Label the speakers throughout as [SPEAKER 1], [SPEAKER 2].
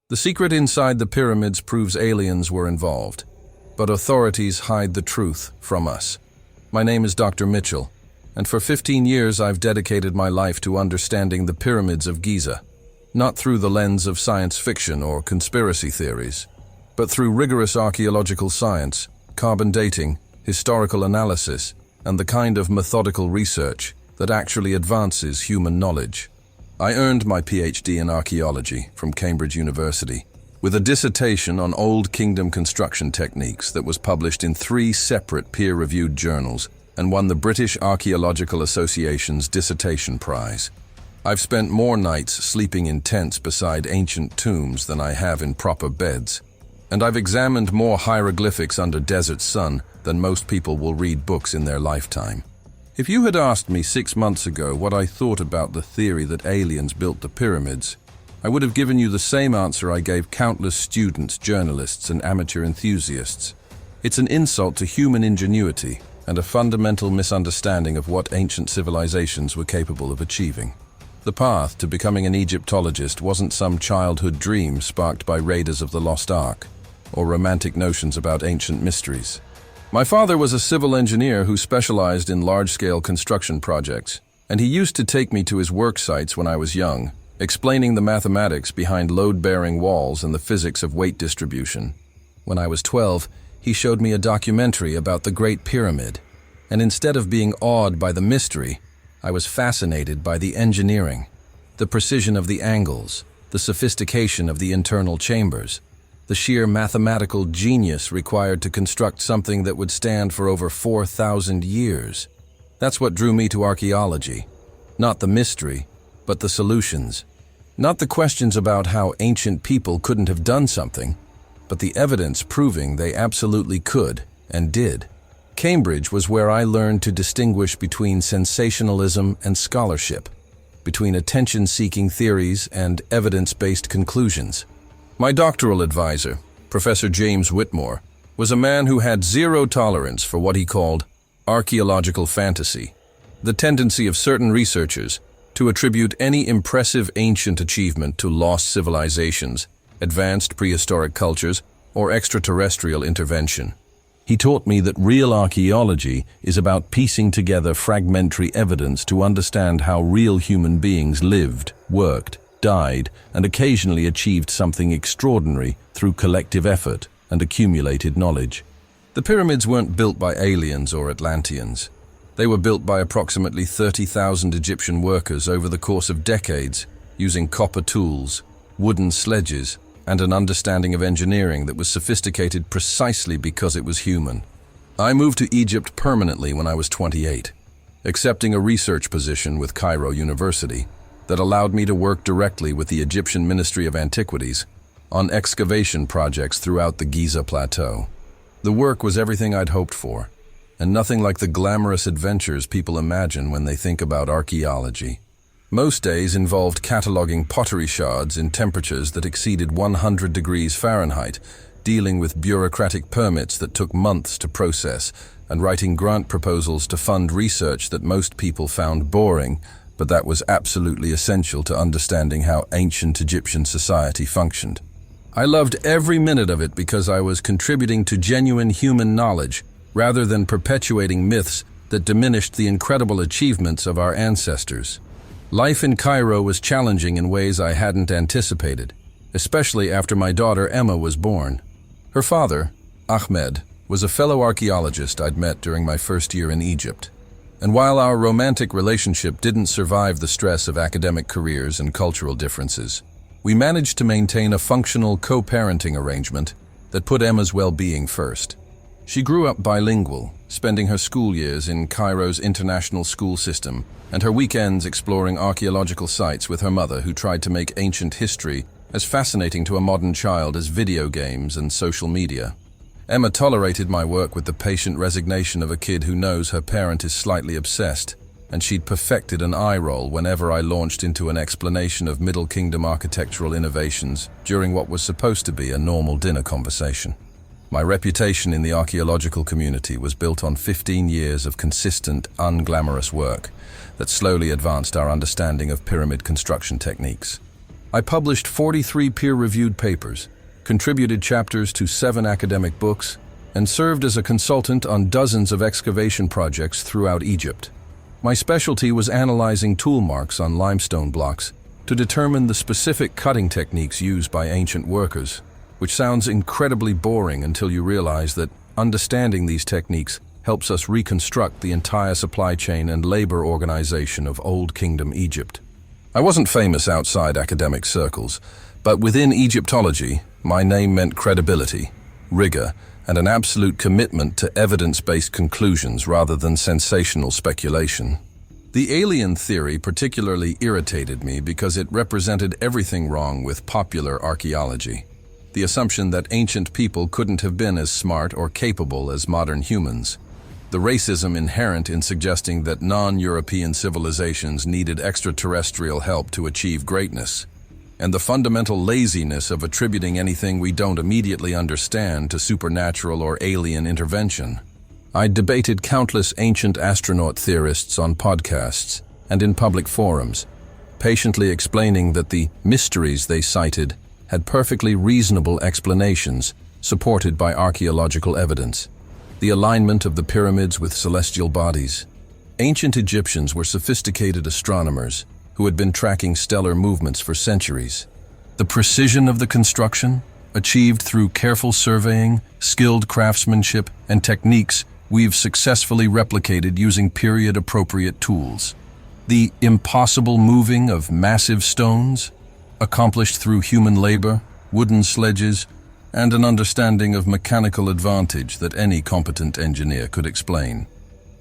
[SPEAKER 1] The secret inside the pyramids proves aliens were involved, but authorities hide the truth from us. My name is Dr. Mitchell, and for 15 years I've dedicated my life to understanding the pyramids of Giza, not through the lens of science fiction or conspiracy theories, but through rigorous archaeological science, carbon dating, historical analysis, and the kind of methodical research that actually advances human knowledge. I earned my PhD in archaeology from Cambridge University, with a dissertation on Old Kingdom construction techniques that was published in 3 separate peer-reviewed journals and won the British Archaeological Association's Dissertation Prize. I've spent more nights sleeping in tents beside ancient tombs than I have in proper beds, and I've examined more hieroglyphics under desert sun than most people will read books in their lifetime. If you had asked me 6 months ago what I thought about the theory that aliens built the pyramids, I would have given you the same answer I gave countless students, journalists, and amateur enthusiasts. It's an insult to human ingenuity and a fundamental misunderstanding of what ancient civilizations were capable of achieving. The path to becoming an Egyptologist wasn't some childhood dream sparked by raiders of the Lost Ark or romantic notions about ancient mysteries. My father was a civil engineer who specialized in large-scale construction projects, and he used to take me to his work sites when I was young, explaining the mathematics behind load-bearing walls and the physics of weight distribution. When I was 12, he showed me a documentary about the Great Pyramid, and instead of being awed by the mystery, I was fascinated by the engineering, the precision of the angles, the sophistication of the internal chambers, the sheer mathematical genius required to construct something that would stand for over 4,000 years. That's what drew me to archaeology. Not the mystery, but the solutions. Not the questions about how ancient people couldn't have done something, but the evidence proving they absolutely could and did. Cambridge was where I learned to distinguish between sensationalism and scholarship, between attention-seeking theories and evidence-based conclusions. My doctoral advisor, Professor James Whitmore, was a man who had zero tolerance for what he called archaeological fantasy, the tendency of certain researchers to attribute any impressive ancient achievement to lost civilizations, advanced prehistoric cultures, or extraterrestrial intervention. He taught me that real archaeology is about piecing together fragmentary evidence to understand how real human beings lived, worked, died, and occasionally achieved something extraordinary through collective effort and accumulated knowledge. The pyramids weren't built by aliens or Atlanteans. They were built by approximately 30,000 Egyptian workers over the course of decades, using copper tools, wooden sledges, and an understanding of engineering that was sophisticated precisely because it was human. I moved to Egypt permanently when I was 28, accepting a research position with Cairo University that allowed me to work directly with the Egyptian Ministry of Antiquities on excavation projects throughout the Giza Plateau. The work was everything I'd hoped for, and nothing like the glamorous adventures people imagine when they think about archaeology. Most days involved cataloging pottery shards in temperatures that exceeded 100 degrees Fahrenheit, dealing with bureaucratic permits that took months to process, and writing grant proposals to fund research that most people found boring, but that was absolutely essential to understanding how ancient Egyptian society functioned. I loved every minute of it because I was contributing to genuine human knowledge rather than perpetuating myths that diminished the incredible achievements of our ancestors. Life in Cairo was challenging in ways I hadn't anticipated, especially after my daughter Emma was born. Her father, Ahmed, was a fellow archaeologist I'd met during my first year in Egypt. And while our romantic relationship didn't survive the stress of academic careers and cultural differences, we managed to maintain a functional co-parenting arrangement that put Emma's well-being first. She grew up bilingual, spending her school years in Cairo's international school system and her weekends exploring archaeological sites with her mother, who tried to make ancient history as fascinating to a modern child as video games and social media. Emma tolerated my work with the patient resignation of a kid who knows her parent is slightly obsessed, and she'd perfected an eye roll whenever I launched into an explanation of Middle Kingdom architectural innovations during what was supposed to be a normal dinner conversation. My reputation in the archaeological community was built on 15 years of consistent, unglamorous work that slowly advanced our understanding of pyramid construction techniques. I published 43 peer-reviewed papers, contributed chapters to 7 academic books, and served as a consultant on dozens of excavation projects throughout Egypt. My specialty was analyzing tool marks on limestone blocks to determine the specific cutting techniques used by ancient workers, which sounds incredibly boring until you realize that understanding these techniques helps us reconstruct the entire supply chain and labor organization of Old Kingdom Egypt. I wasn't famous outside academic circles, but within Egyptology, my name meant credibility, rigor, and an absolute commitment to evidence-based conclusions rather than sensational speculation. The alien theory particularly irritated me because it represented everything wrong with popular archaeology. The assumption that ancient people couldn't have been as smart or capable as modern humans. The racism inherent in suggesting that non-European civilizations needed extraterrestrial help to achieve greatness. And the fundamental laziness of attributing anything we don't immediately understand to supernatural or alien intervention. I debated countless ancient astronaut theorists on podcasts and in public forums, patiently explaining that the mysteries they cited had perfectly reasonable explanations supported by archaeological evidence. The alignment of the pyramids with celestial bodies. Ancient Egyptians were sophisticated astronomers who had been tracking stellar movements for centuries. The precision of the construction, achieved through careful surveying, skilled craftsmanship, and techniques we've successfully replicated using period-appropriate tools. The impossible moving of massive stones, accomplished through human labor, wooden sledges, and an understanding of mechanical advantage that any competent engineer could explain.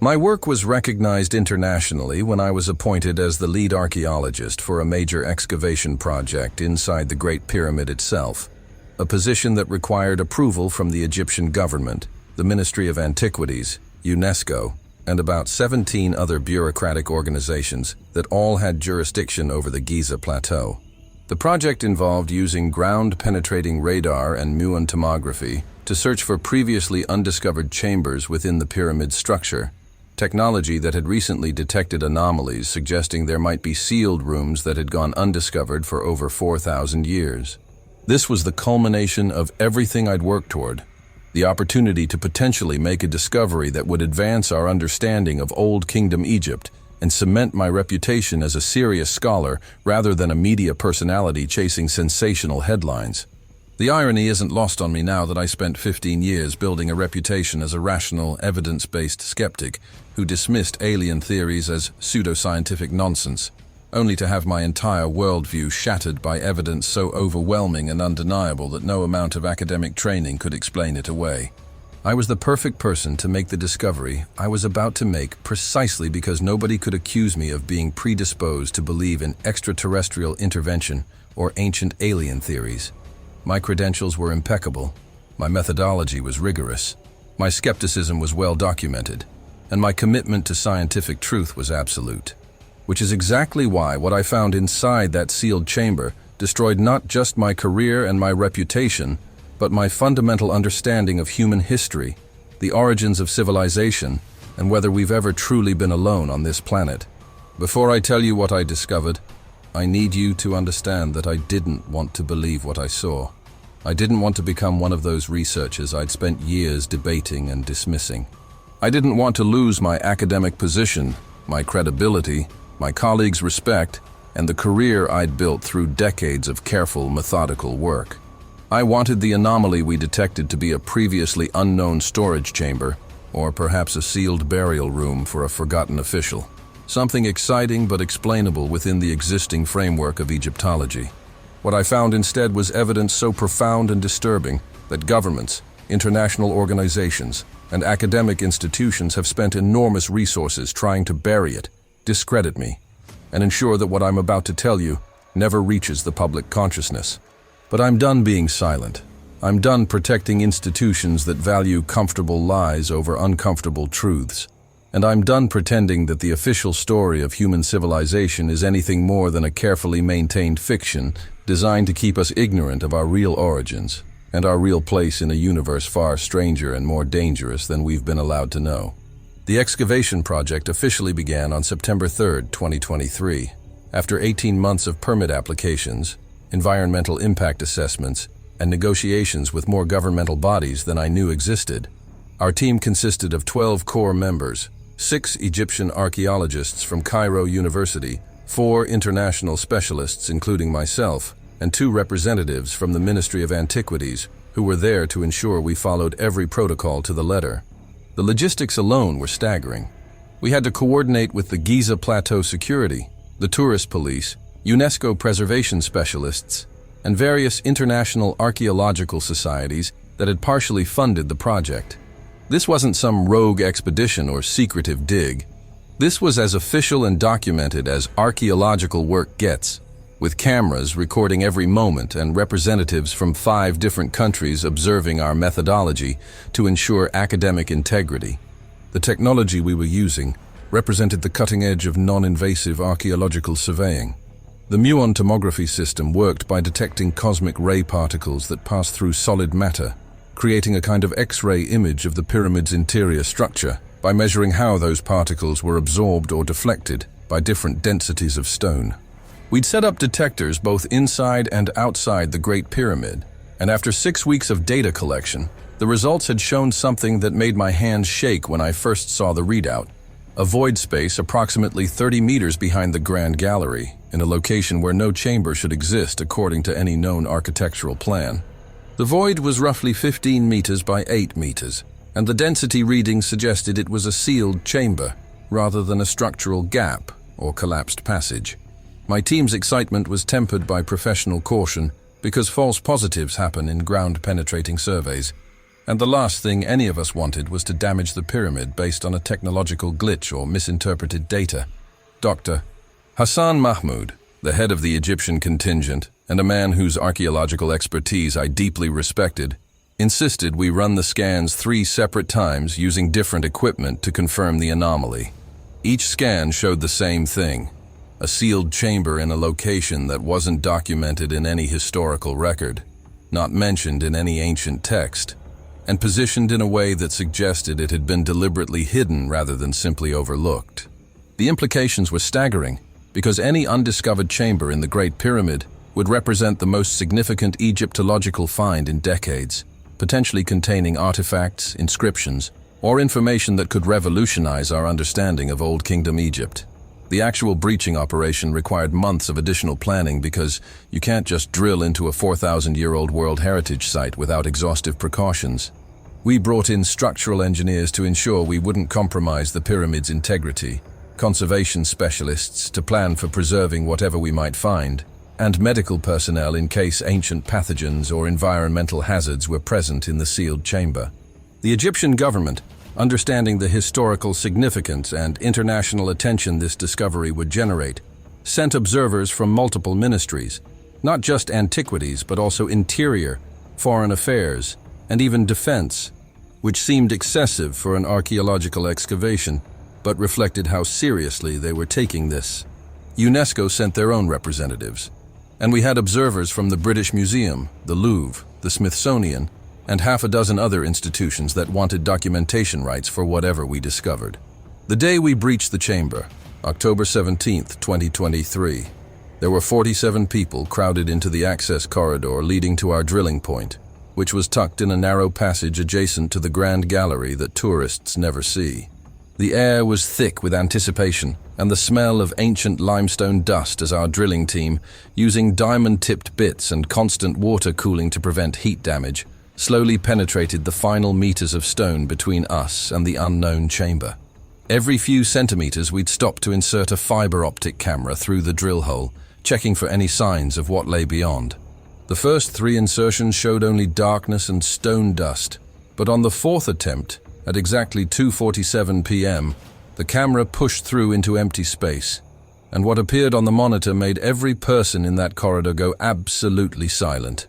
[SPEAKER 1] My work was recognized internationally when I was appointed as the lead archaeologist for a major excavation project inside the Great Pyramid itself, a position that required approval from the Egyptian government, the Ministry of Antiquities, UNESCO, and about 17 other bureaucratic organizations that all had jurisdiction over the Giza Plateau. The project involved using ground-penetrating radar and muon tomography to search for previously undiscovered chambers within the pyramid structure, technology that had recently detected anomalies suggesting there might be sealed rooms that had gone undiscovered for over 4,000 years. This was the culmination of everything I'd worked toward, the opportunity to potentially make a discovery that would advance our understanding of Old Kingdom Egypt and cement my reputation as a serious scholar rather than a media personality chasing sensational headlines. The irony isn't lost on me now that I spent 15 years building a reputation as a rational, evidence-based skeptic who dismissed alien theories as pseudoscientific nonsense, only to have my entire worldview shattered by evidence so overwhelming and undeniable that no amount of academic training could explain it away. I was the perfect person to make the discovery I was about to make precisely because nobody could accuse me of being predisposed to believe in extraterrestrial intervention or ancient alien theories. My credentials were impeccable, my methodology was rigorous, my skepticism was well documented, and my commitment to scientific truth was absolute. Which is exactly why what I found inside that sealed chamber destroyed not just my career and my reputation, but my fundamental understanding of human history, the origins of civilization, and whether we've ever truly been alone on this planet. Before I tell you what I discovered, I need you to understand that I didn't want to believe what I saw. I didn't want to become one of those researchers I'd spent years debating and dismissing. I didn't want to lose my academic position, my credibility, my colleagues' respect, and the career I'd built through decades of careful, methodical work. I wanted the anomaly we detected to be a previously unknown storage chamber, or perhaps a sealed burial room for a forgotten official. Something exciting but explainable within the existing framework of Egyptology. What I found instead was evidence so profound and disturbing that governments, international organizations, and academic institutions have spent enormous resources trying to bury it, discredit me, and ensure that what I'm about to tell you never reaches the public consciousness. But I'm done being silent. I'm done protecting institutions that value comfortable lies over uncomfortable truths. And I'm done pretending that the official story of human civilization is anything more than a carefully maintained fiction designed to keep us ignorant of our real origins and our real place in a universe far stranger and more dangerous than we've been allowed to know. The excavation project officially began on September 3, 2023. After 18 months of permit applications, environmental impact assessments, and negotiations with more governmental bodies than I knew existed. Our team consisted of 12 core members, 6 Egyptian archaeologists from Cairo University, 4 international specialists including myself, and 2 representatives from the Ministry of Antiquities who were there to ensure we followed every protocol to the letter. The logistics alone were staggering. We had to coordinate with the Giza Plateau Security, the tourist police, UNESCO preservation specialists, and various international archaeological societies that had partially funded the project. This wasn't some rogue expedition or secretive dig. This was as official and documented as archaeological work gets, with cameras recording every moment and representatives from 5 different countries observing our methodology to ensure academic integrity. The technology we were using represented the cutting edge of non-invasive archaeological surveying. The muon tomography system worked by detecting cosmic ray particles that pass through solid matter, creating a kind of X-ray image of the pyramid's interior structure by measuring how those particles were absorbed or deflected by different densities of stone. We'd set up detectors both inside and outside the Great Pyramid, and after 6 weeks of data collection, the results had shown something that made my hands shake when I first saw the readout: a void space approximately 30 meters behind the Grand Gallery, in a location where no chamber should exist according to any known architectural plan. The void was roughly 15 meters by 8 meters, and the density reading suggested it was a sealed chamber, rather than a structural gap or collapsed passage. My team's excitement was tempered by professional caution, because false positives happen in ground-penetrating surveys, and the last thing any of us wanted was to damage the pyramid based on a technological glitch or misinterpreted data. Dr. Hassan Mahmoud, the head of the Egyptian contingent, and a man whose archaeological expertise I deeply respected, insisted we run the scans 3 separate times using different equipment to confirm the anomaly. Each scan showed the same thing: a sealed chamber in a location that wasn't documented in any historical record, not mentioned in any ancient text, and positioned in a way that suggested it had been deliberately hidden rather than simply overlooked. The implications were staggering, because any undiscovered chamber in the Great Pyramid would represent the most significant Egyptological find in decades, potentially containing artifacts, inscriptions, or information that could revolutionize our understanding of Old Kingdom Egypt. The actual breaching operation required months of additional planning because you can't just drill into a 4,000-year-old World Heritage Site without exhaustive precautions. We brought in structural engineers to ensure we wouldn't compromise the pyramid's integrity, conservation specialists to plan for preserving whatever we might find, and medical personnel in case ancient pathogens or environmental hazards were present in the sealed chamber. The Egyptian government, understanding the historical significance and international attention this discovery would generate, sent observers from multiple ministries, not just antiquities but also interior, foreign affairs, and even defense, which seemed excessive for an archaeological excavation, but reflected how seriously they were taking this. UNESCO sent their own representatives, and we had observers from the British Museum, the Louvre, the Smithsonian, and half a dozen other institutions that wanted documentation rights for whatever we discovered. The day we breached the chamber, October 17th, 2023, there were 47 people crowded into the access corridor leading to our drilling point, which was tucked in a narrow passage adjacent to the Grand Gallery that tourists never see. The air was thick with anticipation and the smell of ancient limestone dust as our drilling team, using diamond-tipped bits and constant water cooling to prevent heat damage, slowly penetrated the final meters of stone between us and the unknown chamber. Every few centimeters we'd stop to insert a fiber optic camera through the drill hole, checking for any signs of what lay beyond. The first 3 insertions showed only darkness and stone dust, but on the 4th attempt, at exactly 2:47 p.m., the camera pushed through into empty space, and what appeared on the monitor made every person in that corridor go absolutely silent.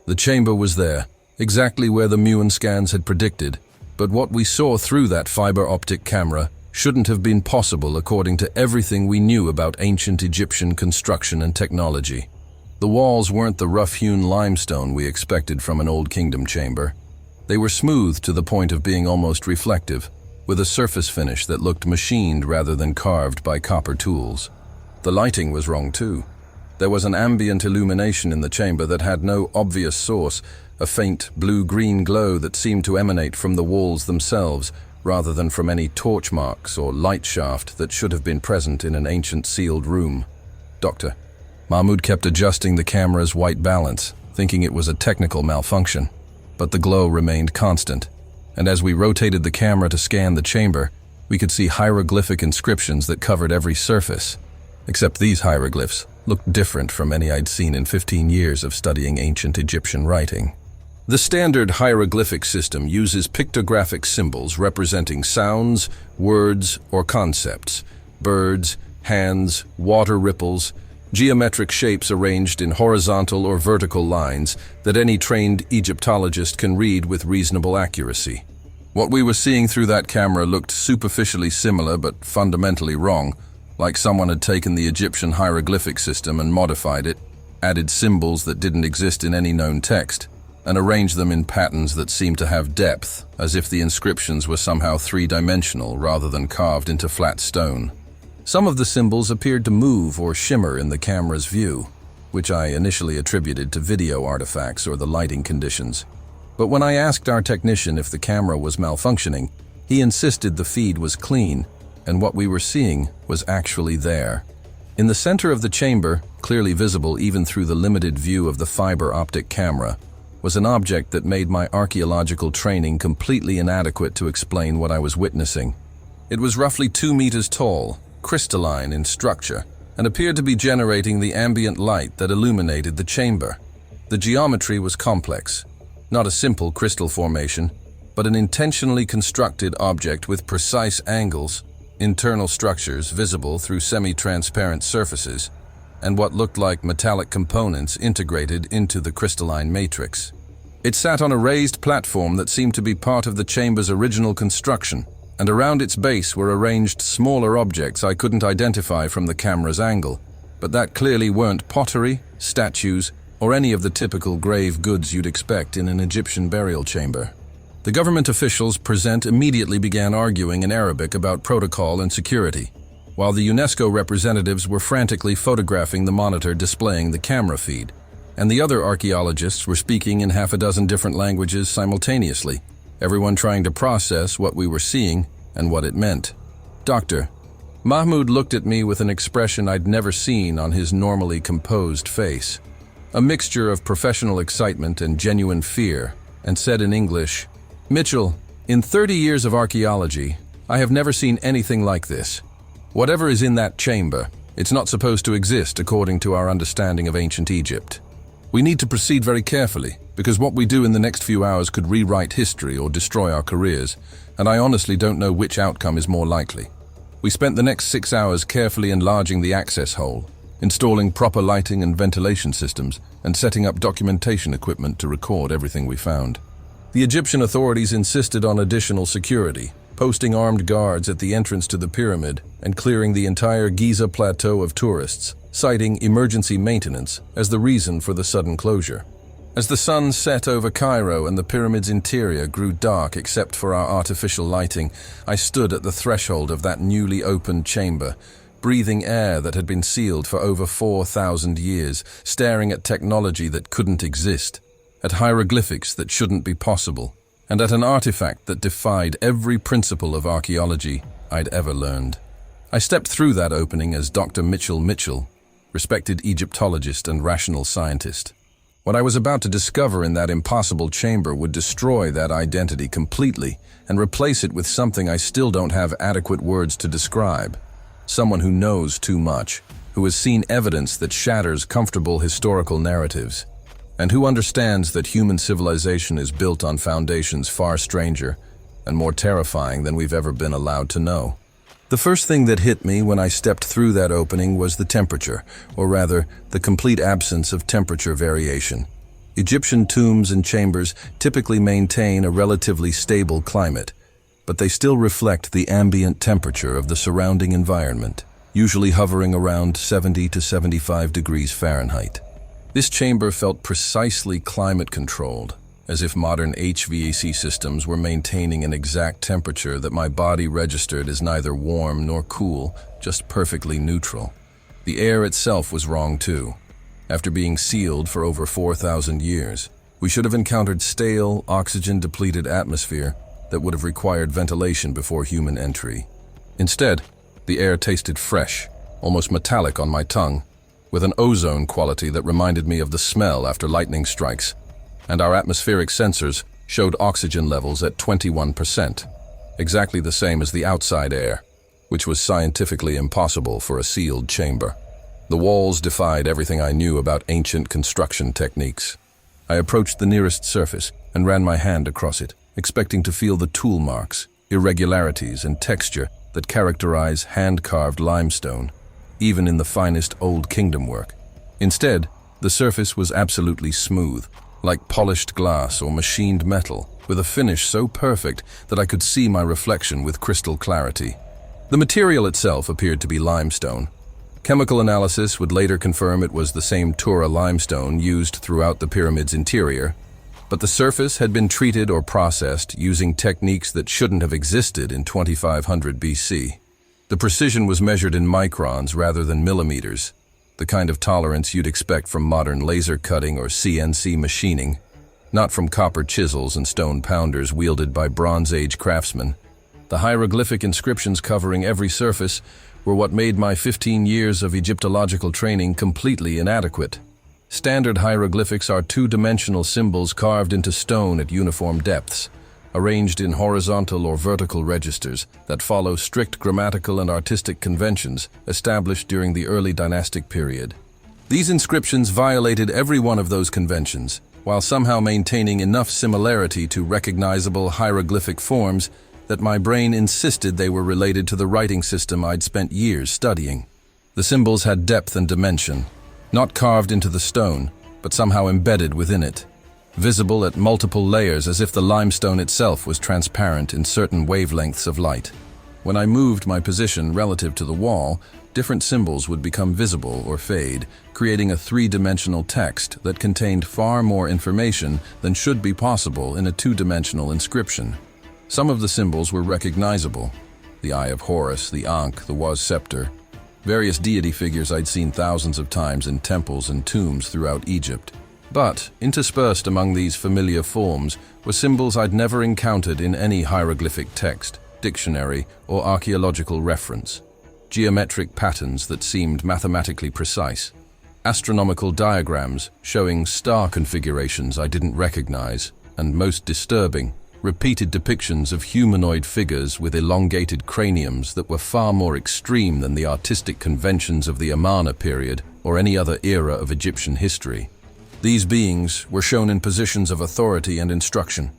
[SPEAKER 1] The chamber was there, exactly where the muon scans had predicted, but what we saw through that fiber optic camera shouldn't have been possible according to everything we knew about ancient Egyptian construction and technology. The walls weren't the rough-hewn limestone we expected from an Old Kingdom chamber. They were smooth to the point of being almost reflective, with a surface finish that looked machined rather than carved by copper tools. The lighting was wrong too. There was an ambient illumination in the chamber that had no obvious source, a faint blue-green glow that seemed to emanate from the walls themselves, rather than from any torch marks or light shaft that should have been present in an ancient sealed room. Doctor. Mahmoud kept adjusting the camera's white balance, thinking it was a technical malfunction. But the glow remained constant, and as we rotated the camera to scan the chamber, we could see hieroglyphic inscriptions that covered every surface. Except these hieroglyphs looked different from any I'd seen in 15 years of studying ancient Egyptian writing. The standard hieroglyphic system uses pictographic symbols representing sounds, words, or concepts, birds, hands, water ripples, geometric shapes arranged in horizontal or vertical lines that any trained Egyptologist can read with reasonable accuracy. What we were seeing through that camera looked superficially similar but fundamentally wrong, like someone had taken the Egyptian hieroglyphic system and modified it, added symbols that didn't exist in any known text, and arranged them in patterns that seemed to have depth, as if the inscriptions were somehow three-dimensional rather than carved into flat stone. Some of the symbols appeared to move or shimmer in the camera's view, which I initially attributed to video artifacts or the lighting conditions. But when I asked our technician if the camera was malfunctioning, he insisted the feed was clean, and what we were seeing was actually there. In the center of the chamber, clearly visible even through the limited view of the fiber optic camera, was an object that made my archaeological training completely inadequate to explain what I was witnessing. It was roughly 2 meters tall, crystalline in structure, and appeared to be generating the ambient light that illuminated the chamber. The geometry was complex, not a simple crystal formation, but an intentionally constructed object with precise angles, internal structures visible through semi-transparent surfaces, and what looked like metallic components integrated into the crystalline matrix. It sat on a raised platform that seemed to be part of the chamber's original construction, and around its base were arranged smaller objects I couldn't identify from the camera's angle, but that clearly weren't pottery, statues, or any of the typical grave goods you'd expect in an Egyptian burial chamber. The government officials present immediately began arguing in Arabic about protocol and security, while the UNESCO representatives were frantically photographing the monitor displaying the camera feed, and the other archaeologists were speaking in half a dozen different languages simultaneously, everyone trying to process what we were seeing and what it meant. Doctor. Mahmoud looked at me with an expression I'd never seen on his normally composed face, a mixture of professional excitement and genuine fear, and said in English, "Mitchell, in 30 years of archaeology, I have never seen anything like this. Whatever is in that chamber, it's not supposed to exist according to our understanding of ancient Egypt. We need to proceed very carefully, because what we do in the next few hours could rewrite history or destroy our careers, and I honestly don't know which outcome is more likely." We spent the next 6 hours carefully enlarging the access hole, installing proper lighting and ventilation systems, and setting up documentation equipment to record everything we found. The Egyptian authorities insisted on additional security, posting armed guards at the entrance to the pyramid and clearing the entire Giza plateau of tourists, citing emergency maintenance as the reason for the sudden closure. As the sun set over Cairo and the pyramid's interior grew dark except for our artificial lighting, I stood at the threshold of that newly opened chamber, breathing air that had been sealed for over 4,000 years, staring at technology that couldn't exist, at hieroglyphics that shouldn't be possible, and at an artifact that defied every principle of archaeology I'd ever learned. I stepped through that opening as Dr. Mitchell, respected Egyptologist and rational scientist. What I was about to discover in that impossible chamber would destroy that identity completely and replace it with something I still don't have adequate words to describe. Someone who knows too much, who has seen evidence that shatters comfortable historical narratives, and who understands that human civilization is built on foundations far stranger and more terrifying than we've ever been allowed to know. The first thing that hit me when I stepped through that opening was the temperature, or rather, the complete absence of temperature variation. Egyptian tombs and chambers typically maintain a relatively stable climate, but they still reflect the ambient temperature of the surrounding environment, usually hovering around 70 to 75 degrees Fahrenheit. This chamber felt precisely climate-controlled, as if modern HVAC systems were maintaining an exact temperature that my body registered as neither warm nor cool, just perfectly neutral. The air itself was wrong too. after being sealed for over 4,000 years. We should have encountered stale, oxygen-depleted atmosphere that would have required ventilation before human entry. Instead, the air tasted fresh, almost metallic on my tongue, with an ozone quality that reminded me of the smell after lightning strikes, and our atmospheric sensors showed oxygen levels at 21%, exactly the same as the outside air, which was scientifically impossible for a sealed chamber. The walls defied everything I knew about ancient construction techniques. I approached the nearest surface and ran my hand across it, expecting to feel the tool marks, irregularities, and texture that characterize hand-carved limestone, even in the finest Old Kingdom work. Instead, the surface was absolutely smooth, like polished glass or machined metal, with a finish so perfect that I could see my reflection with crystal clarity. The material itself appeared to be limestone. Chemical analysis would later confirm it was the same Tura limestone used throughout the pyramid's interior, but the surface had been treated or processed using techniques that shouldn't have existed in 2500 BC. The precision was measured in microns rather than millimeters, the kind of tolerance you'd expect from modern laser cutting or CNC machining, not from copper chisels and stone pounders wielded by Bronze Age craftsmen. The hieroglyphic inscriptions covering every surface were what made my 15 years of Egyptological training completely inadequate. Standard hieroglyphics are two-dimensional symbols carved into stone at uniform depths, arranged in horizontal or vertical registers that follow strict grammatical and artistic conventions established during the early dynastic period. These inscriptions violated every one of those conventions, while somehow maintaining enough similarity to recognizable hieroglyphic forms that my brain insisted they were related to the writing system I'd spent years studying. The symbols had depth and dimension, not carved into the stone, but somehow embedded within it, visible at multiple layers as if the limestone itself was transparent in certain wavelengths of light. When I moved my position relative to the wall, different symbols would become visible or fade, creating a three-dimensional text that contained far more information than should be possible in a two-dimensional inscription. Some of the symbols were recognizable: the Eye of Horus, the Ankh, the Waz scepter, various deity figures I'd seen thousands of times in temples and tombs throughout Egypt. But interspersed among these familiar forms were symbols I'd never encountered in any hieroglyphic text, dictionary, or archaeological reference. Geometric patterns that seemed mathematically precise. Astronomical diagrams showing star configurations I didn't recognize, and most disturbing, repeated depictions of humanoid figures with elongated craniums that were far more extreme than the artistic conventions of the Amarna period or any other era of Egyptian history. These beings were shown in positions of authority and instruction,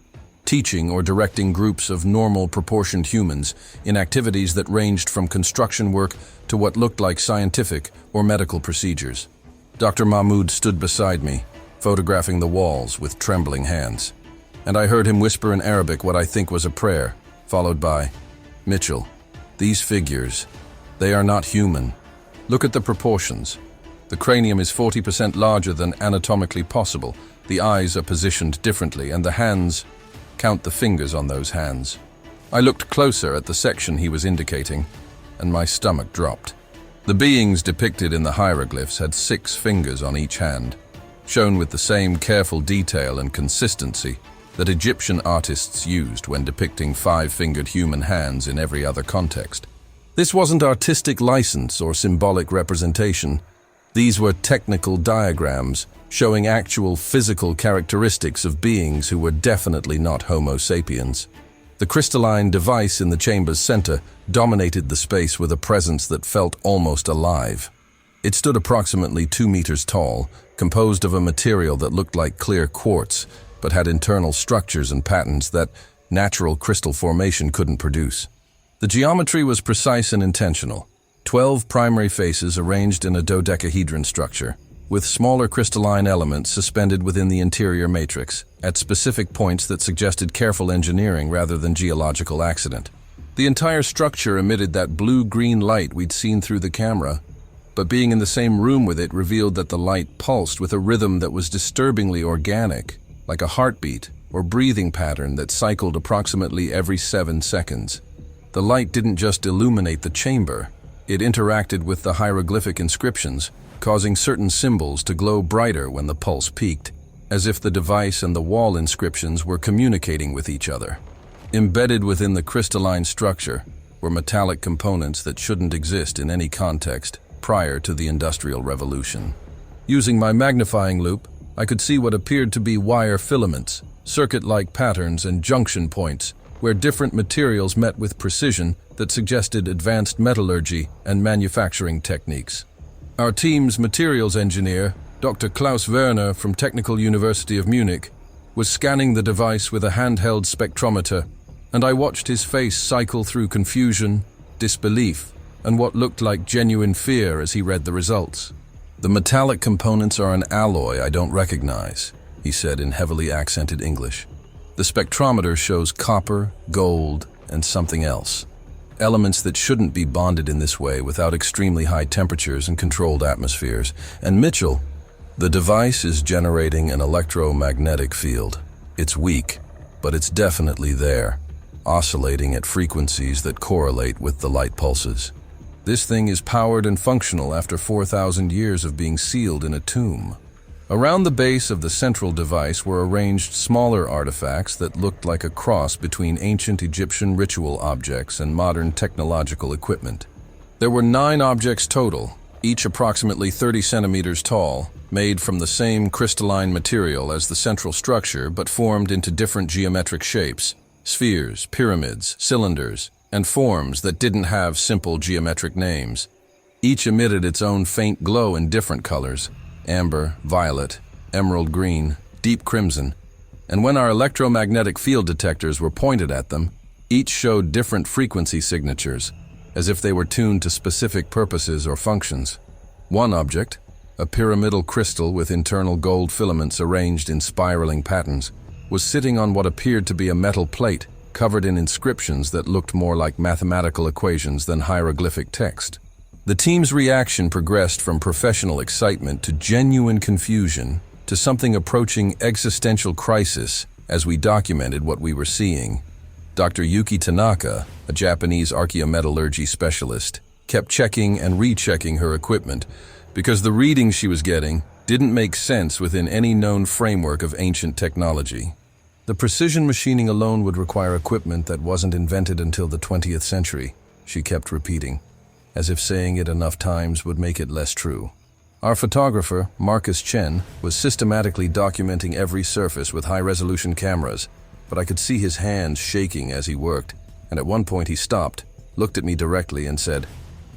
[SPEAKER 1] teaching or directing groups of normal proportioned humans in activities that ranged from construction work to what looked like scientific or medical procedures. Dr. Mahmoud stood beside me, photographing the walls with trembling hands, and I heard him whisper in Arabic what I think was a prayer, followed by, "Mitchell, these figures, they are not human. Look at the proportions. The cranium is 40% larger than anatomically possible, the eyes are positioned differently, and the hands, count the fingers on those hands." I looked closer at the section he was indicating, and my stomach dropped. The beings depicted in the hieroglyphs had 6 fingers on each hand, shown with the same careful detail and consistency that Egyptian artists used when depicting 5-fingered human hands in every other context. This wasn't artistic license or symbolic representation. These were technical diagrams showing actual physical characteristics of beings who were definitely not Homo sapiens. The crystalline device in the chamber's center dominated the space with a presence that felt almost alive. It stood approximately 2 meters tall, composed of a material that looked like clear quartz, but had internal structures and patterns that natural crystal formation couldn't produce. The geometry was precise and intentional. 12 primary faces arranged in a dodecahedron structure, with smaller crystalline elements suspended within the interior matrix, at specific points that suggested careful engineering rather than geological accident. The entire structure emitted that blue-green light we'd seen through the camera, but being in the same room with it revealed that the light pulsed with a rhythm that was disturbingly organic, like a heartbeat or breathing pattern that cycled approximately every 7 seconds. The light didn't just illuminate the chamber, it interacted with the hieroglyphic inscriptions, causing certain symbols to glow brighter when the pulse peaked, as if the device and the wall inscriptions were communicating with each other. Embedded within the crystalline structure were metallic components that shouldn't exist in any context prior to the Industrial Revolution. Using my magnifying loupe, I could see what appeared to be wire filaments, circuit-like patterns and junction points, where different materials met with precision that suggested advanced metallurgy and manufacturing techniques. Our team's materials engineer, Dr. Klaus Werner from Technical University of Munich, was scanning the device with a handheld spectrometer, and I watched his face cycle through confusion, disbelief, and what looked like genuine fear as he read the results. "The metallic components are an alloy I don't recognize," he said in heavily accented English. "The spectrometer shows copper, gold, and something else. Elements that shouldn't be bonded in this way without extremely high temperatures and controlled atmospheres. And Mitchell, the device is generating an electromagnetic field. It's weak, but it's definitely there, oscillating at frequencies that correlate with the light pulses. This thing is powered and functional after 4,000 years of being sealed in a tomb." Around the base of the central device were arranged smaller artifacts that looked like a cross between ancient Egyptian ritual objects and modern technological equipment. There were 9 objects total, each approximately 30 centimeters tall, made from the same crystalline material as the central structure but formed into different geometric shapes, spheres, pyramids, cylinders, and forms that didn't have simple geometric names. Each emitted its own faint glow in different colors: amber, violet, emerald green, deep crimson, and when our electromagnetic field detectors were pointed at them, each showed different frequency signatures, as if they were tuned to specific purposes or functions. One object, a pyramidal crystal with internal gold filaments arranged in spiraling patterns, was sitting on what appeared to be a metal plate covered in inscriptions that looked more like mathematical equations than hieroglyphic text. The team's reaction progressed from professional excitement to genuine confusion to something approaching existential crisis as we documented what we were seeing. Dr. Yuki Tanaka, a Japanese archaeometallurgy specialist, kept checking and rechecking her equipment because the readings she was getting didn't make sense within any known framework of ancient technology. The precision machining alone would require equipment that wasn't invented until the 20th century, she kept repeating, as if saying it enough times would make it less true. Our photographer, Marcus Chen, was systematically documenting every surface with high-resolution cameras, but I could see his hands shaking as he worked, and at one point he stopped, looked at me directly and said,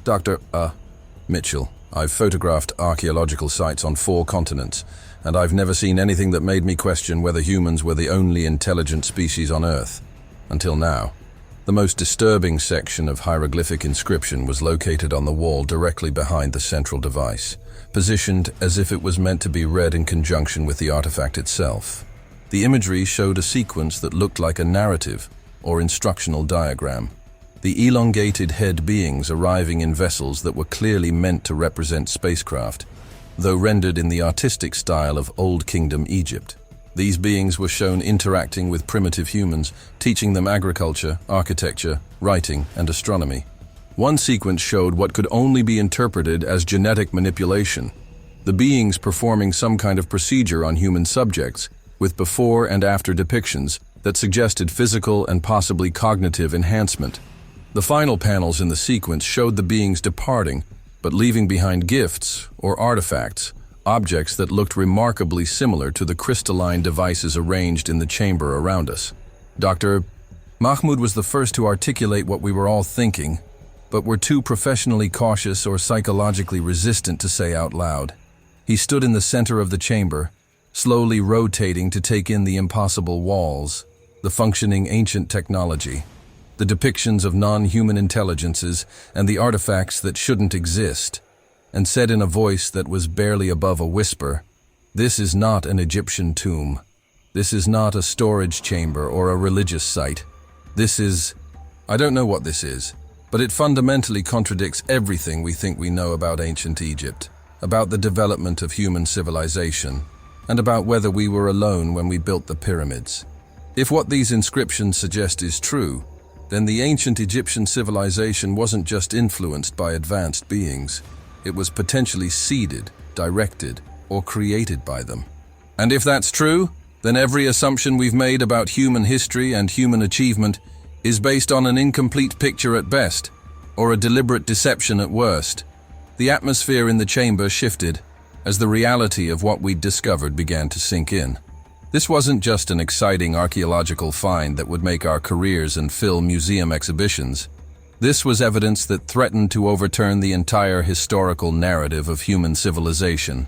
[SPEAKER 1] "Dr. Mitchell, I've photographed archaeological sites on 4 continents, and I've never seen anything that made me question whether humans were the only intelligent species on Earth. Until now." The most disturbing section of hieroglyphic inscription was located on the wall directly behind the central device, positioned as if it was meant to be read in conjunction with the artifact itself. The imagery showed a sequence that looked like a narrative or instructional diagram. The elongated head beings arriving in vessels that were clearly meant to represent spacecraft, though rendered in the artistic style of Old Kingdom Egypt. These beings were shown interacting with primitive humans, teaching them agriculture, architecture, writing, and astronomy. One sequence showed what could only be interpreted as genetic manipulation, the beings performing some kind of procedure on human subjects, with before and after depictions that suggested physical and possibly cognitive enhancement. The final panels in the sequence showed the beings departing, but leaving behind gifts or artifacts, objects that looked remarkably similar to the crystalline devices arranged in the chamber around us. Dr. Mahmoud was the first to articulate what we were all thinking, but were too professionally cautious or psychologically resistant to say out loud. He stood in the center of the chamber, slowly rotating to take in the impossible walls, the functioning ancient technology, the depictions of non-human intelligences, and the artifacts that shouldn't exist, and said in a voice that was barely above a whisper, "This is not an Egyptian tomb. This is not a storage chamber or a religious site. This is... I don't know what this is, but it fundamentally contradicts everything we think we know about ancient Egypt, about the development of human civilization, and about whether we were alone when we built the pyramids. If what these inscriptions suggest is true, then the ancient Egyptian civilization wasn't just influenced by advanced beings. it was potentially seeded, directed, or created by them. And if that's true, then every assumption we've made about human history and human achievement is based on an incomplete picture at best, or a deliberate deception at worst. The atmosphere in the chamber shifted as the reality of what we'd discovered began to sink in. This wasn't just an exciting archaeological find that would make our careers and fill museum exhibitions. This was evidence that threatened to overturn the entire historical narrative of human civilization.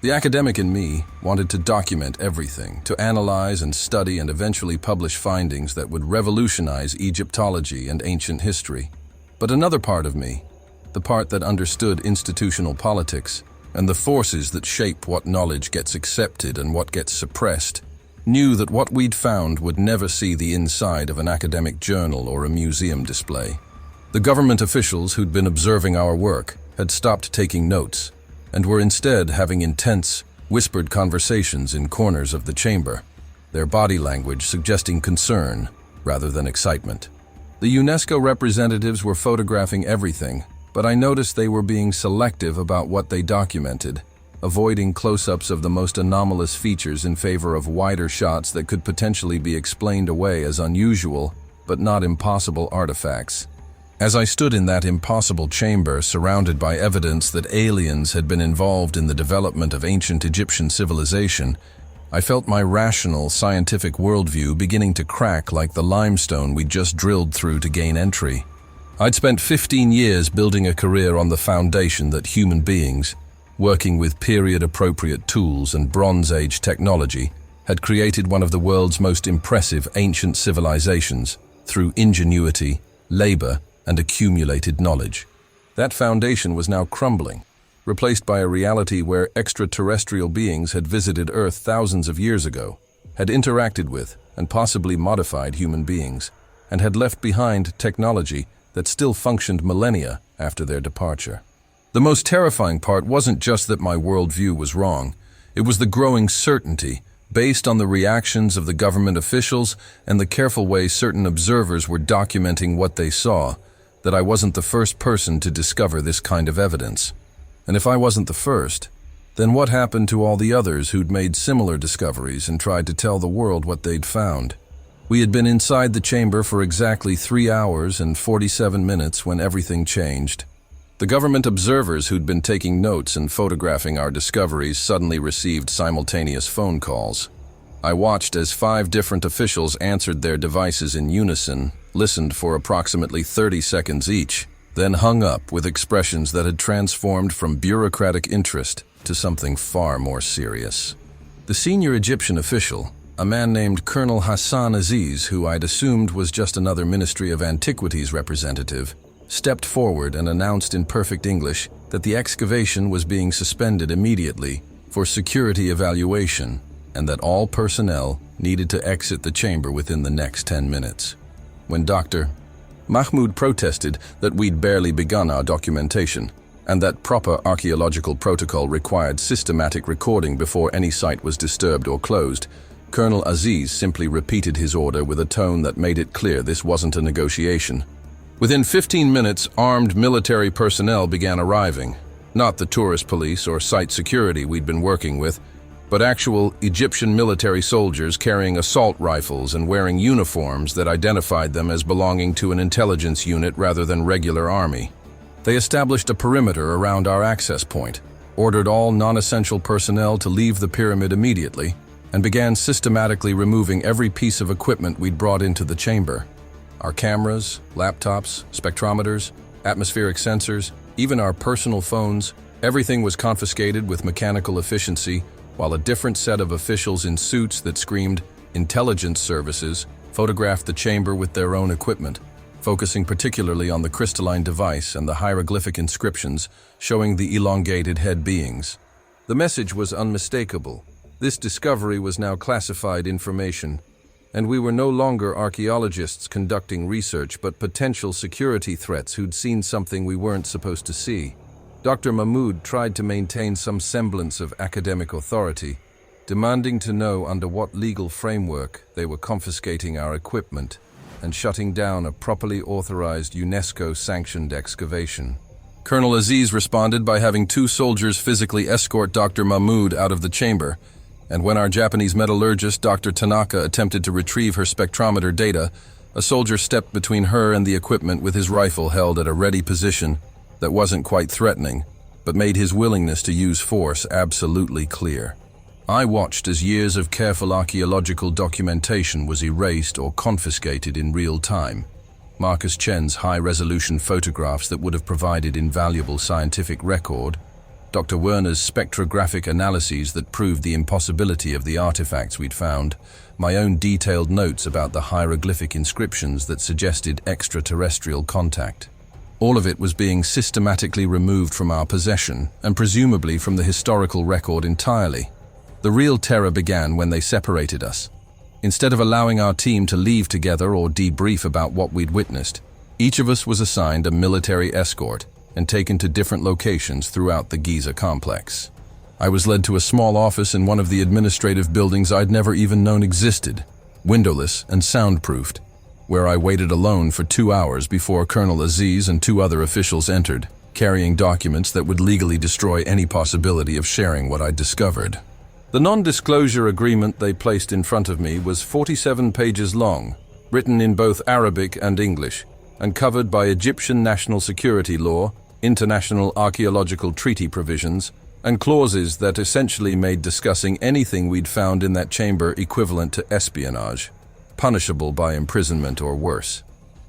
[SPEAKER 1] The academic in me wanted to document everything, to analyze and study and eventually publish findings that would revolutionize Egyptology and ancient history. But another part of me, the part that understood institutional politics and the forces that shape what knowledge gets accepted and what gets suppressed, knew that what we'd found would never see the inside of an academic journal or a museum display. The government officials who'd been observing our work had stopped taking notes and were instead having intense, whispered conversations in corners of the chamber, their body language suggesting concern rather than excitement. The UNESCO representatives were photographing everything, but I noticed they were being selective about what they documented, avoiding close-ups of the most anomalous features in favor of wider shots that could potentially be explained away as unusual, but not impossible artifacts. As I stood in that impossible chamber, surrounded by evidence that aliens had been involved in the development of ancient Egyptian civilization, I felt my rational, scientific worldview beginning to crack like the limestone we'd just drilled through to gain entry. I'd spent 15 years building a career on the foundation that human beings, working with period-appropriate tools and Bronze Age technology, had created one of the world's most impressive ancient civilizations through ingenuity, labor, and accumulated knowledge. That foundation was now crumbling, replaced by a reality where extraterrestrial beings had visited Earth thousands of years ago, had interacted with and possibly modified human beings, and had left behind technology that still functioned millennia after their departure. The most terrifying part wasn't just that my worldview was wrong, it was the growing certainty, based on the reactions of the government officials and the careful way certain observers were documenting what they saw, that I wasn't the first person to discover this kind of evidence. And if I wasn't the first, then what happened to all the others who'd made similar discoveries and tried to tell the world what they'd found? We had been inside the chamber for exactly 3 hours and 47 minutes when everything changed. The government observers who'd been taking notes and photographing our discoveries suddenly received simultaneous phone calls. I watched as 5 different officials answered their devices in unison, listened for approximately 30 seconds each, then hung up with expressions that had transformed from bureaucratic interest to something far more serious. The senior Egyptian official, a man named Colonel Hassan Aziz, who I'd assumed was just another Ministry of Antiquities representative, stepped forward and announced in perfect English that the excavation was being suspended immediately for security evaluation and that all personnel needed to exit the chamber within the next 10 minutes. When Dr. Mahmoud protested that we'd barely begun our documentation and that proper archaeological protocol required systematic recording before any site was disturbed or closed, Colonel Aziz simply repeated his order with a tone that made it clear this wasn't a negotiation. Within 15 minutes, armed military personnel began arriving, not the tourist police or site security we'd been working with, but actual Egyptian military soldiers carrying assault rifles and wearing uniforms that identified them as belonging to an intelligence unit rather than regular army. They established a perimeter around our access point, ordered all non-essential personnel to leave the pyramid immediately, and began systematically removing every piece of equipment we'd brought into the chamber. Our cameras, laptops, spectrometers, atmospheric sensors, even our personal phones, everything was confiscated with mechanical efficiency, while a different set of officials in suits that screamed intelligence services photographed the chamber with their own equipment, focusing particularly on the crystalline device and the hieroglyphic inscriptions showing the elongated head beings. The message was unmistakable. This discovery was now classified information, and we were no longer archaeologists conducting research but potential security threats who'd seen something we weren't supposed to see. Dr. Mahmoud tried to maintain some semblance of academic authority, demanding to know under what legal framework they were confiscating our equipment and shutting down a properly authorized UNESCO-sanctioned excavation. Colonel Aziz responded by having 2 soldiers physically escort Dr. Mahmoud out of the chamber, and when our Japanese metallurgist, Dr. Tanaka, attempted to retrieve her spectrometer data, a soldier stepped between her and the equipment with his rifle held at a ready position that wasn't quite threatening, but made his willingness to use force absolutely clear. I watched as years of careful archaeological documentation was erased or confiscated in real time. Marcus Chen's high-resolution photographs that would have provided invaluable scientific record, Dr. Werner's spectrographic analyses that proved the impossibility of the artifacts we'd found, my own detailed notes about the hieroglyphic inscriptions that suggested extraterrestrial contact. All of it was being systematically removed from our possession, and presumably from the historical record entirely. The real terror began when they separated us. Instead of allowing our team to leave together or debrief about what we'd witnessed, each of us was assigned a military escort and taken to different locations throughout the Giza complex. I was led to a small office in one of the administrative buildings I'd never even known existed, windowless and soundproofed, where I waited alone for 2 hours before Colonel Aziz and 2 other officials entered, carrying documents that would legally destroy any possibility of sharing what I'd discovered. The non-disclosure agreement they placed in front of me was 47 pages long, written in both Arabic and English, and covered by Egyptian national security law, international archaeological treaty provisions, and clauses that essentially made discussing anything we'd found in that chamber equivalent to espionage, punishable by imprisonment or worse.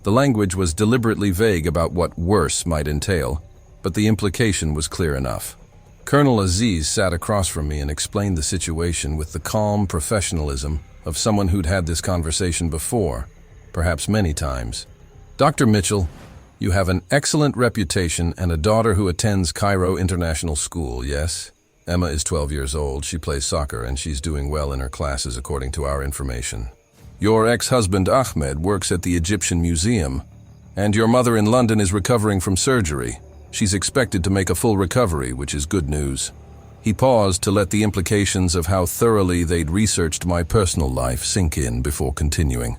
[SPEAKER 1] The language was deliberately vague about what worse might entail, but the implication was clear enough. Colonel Aziz sat across from me and explained the situation with the calm professionalism of someone who'd had this conversation before, perhaps many times. Dr. Mitchell, you have an excellent reputation and a daughter who attends Cairo International School, yes? Emma is 12 years old, she plays soccer, and she's doing well in her classes according to our information. Your ex-husband Ahmed works at the Egyptian Museum, and your mother in London is recovering from surgery. She's expected to make a full recovery, which is good news. He paused to let the implications of how thoroughly they'd researched my personal life sink in before continuing.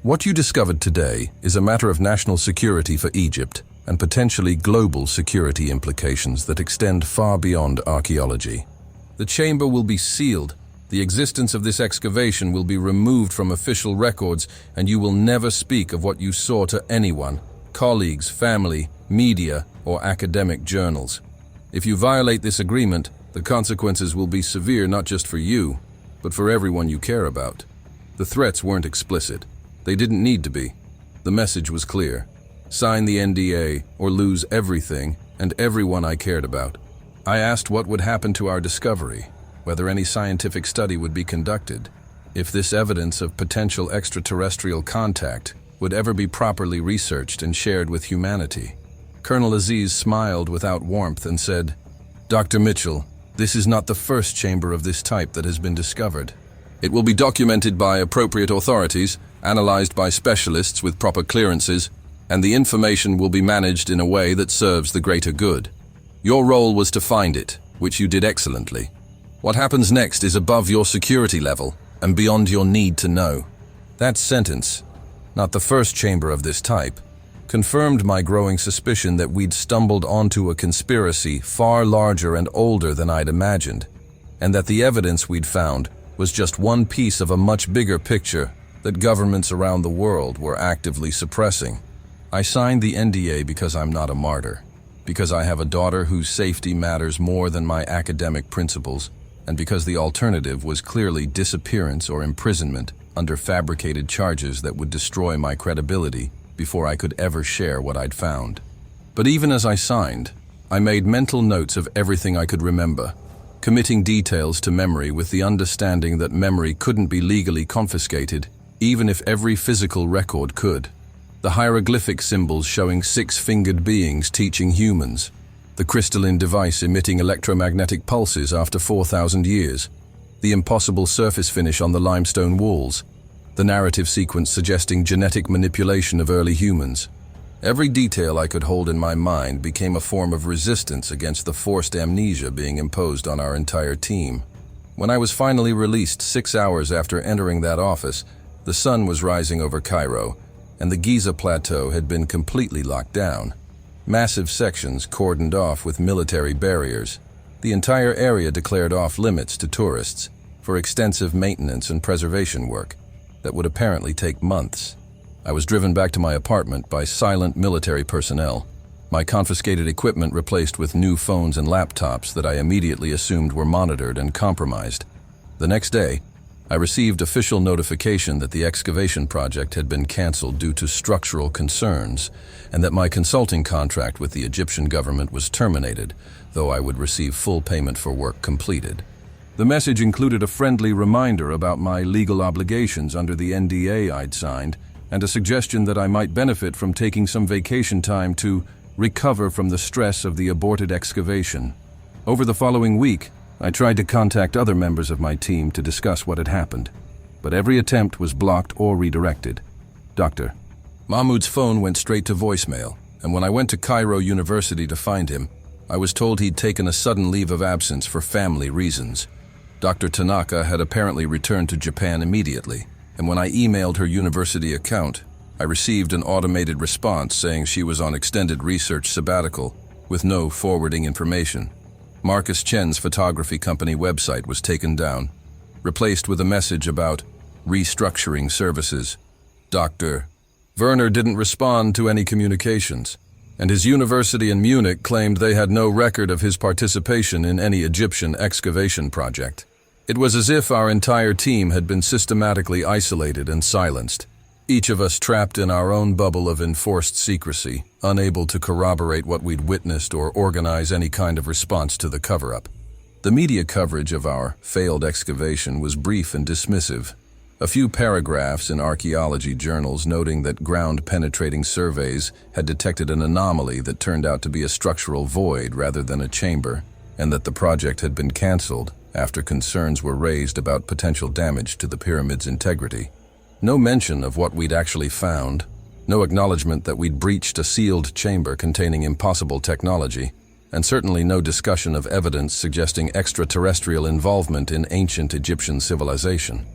[SPEAKER 1] What you discovered today is a matter of national security for Egypt and potentially global security implications that extend far beyond archaeology. The chamber will be sealed. The existence of this excavation will be removed from official records, and you will never speak of what you saw to anyone, colleagues, family, media, or academic journals. If you violate this agreement, the consequences will be severe not just for you, but for everyone you care about. The threats weren't explicit. They didn't need to be. The message was clear. Sign the NDA or lose everything and everyone I cared about. I asked what would happen to our discovery, whether any scientific study would be conducted, if this evidence of potential extraterrestrial contact would ever be properly researched and shared with humanity. Colonel Aziz smiled without warmth and said, "Dr. Mitchell, this is not the first chamber of this type that has been discovered. It will be documented by appropriate authorities, analyzed by specialists with proper clearances, and the information will be managed in a way that serves the greater good. Your role was to find it, which you did excellently. What happens next is above your security level and beyond your need to know." That sentence, "not the first chamber of this type," confirmed my growing suspicion that we'd stumbled onto a conspiracy far larger and older than I'd imagined, and that the evidence we'd found was just one piece of a much bigger picture that governments around the world were actively suppressing. I signed the NDA because I'm not a martyr, because I have a daughter whose safety matters more than my academic principles, and because the alternative was clearly disappearance or imprisonment under fabricated charges that would destroy my credibility before I could ever share what I'd found. But even as I signed, I made mental notes of everything I could remember, committing details to memory with the understanding that memory couldn't be legally confiscated, even if every physical record could. The hieroglyphic symbols showing 6-fingered beings teaching humans, the crystalline device emitting electromagnetic pulses after 4,000 years, the impossible surface finish on the limestone walls, the narrative sequence suggesting genetic manipulation of early humans. Every detail I could hold in my mind became a form of resistance against the forced amnesia being imposed on our entire team. When I was finally released 6 hours after entering that office, the sun was rising over Cairo, and the Giza plateau had been completely locked down. Massive sections cordoned off with military barriers. The entire area declared off limits to tourists for extensive maintenance and preservation work that would apparently take months. I was driven back to my apartment by silent military personnel, my confiscated equipment replaced with new phones and laptops that I immediately assumed were monitored and compromised. The next day, I received official notification that the excavation project had been canceled due to structural concerns, and that my consulting contract with the Egyptian government was terminated, though I would receive full payment for work completed. The message included a friendly reminder about my legal obligations under the NDA I'd signed, and a suggestion that I might benefit from taking some vacation time to recover from the stress of the aborted excavation. Over the following week, I tried to contact other members of my team to discuss what had happened, but every attempt was blocked or redirected. Dr. Mahmoud's phone went straight to voicemail, and when I went to Cairo University to find him, I was told he'd taken a sudden leave of absence for family reasons. Dr. Tanaka had apparently returned to Japan immediately, and when I emailed her university account, I received an automated response saying she was on extended research sabbatical with no forwarding information. Marcus Chen's photography company website was taken down, replaced with a message about restructuring services. Dr. Werner didn't respond to any communications, and his university in Munich claimed they had no record of his participation in any Egyptian excavation project. It was as if our entire team had been systematically isolated and silenced, each of us trapped in our own bubble of enforced secrecy, unable to corroborate what we'd witnessed or organize any kind of response to the cover-up. The media coverage of our failed excavation was brief and dismissive. A few paragraphs in archaeology journals noting that ground-penetrating surveys had detected an anomaly that turned out to be a structural void rather than a chamber, and that the project had been canceled after concerns were raised about potential damage to the pyramid's integrity. No mention of what we'd actually found, no acknowledgement that we'd breached a sealed chamber containing impossible technology, and certainly no discussion of evidence suggesting extraterrestrial involvement in ancient Egyptian civilization.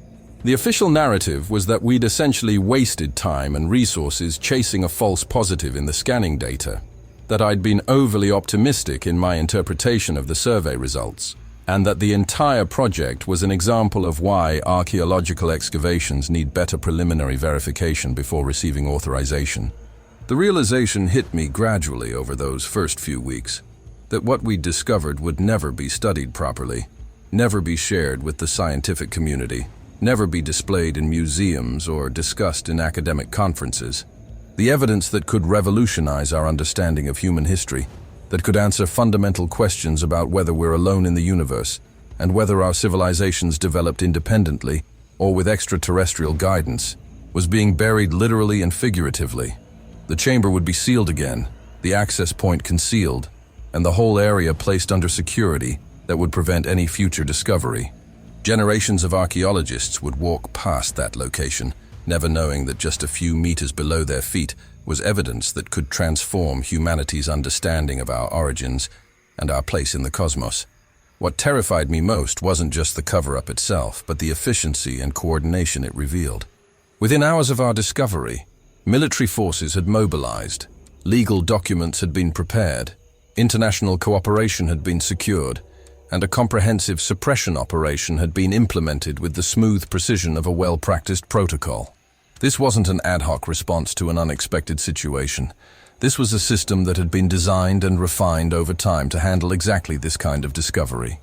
[SPEAKER 1] The official narrative was that we'd essentially wasted time and resources chasing a false positive in the scanning data, that I'd been overly optimistic in my interpretation of the survey results, and that the entire project was an example of why archaeological excavations need better preliminary verification before receiving authorization. The realization hit me gradually over those first few weeks, that what we'd discovered would never be studied properly, never be shared with the scientific community, never be displayed in museums or discussed in academic conferences. The evidence that could revolutionize our understanding of human history, that could answer fundamental questions about whether we're alone in the universe, and whether our civilizations developed independently or with extraterrestrial guidance, was being buried literally and figuratively. The chamber would be sealed again, the access point concealed, and the whole area placed under security that would prevent any future discovery. Generations of archaeologists would walk past that location, never knowing that just a few meters below their feet was evidence that could transform humanity's understanding of our origins and our place in the cosmos. What terrified me most wasn't just the cover-up itself, but the efficiency and coordination it revealed. Within hours of our discovery, military forces had mobilized, legal documents had been prepared, international cooperation had been secured, and a comprehensive suppression operation had been implemented with the smooth precision of a well-practiced protocol. This wasn't an ad hoc response to an unexpected situation. This was a system that had been designed and refined over time to handle exactly this kind of discovery.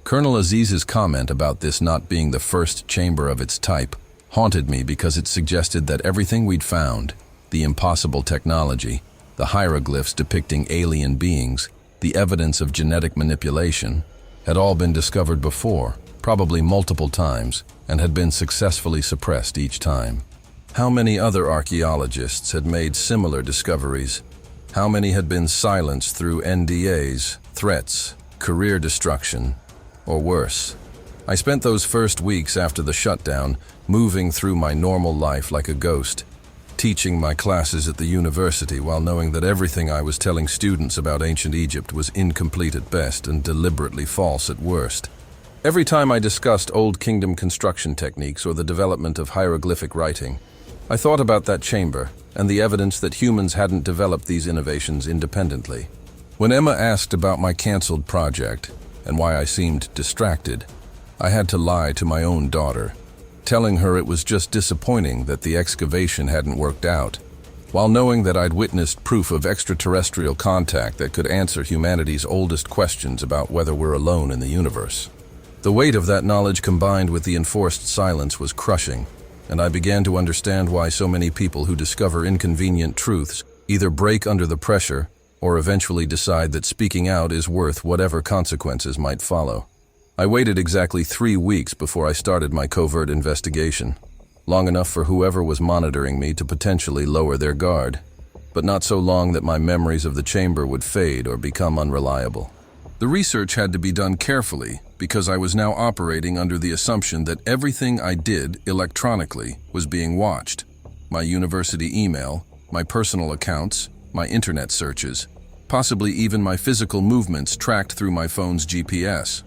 [SPEAKER 1] Colonel Aziz's comment about this not being the first chamber of its type haunted me because it suggested that everything we'd found, the impossible technology, the hieroglyphs depicting alien beings, the evidence of genetic manipulation, had all been discovered before, probably multiple times, and had been successfully suppressed each time. How many other archaeologists had made similar discoveries? How many had been silenced through NDAs, threats, career destruction, or worse? I spent those first weeks after the shutdown moving through my normal life like a ghost, teaching my classes at the university while knowing that everything I was telling students about ancient Egypt was incomplete at best and deliberately false at worst. Every time I discussed Old Kingdom construction techniques or the development of hieroglyphic writing, I thought about that chamber, and the evidence that humans hadn't developed these innovations independently. When Emma asked about my canceled project and why I seemed distracted, I had to lie to my own daughter, telling her it was just disappointing that the excavation hadn't worked out, while knowing that I'd witnessed proof of extraterrestrial contact that could answer humanity's oldest questions about whether we're alone in the universe. The weight of that knowledge combined with the enforced silence was crushing, and I began to understand why so many people who discover inconvenient truths either break under the pressure or eventually decide that speaking out is worth whatever consequences might follow. I waited exactly 3 weeks before I started my covert investigation, long enough for whoever was monitoring me to potentially lower their guard, but not so long that my memories of the chamber would fade or become unreliable. The research had to be done carefully because I was now operating under the assumption that everything I did electronically was being watched. My university email, my personal accounts, my internet searches, possibly even my physical movements tracked through my phone's GPS.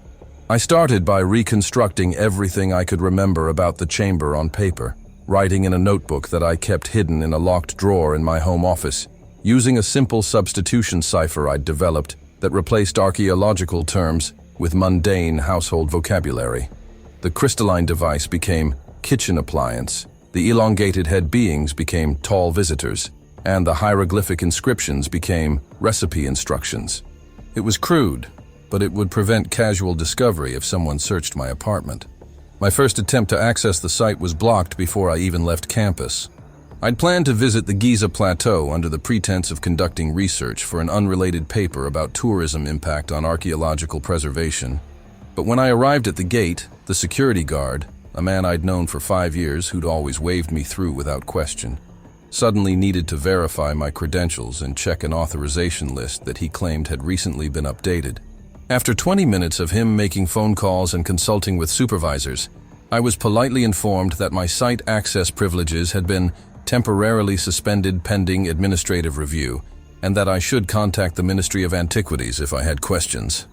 [SPEAKER 1] I started by reconstructing everything I could remember about the chamber on paper, writing in a notebook that I kept hidden in a locked drawer in my home office, using a simple substitution cipher I'd developed that replaced archaeological terms with mundane household vocabulary. The crystalline device became kitchen appliance, the elongated head beings became tall visitors, and the hieroglyphic inscriptions became recipe instructions. It was crude, but it would prevent casual discovery if someone searched my apartment. My first attempt to access the site was blocked before I even left campus. I'd planned to visit the Giza Plateau under the pretense of conducting research for an unrelated paper about tourism impact on archaeological preservation. But when I arrived at the gate, the security guard, a man I'd known for 5 years who'd always waved me through without question, suddenly needed to verify my credentials and check an authorization list that he claimed had recently been updated. After 20 minutes of him making phone calls and consulting with supervisors, I was politely informed that my site access privileges had been temporarily suspended pending administrative review, and that I should contact the Ministry of Antiquities if I had questions.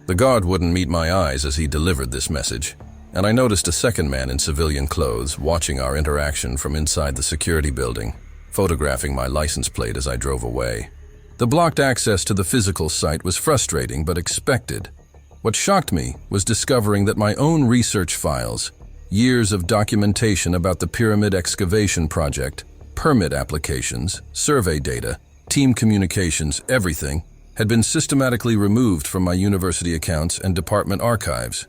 [SPEAKER 1] The guard wouldn't meet my eyes as he delivered this message, and I noticed a second man in civilian clothes watching our interaction from inside the security building, photographing my license plate as I drove away. The blocked access to the physical site was frustrating but expected. What shocked me was discovering that my own research files, years of documentation about the pyramid excavation project, permit applications, survey data, team communications, everything, had been systematically removed from my university accounts and department archives.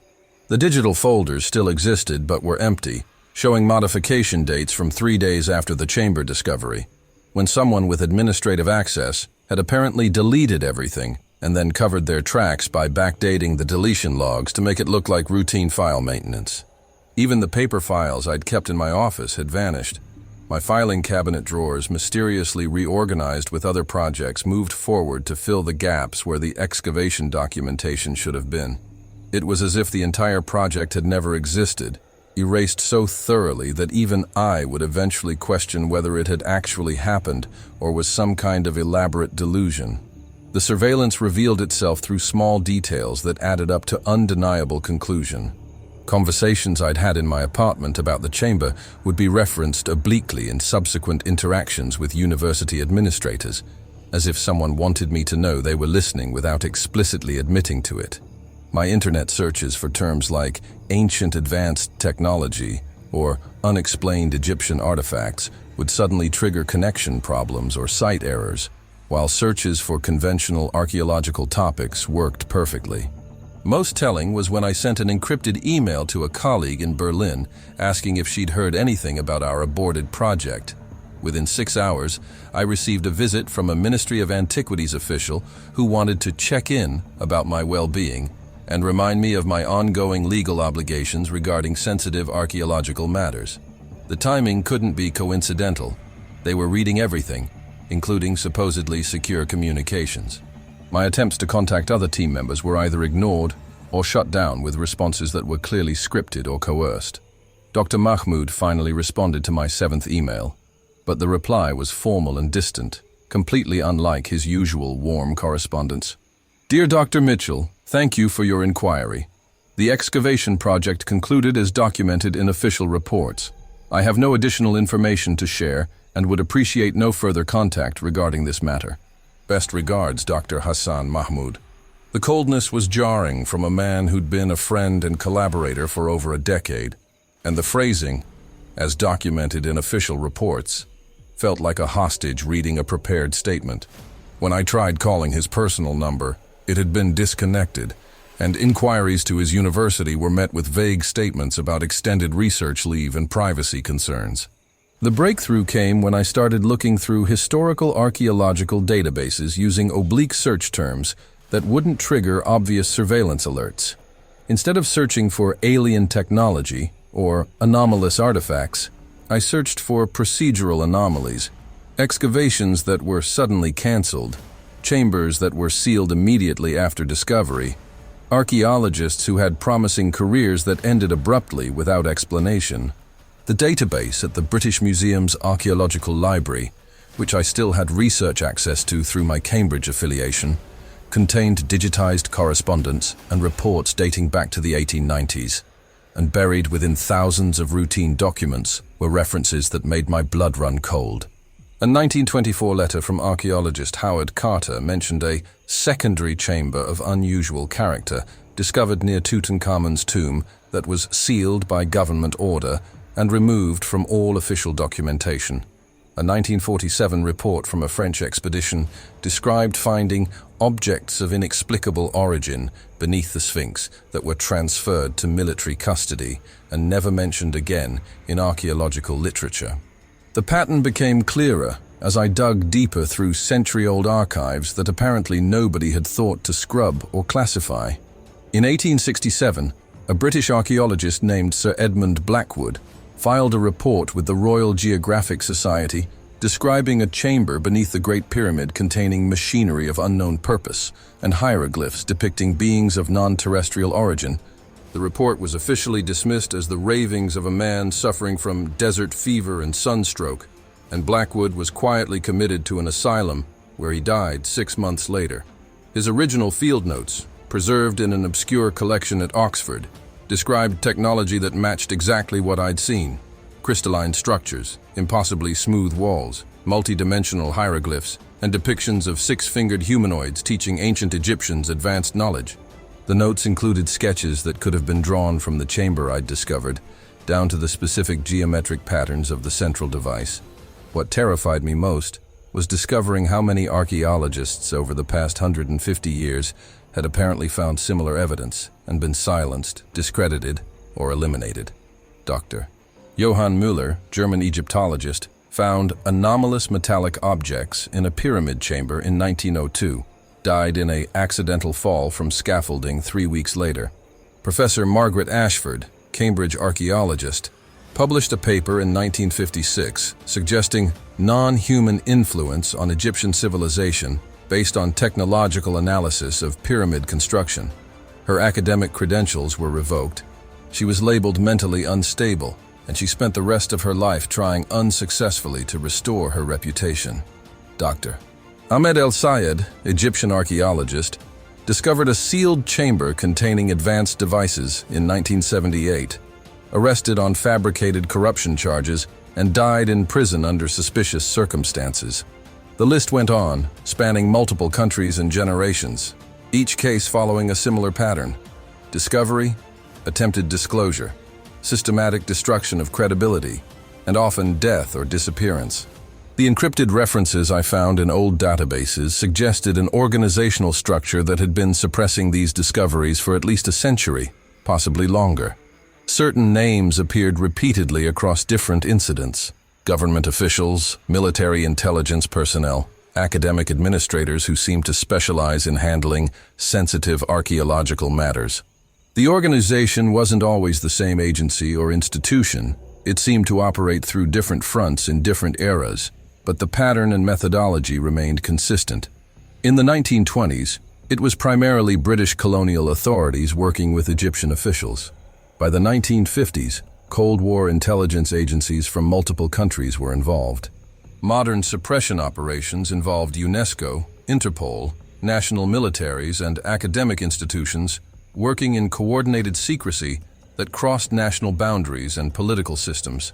[SPEAKER 1] The digital folders still existed but were empty, showing modification dates from 3 days after the chamber discovery, when someone with administrative access had apparently deleted everything and then covered their tracks by backdating the deletion logs to make it look like routine file maintenance. Even the paper files I'd kept in my office had vanished. My filing cabinet drawers, mysteriously reorganized with other projects, moved forward to fill the gaps where the excavation documentation should have been. It was as if the entire project had never existed, erased so thoroughly that even I would eventually question whether it had actually happened or was some kind of elaborate delusion. The surveillance revealed itself through small details that added up to undeniable conclusion. Conversations I'd had in my apartment about the chamber would be referenced obliquely in subsequent interactions with university administrators, as if someone wanted me to know they were listening without explicitly admitting to it. My internet searches for terms like ancient advanced technology or unexplained Egyptian artifacts would suddenly trigger connection problems or site errors, while searches for conventional archaeological topics worked perfectly. Most telling was when I sent an encrypted email to a colleague in Berlin asking if she'd heard anything about our aborted project. Within 6 hours, I received a visit from a Ministry of Antiquities official who wanted to check in about my well-being and remind me of my ongoing legal obligations regarding sensitive archaeological matters. The timing couldn't be coincidental. They were reading everything, including supposedly secure communications. My attempts to contact other team members were either ignored or shut down with responses that were clearly scripted or coerced. Dr. Mahmoud finally responded to my 7th email, but the reply was formal and distant, completely unlike his usual warm correspondence. Dear Dr. Mitchell, thank you for your inquiry. The excavation project concluded as documented in official reports. I have no additional information to share and would appreciate no further contact regarding this matter. Best regards, Dr. Hassan Mahmoud. The coldness was jarring from a man who'd been a friend and collaborator for over a decade, and the phrasing, as documented in official reports, felt like a hostage reading a prepared statement. When I tried calling his personal number, it had been disconnected, and inquiries to his university were met with vague statements about extended research leave and privacy concerns. The breakthrough came when I started looking through historical archaeological databases using oblique search terms that wouldn't trigger obvious surveillance alerts. Instead of searching for alien technology or anomalous artifacts, I searched for procedural anomalies, excavations that were suddenly canceled, chambers that were sealed immediately after discovery, archaeologists who had promising careers that ended abruptly without explanation. The database at the British Museum's Archaeological Library, which I still had research access to through my Cambridge affiliation, contained digitized correspondence and reports dating back to the 1890s, and buried within thousands of routine documents were references that made my blood run cold. A 1924 letter from archaeologist Howard Carter mentioned a secondary chamber of unusual character discovered near Tutankhamun's tomb that was sealed by government order and removed from all official documentation. A 1947 report from a French expedition described finding objects of inexplicable origin beneath the Sphinx that were transferred to military custody and never mentioned again in archaeological literature. The pattern became clearer as I dug deeper through century-old archives that apparently nobody had thought to scrub or classify. In 1867, a British archaeologist named Sir Edmund Blackwood filed a report with the Royal Geographic Society describing a chamber beneath the Great Pyramid containing machinery of unknown purpose and hieroglyphs depicting beings of non-terrestrial origin. The report was officially dismissed as the ravings of a man suffering from desert fever and sunstroke, and Blackwood was quietly committed to an asylum where he died 6 months later. His original field notes, preserved in an obscure collection at Oxford, described technology that matched exactly what I'd seen: crystalline structures, impossibly smooth walls, multi-dimensional hieroglyphs, and depictions of six-fingered humanoids teaching ancient Egyptians advanced knowledge. The notes included sketches that could have been drawn from the chamber I'd discovered, down to the specific geometric patterns of the central device. What terrified me most was discovering how many archaeologists over the past 150 years had apparently found similar evidence and been silenced, discredited, or eliminated. Dr. Johann Müller, German Egyptologist, found anomalous metallic objects in a pyramid chamber in 1902, died in an accidental fall from scaffolding 3 weeks later. Professor Margaret Ashford, Cambridge archaeologist, published a paper in 1956 suggesting non-human influence on Egyptian civilization based on technological analysis of pyramid construction. Her academic credentials were revoked. She was labeled mentally unstable, and she spent the rest of her life trying unsuccessfully to restore her reputation. Dr. Ahmed El-Sayed, Egyptian archaeologist, discovered a sealed chamber containing advanced devices in 1978, arrested on fabricated corruption charges, and died in prison under suspicious circumstances. The list went on, spanning multiple countries and generations, each case following a similar pattern: discovery, attempted disclosure, systematic destruction of credibility, and often death or disappearance. The encrypted references I found in old databases suggested an organizational structure that had been suppressing these discoveries for at least a century, possibly longer. Certain names appeared repeatedly across different incidents: government officials, military intelligence personnel, academic administrators who seemed to specialize in handling sensitive archaeological matters. The organization wasn't always the same agency or institution. It seemed to operate through different fronts in different eras, but the pattern and methodology remained consistent. In the 1920s, it was primarily British colonial authorities working with Egyptian officials. By the 1950s, Cold War intelligence agencies from multiple countries were involved. Modern suppression operations involved UNESCO, Interpol, national militaries, and academic institutions working in coordinated secrecy that crossed national boundaries and political systems.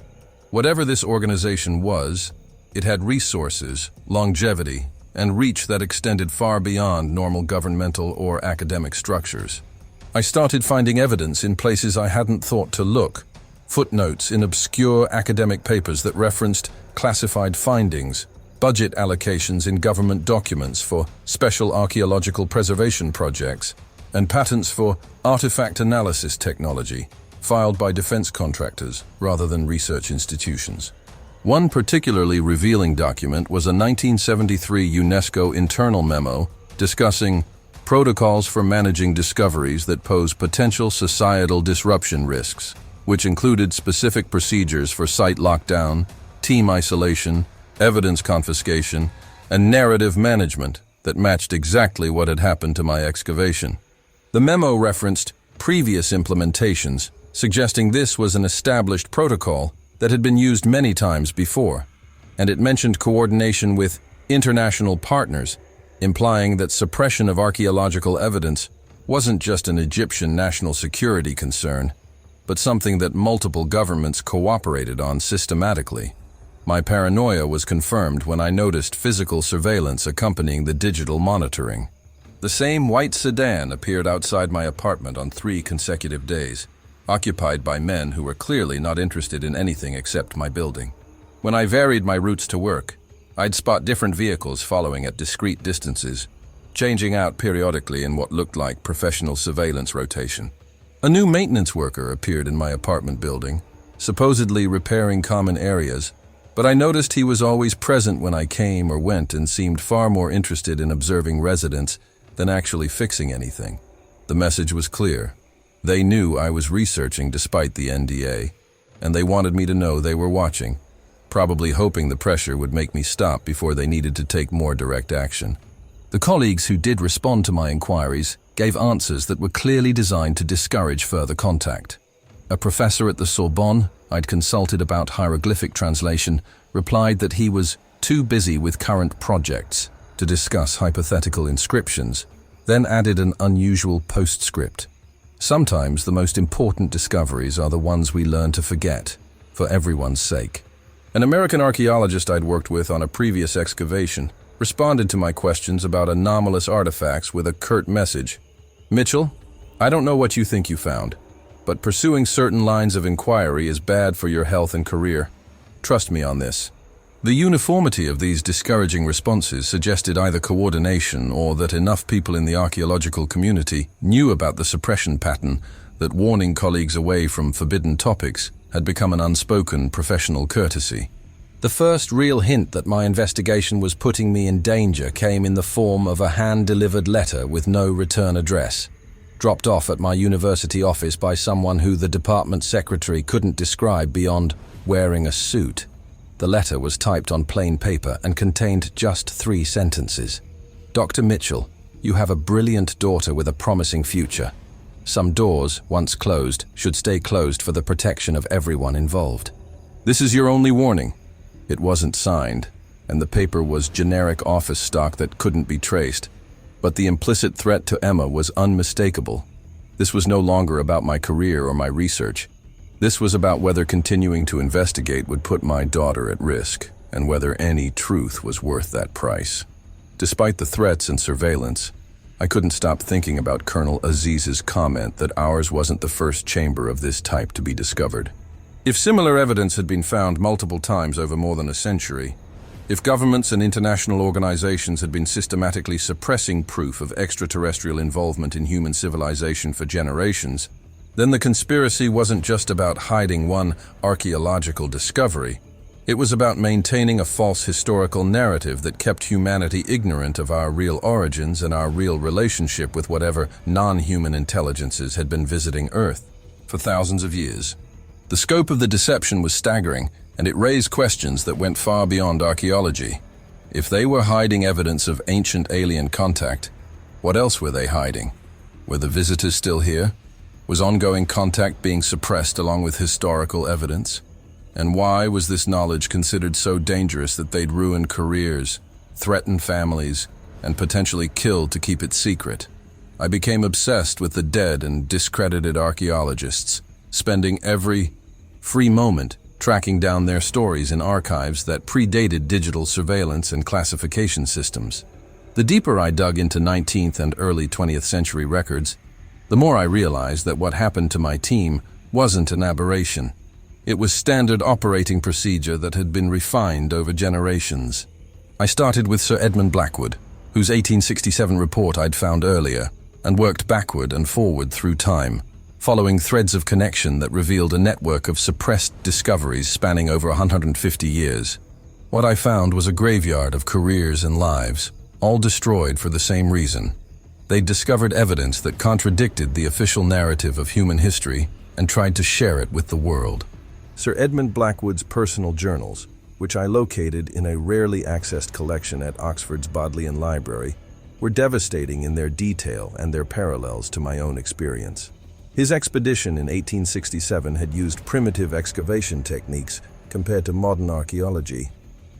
[SPEAKER 1] Whatever this organization was, it had resources, longevity, and reach that extended far beyond normal governmental or academic structures. I started finding evidence in places I hadn't thought to look, footnotes in obscure academic papers that referenced classified findings, budget allocations in government documents for special archaeological preservation projects, and patents for artifact analysis technology filed by defense contractors rather than research institutions. One particularly revealing document was a 1973 UNESCO internal memo discussing protocols for managing discoveries that pose potential societal disruption risks, which included specific procedures for site lockdown, team isolation, evidence confiscation, and narrative management that matched exactly what had happened to my excavation. The memo referenced previous implementations, suggesting this was an established protocol that had been used many times before, and it mentioned coordination with international partners, implying that suppression of archaeological evidence wasn't just an Egyptian national security concern, but something that multiple governments cooperated on systematically. My paranoia was confirmed when I noticed physical surveillance accompanying the digital monitoring. The same white sedan appeared outside my apartment on 3 consecutive days, occupied by men who were clearly not interested in anything except my building. When I varied my routes to work, I'd spot different vehicles following at discrete distances, changing out periodically in what looked like professional surveillance rotation. A new maintenance worker appeared in my apartment building, supposedly repairing common areas, but I noticed he was always present when I came or went and seemed far more interested in observing residents than actually fixing anything. The message was clear. They knew I was researching despite the NDA, and they wanted me to know they were watching, probably hoping the pressure would make me stop before they needed to take more direct action. The colleagues who did respond to my inquiries gave answers that were clearly designed to discourage further contact. A professor at the Sorbonne I'd consulted about hieroglyphic translation replied that he was too busy with current projects to discuss hypothetical inscriptions, then added an unusual postscript. Sometimes the most important discoveries are the ones we learn to forget, for everyone's sake. An American archaeologist I'd worked with on a previous excavation responded to my questions about anomalous artifacts with a curt message. "Mitchell, I don't know what you think you found, but pursuing certain lines of inquiry is bad for your health and career. Trust me on this." The uniformity of these discouraging responses suggested either coordination or that enough people in the archaeological community knew about the suppression pattern that warning colleagues away from forbidden topics had become an unspoken professional courtesy. The first real hint that my investigation was putting me in danger came in the form of a hand-delivered letter with no return address, dropped off at my university office by someone who the department secretary couldn't describe beyond wearing a suit. The letter was typed on plain paper and contained just 3 sentences. "Dr. Mitchell, you have a brilliant daughter with a promising future. Some doors, once closed, should stay closed for the protection of everyone involved. This is your only warning." It wasn't signed, and the paper was generic office stock that couldn't be traced, but the implicit threat to Emma was unmistakable. This was no longer about my career or my research. This was about whether continuing to investigate would put my daughter at risk, and whether any truth was worth that price. Despite the threats and surveillance, I couldn't stop thinking about Colonel Aziz's comment that ours wasn't the first chamber of this type to be discovered. If similar evidence had been found multiple times over more than a century, if governments and international organizations had been systematically suppressing proof of extraterrestrial involvement in human civilization for generations, then the conspiracy wasn't just about hiding one archaeological discovery. It was about maintaining a false historical narrative that kept humanity ignorant of our real origins and our real relationship with whatever non-human intelligences had been visiting Earth for thousands of years. The scope of the deception was staggering, and it raised questions that went far beyond archaeology. If they were hiding evidence of ancient alien contact, what else were they hiding? Were the visitors still here? Was ongoing contact being suppressed along with historical evidence? And why was this knowledge considered so dangerous that they'd ruin careers, threaten families, and potentially kill to keep it secret? I became obsessed with the dead and discredited archaeologists, spending every free moment tracking down their stories in archives that predated digital surveillance and classification systems. The deeper I dug into 19th and early 20th century records, the more I realized that what happened to my team wasn't an aberration. It was standard operating procedure that had been refined over generations. I started with Sir Edmund Blackwood, whose 1867 report I'd found earlier, and worked backward and forward through time, following threads of connection that revealed a network of suppressed discoveries spanning over 150 years. What I found was a graveyard of careers and lives, all destroyed for the same reason. They'd discovered evidence that contradicted the official narrative of human history and tried to share it with the world. Sir Edmund Blackwood's personal journals, which I located in a rarely accessed collection at Oxford's Bodleian Library, were devastating in their detail and their parallels to my own experience. His expedition in 1867 had used primitive excavation techniques compared to modern archaeology,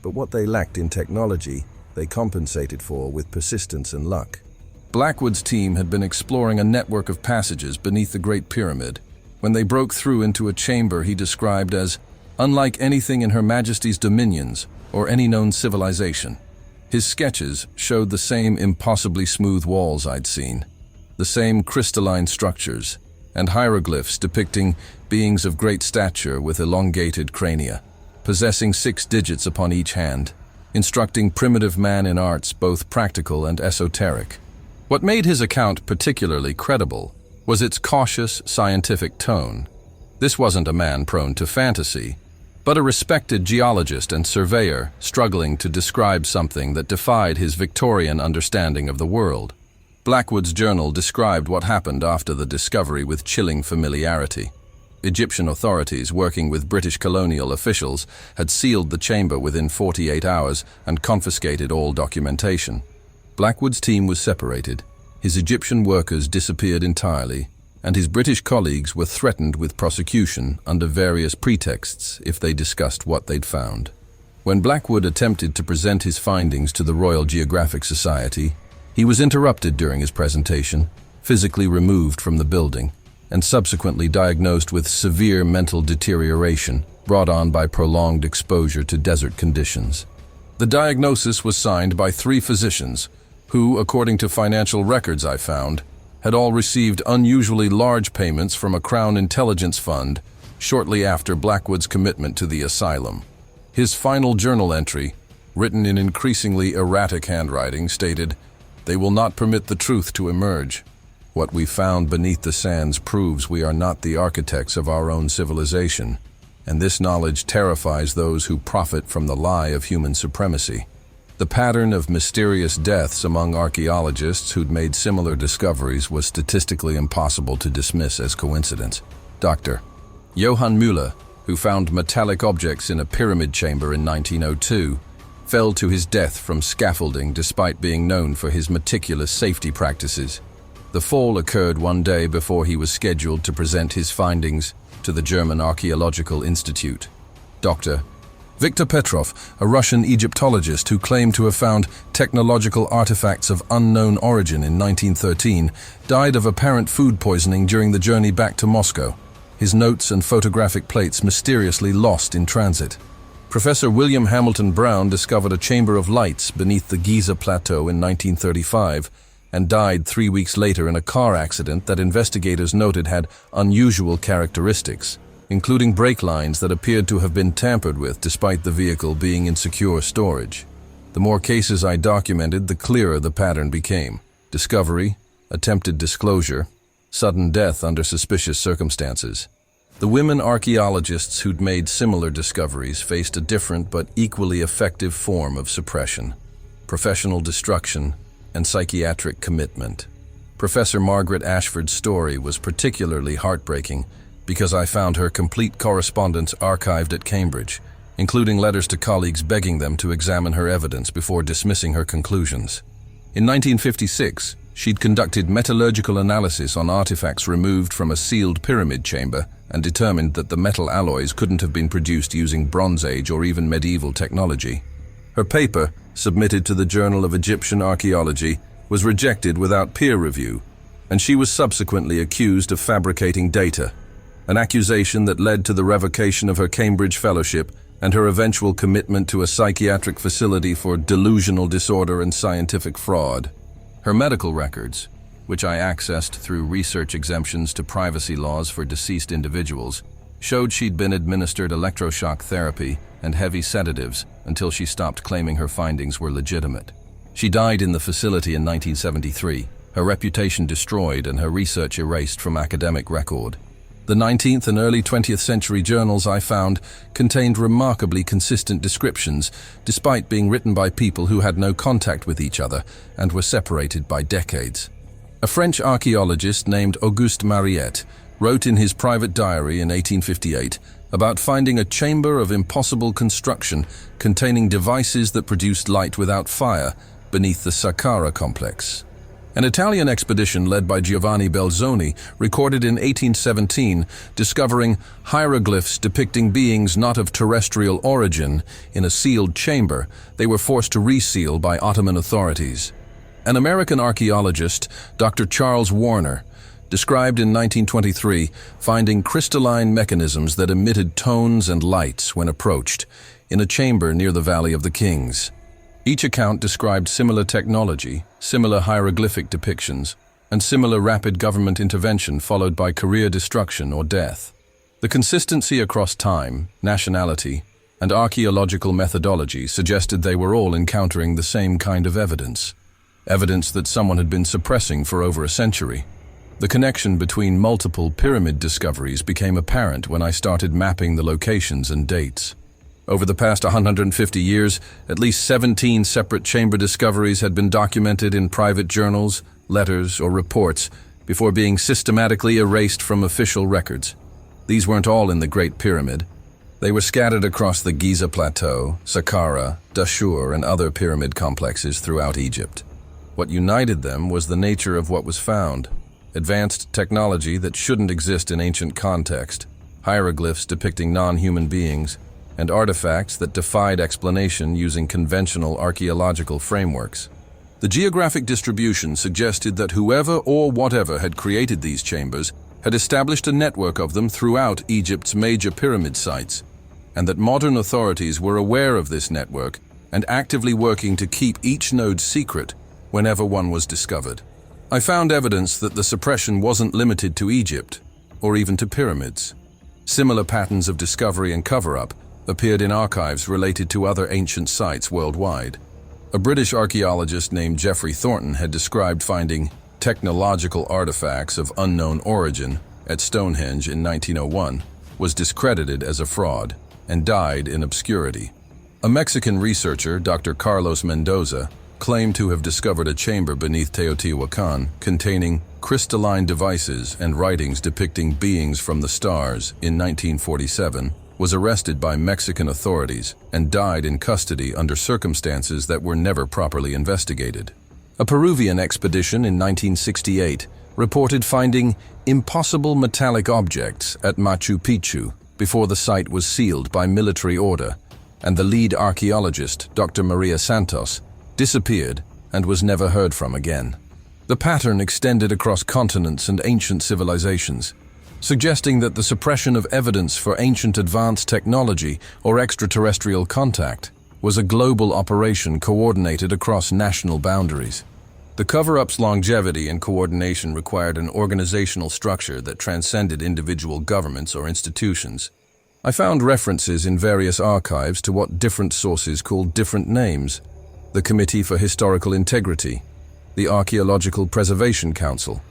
[SPEAKER 1] but what they lacked in technology, they compensated for with persistence and luck. Blackwood's team had been exploring a network of passages beneath the Great Pyramid when they broke through into a chamber he described as unlike anything in Her Majesty's dominions or any known civilization. His sketches showed the same impossibly smooth walls I'd seen, the same crystalline structures, and hieroglyphs depicting beings of great stature with elongated crania, possessing 6 digits upon each hand, instructing primitive man in arts both practical and esoteric. What made his account particularly credible was its cautious, scientific tone. This wasn't a man prone to fantasy, but a respected geologist and surveyor struggling to describe something that defied his Victorian understanding of the world. Blackwood's journal described what happened after the discovery with chilling familiarity. Egyptian authorities, working with British colonial officials, had sealed the chamber within 48 hours and confiscated all documentation. Blackwood's team was separated, his Egyptian workers disappeared entirely, and his British colleagues were threatened with prosecution under various pretexts if they discussed what they'd found. When Blackwood attempted to present his findings to the Royal Geographic Society, he was interrupted during his presentation, physically removed from the building, and subsequently diagnosed with severe mental deterioration brought on by prolonged exposure to desert conditions. The diagnosis was signed by 3 physicians who, according to financial records I found, had all received unusually large payments from a Crown Intelligence Fund shortly after Blackwood's commitment to the asylum. His final journal entry, written in increasingly erratic handwriting, stated, "They will not permit the truth to emerge. What we found beneath the sands proves we are not the architects of our own civilization, and this knowledge terrifies those who profit from the lie of human supremacy." The pattern of mysterious deaths among archaeologists who'd made similar discoveries was statistically impossible to dismiss as coincidence. Dr. Johann Müller, who found metallic objects in a pyramid chamber in 1902, fell to his death from scaffolding despite being known for his meticulous safety practices. The fall occurred one day before he was scheduled to present his findings to the German Archaeological Institute. Dr. Viktor Petrov, a Russian Egyptologist who claimed to have found technological artifacts of unknown origin in 1913, died of apparent food poisoning during the journey back to Moscow, his notes and photographic plates mysteriously lost in transit. Professor William Hamilton Brown discovered a chamber of lights beneath the Giza Plateau in 1935 and died 3 weeks later in a car accident that investigators noted had unusual characteristics, including brake lines that appeared to have been tampered with despite the vehicle being in secure storage. The more cases I documented, the clearer the pattern became. Discovery, attempted disclosure, sudden death under suspicious circumstances. The women archaeologists who'd made similar discoveries faced a different but equally effective form of suppression: professional destruction and psychiatric commitment. Professor Margaret Ashford's story was particularly heartbreaking because I found her complete correspondence archived at Cambridge, including letters to colleagues begging them to examine her evidence before dismissing her conclusions. In 1956, she'd conducted metallurgical analysis on artifacts removed from a sealed pyramid chamber and determined that the metal alloys couldn't have been produced using Bronze Age or even medieval technology. Her paper, submitted to the Journal of Egyptian Archaeology, was rejected without peer review, and she was subsequently accused of fabricating data. an accusation that led to the revocation of her Cambridge fellowship and her eventual commitment to a psychiatric facility for delusional disorder and scientific fraud. Her medical records, which I accessed through research exemptions to privacy laws for deceased individuals, showed she'd been administered electroshock therapy and heavy sedatives until she stopped claiming her findings were legitimate. She died in the facility in 1973, her reputation destroyed and her research erased from academic record. The 19th and early 20th century journals I found contained remarkably consistent descriptions, despite being written by people who had no contact with each other and were separated by decades. A French archaeologist named Auguste Mariette wrote in his private diary in 1858 about finding a chamber of impossible construction containing devices that produced light without fire beneath the Saqqara complex. An Italian expedition led by Giovanni Belzoni recorded in 1817 discovering hieroglyphs depicting beings not of terrestrial origin in a sealed chamber they were forced to reseal by Ottoman authorities. An American archaeologist, Dr. Charles Warner, described in 1923 finding crystalline mechanisms that emitted tones and lights when approached in a chamber near the Valley of the Kings. Each account described similar technology, similar hieroglyphic depictions, and similar rapid government intervention followed by career destruction or death. The consistency across time, nationality, and archaeological methodology suggested they were all encountering the same kind of evidence that someone had been suppressing for over a century. The connection between multiple pyramid discoveries became apparent when I started mapping the locations and dates. Over the past 150 years, at least 17 separate chamber discoveries had been documented in private journals, letters, or reports before being systematically erased from official records. These weren't all in the Great Pyramid. They were scattered across the Giza Plateau, Saqqara, Dashur, and other pyramid complexes throughout Egypt. What united them was the nature of what was found: advanced technology that shouldn't exist in ancient context, hieroglyphs depicting non-human beings, and artifacts that defied explanation using conventional archaeological frameworks. The geographic distribution suggested that whoever or whatever had created these chambers had established a network of them throughout Egypt's major pyramid sites, and that modern authorities were aware of this network and actively working to keep each node secret whenever one was discovered. I found evidence that the suppression wasn't limited to Egypt, or even to pyramids. Similar patterns of discovery and cover-up appeared in archives related to other ancient sites worldwide. A British archaeologist named Geoffrey Thornton had described finding technological artifacts of unknown origin at Stonehenge in 1901, was discredited as a fraud, and died in obscurity. A Mexican researcher, Dr. Carlos Mendoza, claimed to have discovered a chamber beneath Teotihuacan containing crystalline devices and writings depicting beings from the stars in 1947, was arrested by Mexican authorities and died in custody under circumstances that were never properly investigated. A Peruvian expedition in 1968 reported finding impossible metallic objects at Machu Picchu before the site was sealed by military order, and the lead archaeologist, Dr. Maria Santos, disappeared and was never heard from again. The pattern extended across continents and ancient civilizations, suggesting that the suppression of evidence for ancient advanced technology or extraterrestrial contact was a global operation coordinated across national boundaries. The cover-up's longevity and coordination required an organizational structure that transcended individual governments or institutions. I found references in various archives to what different sources called different names: the Committee for Historical Integrity, the Archaeological Preservation Council,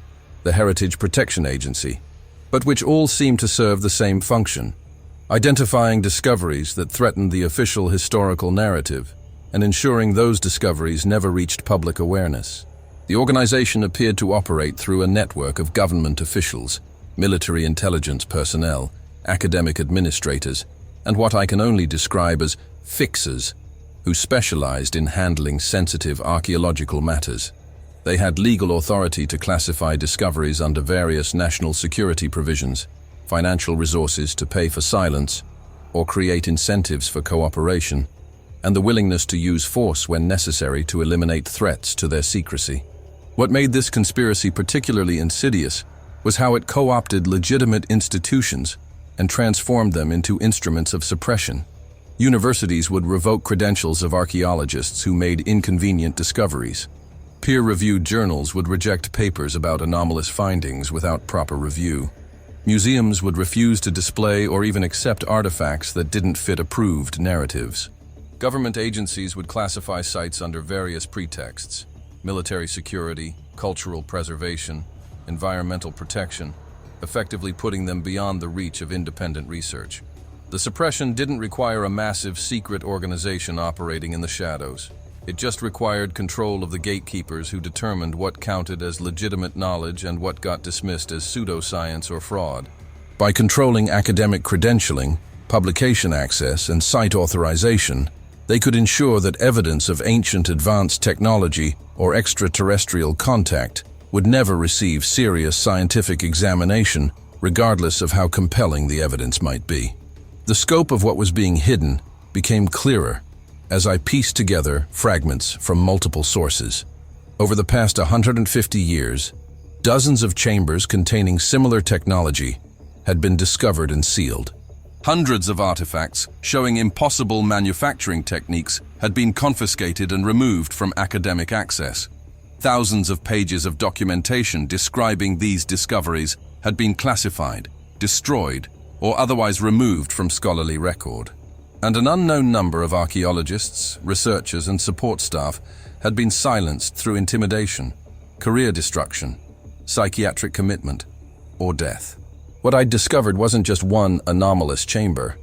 [SPEAKER 1] the Heritage Protection Agency, but which all seem to serve the same function: identifying discoveries that threatened the official historical narrative and ensuring those discoveries never reached public awareness. The organization appeared to operate through a network of government officials, military intelligence personnel, academic administrators, and what I can only describe as fixers, who specialized in handling sensitive archaeological matters. They had legal authority to classify discoveries under various national security provisions, financial resources to pay for silence, or create incentives for cooperation, and the willingness to use force when necessary to eliminate threats to their secrecy. What made this conspiracy particularly insidious was how it co-opted legitimate institutions and transformed them into instruments of suppression. Universities would revoke credentials of archaeologists who made inconvenient discoveries. Peer-reviewed journals would reject papers about anomalous findings without proper review. Museums would refuse to display or even accept artifacts that didn't fit approved narratives. Government agencies would classify sites under various pretexts: military security, cultural preservation, environmental protection, effectively putting them beyond the reach of independent research. The suppression didn't require a massive secret organization operating in the shadows. It just required control of the gatekeepers who determined what counted as legitimate knowledge and what got dismissed as pseudoscience or fraud. By controlling academic credentialing, publication access, and site authorization, they could ensure that evidence of ancient advanced technology or extraterrestrial contact would never receive serious scientific examination, regardless of how compelling the evidence might be. The scope of what was being hidden became clearer as I pieced together fragments from multiple sources. Over the past 150 years, dozens of chambers containing similar technology had been discovered and sealed. Hundreds of artifacts showing impossible manufacturing techniques had been confiscated and removed from academic access. Thousands of pages of documentation describing these discoveries had been classified, destroyed, or otherwise removed from scholarly record. And an unknown number of archaeologists, researchers, and support staff had been silenced through intimidation, career destruction, psychiatric commitment, or death. What I'd discovered wasn't just one anomalous chamber.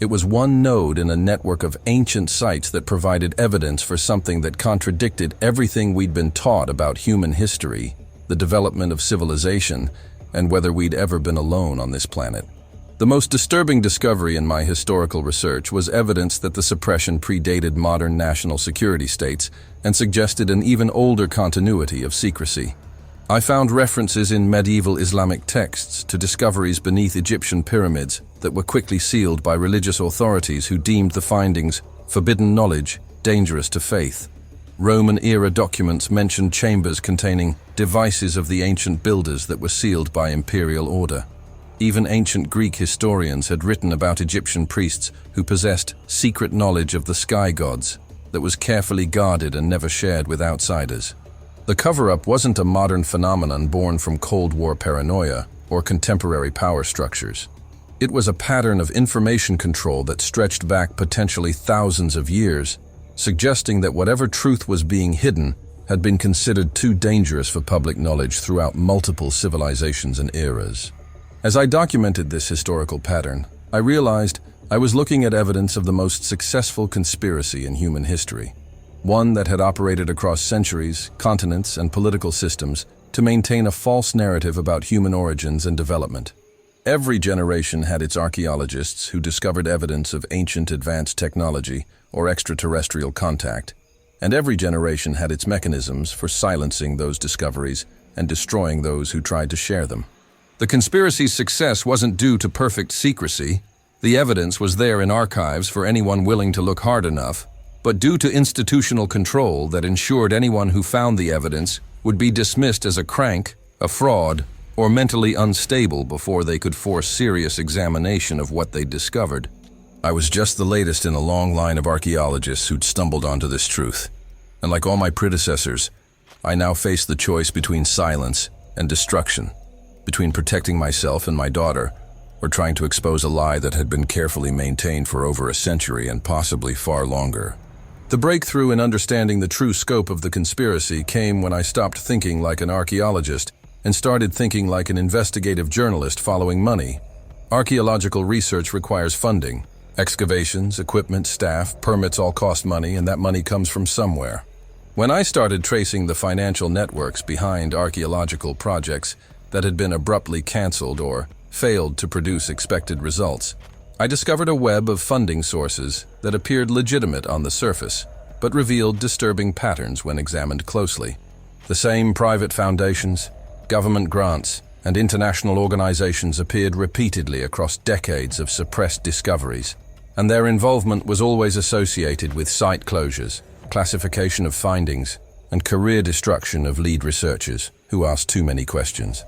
[SPEAKER 1] It was one node in a network of ancient sites that provided evidence for something that contradicted everything we'd been taught about human history, the development of civilization, and whether we'd ever been alone on this planet. The most disturbing discovery in my historical research was evidence that the suppression predated modern national security states and suggested an even older continuity of secrecy. I found references in medieval Islamic texts to discoveries beneath Egyptian pyramids that were quickly sealed by religious authorities who deemed the findings forbidden knowledge, dangerous to faith. Roman-era documents mentioned chambers containing devices of the ancient builders that were sealed by imperial order. Even ancient Greek historians had written about Egyptian priests who possessed secret knowledge of the sky gods that was carefully guarded and never shared with outsiders. The cover-up wasn't a modern phenomenon born from Cold War paranoia or contemporary power structures. It was a pattern of information control that stretched back potentially thousands of years, suggesting that whatever truth was being hidden had been considered too dangerous for public knowledge throughout multiple civilizations and eras. As I documented this historical pattern, I realized I was looking at evidence of the most successful conspiracy in human history, one that had operated across centuries, continents, and political systems to maintain a false narrative about human origins and development. Every generation had its archaeologists who discovered evidence of ancient advanced technology or extraterrestrial contact, and every generation had its mechanisms for silencing those discoveries and destroying those who tried to share them. The conspiracy's success wasn't due to perfect secrecy. The evidence was there in archives for anyone willing to look hard enough, but due to institutional control that ensured anyone who found the evidence would be dismissed as a crank, a fraud, or mentally unstable before they could force serious examination of what they'd discovered. I was just the latest in a long line of archaeologists who'd stumbled onto this truth. And like all my predecessors, I now faced the choice between silence and destruction, between protecting myself and my daughter, or trying to expose a lie that had been carefully maintained for over a century and possibly far longer. The breakthrough in understanding the true scope of the conspiracy came when I stopped thinking like an archaeologist and started thinking like an investigative journalist following money. Archaeological research requires funding. Excavations, equipment, staff, permits all cost money, and that money comes from somewhere. When I started tracing the financial networks behind archaeological projects that had been abruptly canceled or failed to produce expected results, I discovered a web of funding sources that appeared legitimate on the surface, but revealed disturbing patterns when examined closely. The same private foundations, government grants, and international organizations appeared repeatedly across decades of suppressed discoveries, and their involvement was always associated with site closures, classification of findings, and career destruction of lead researchers who asked too many questions.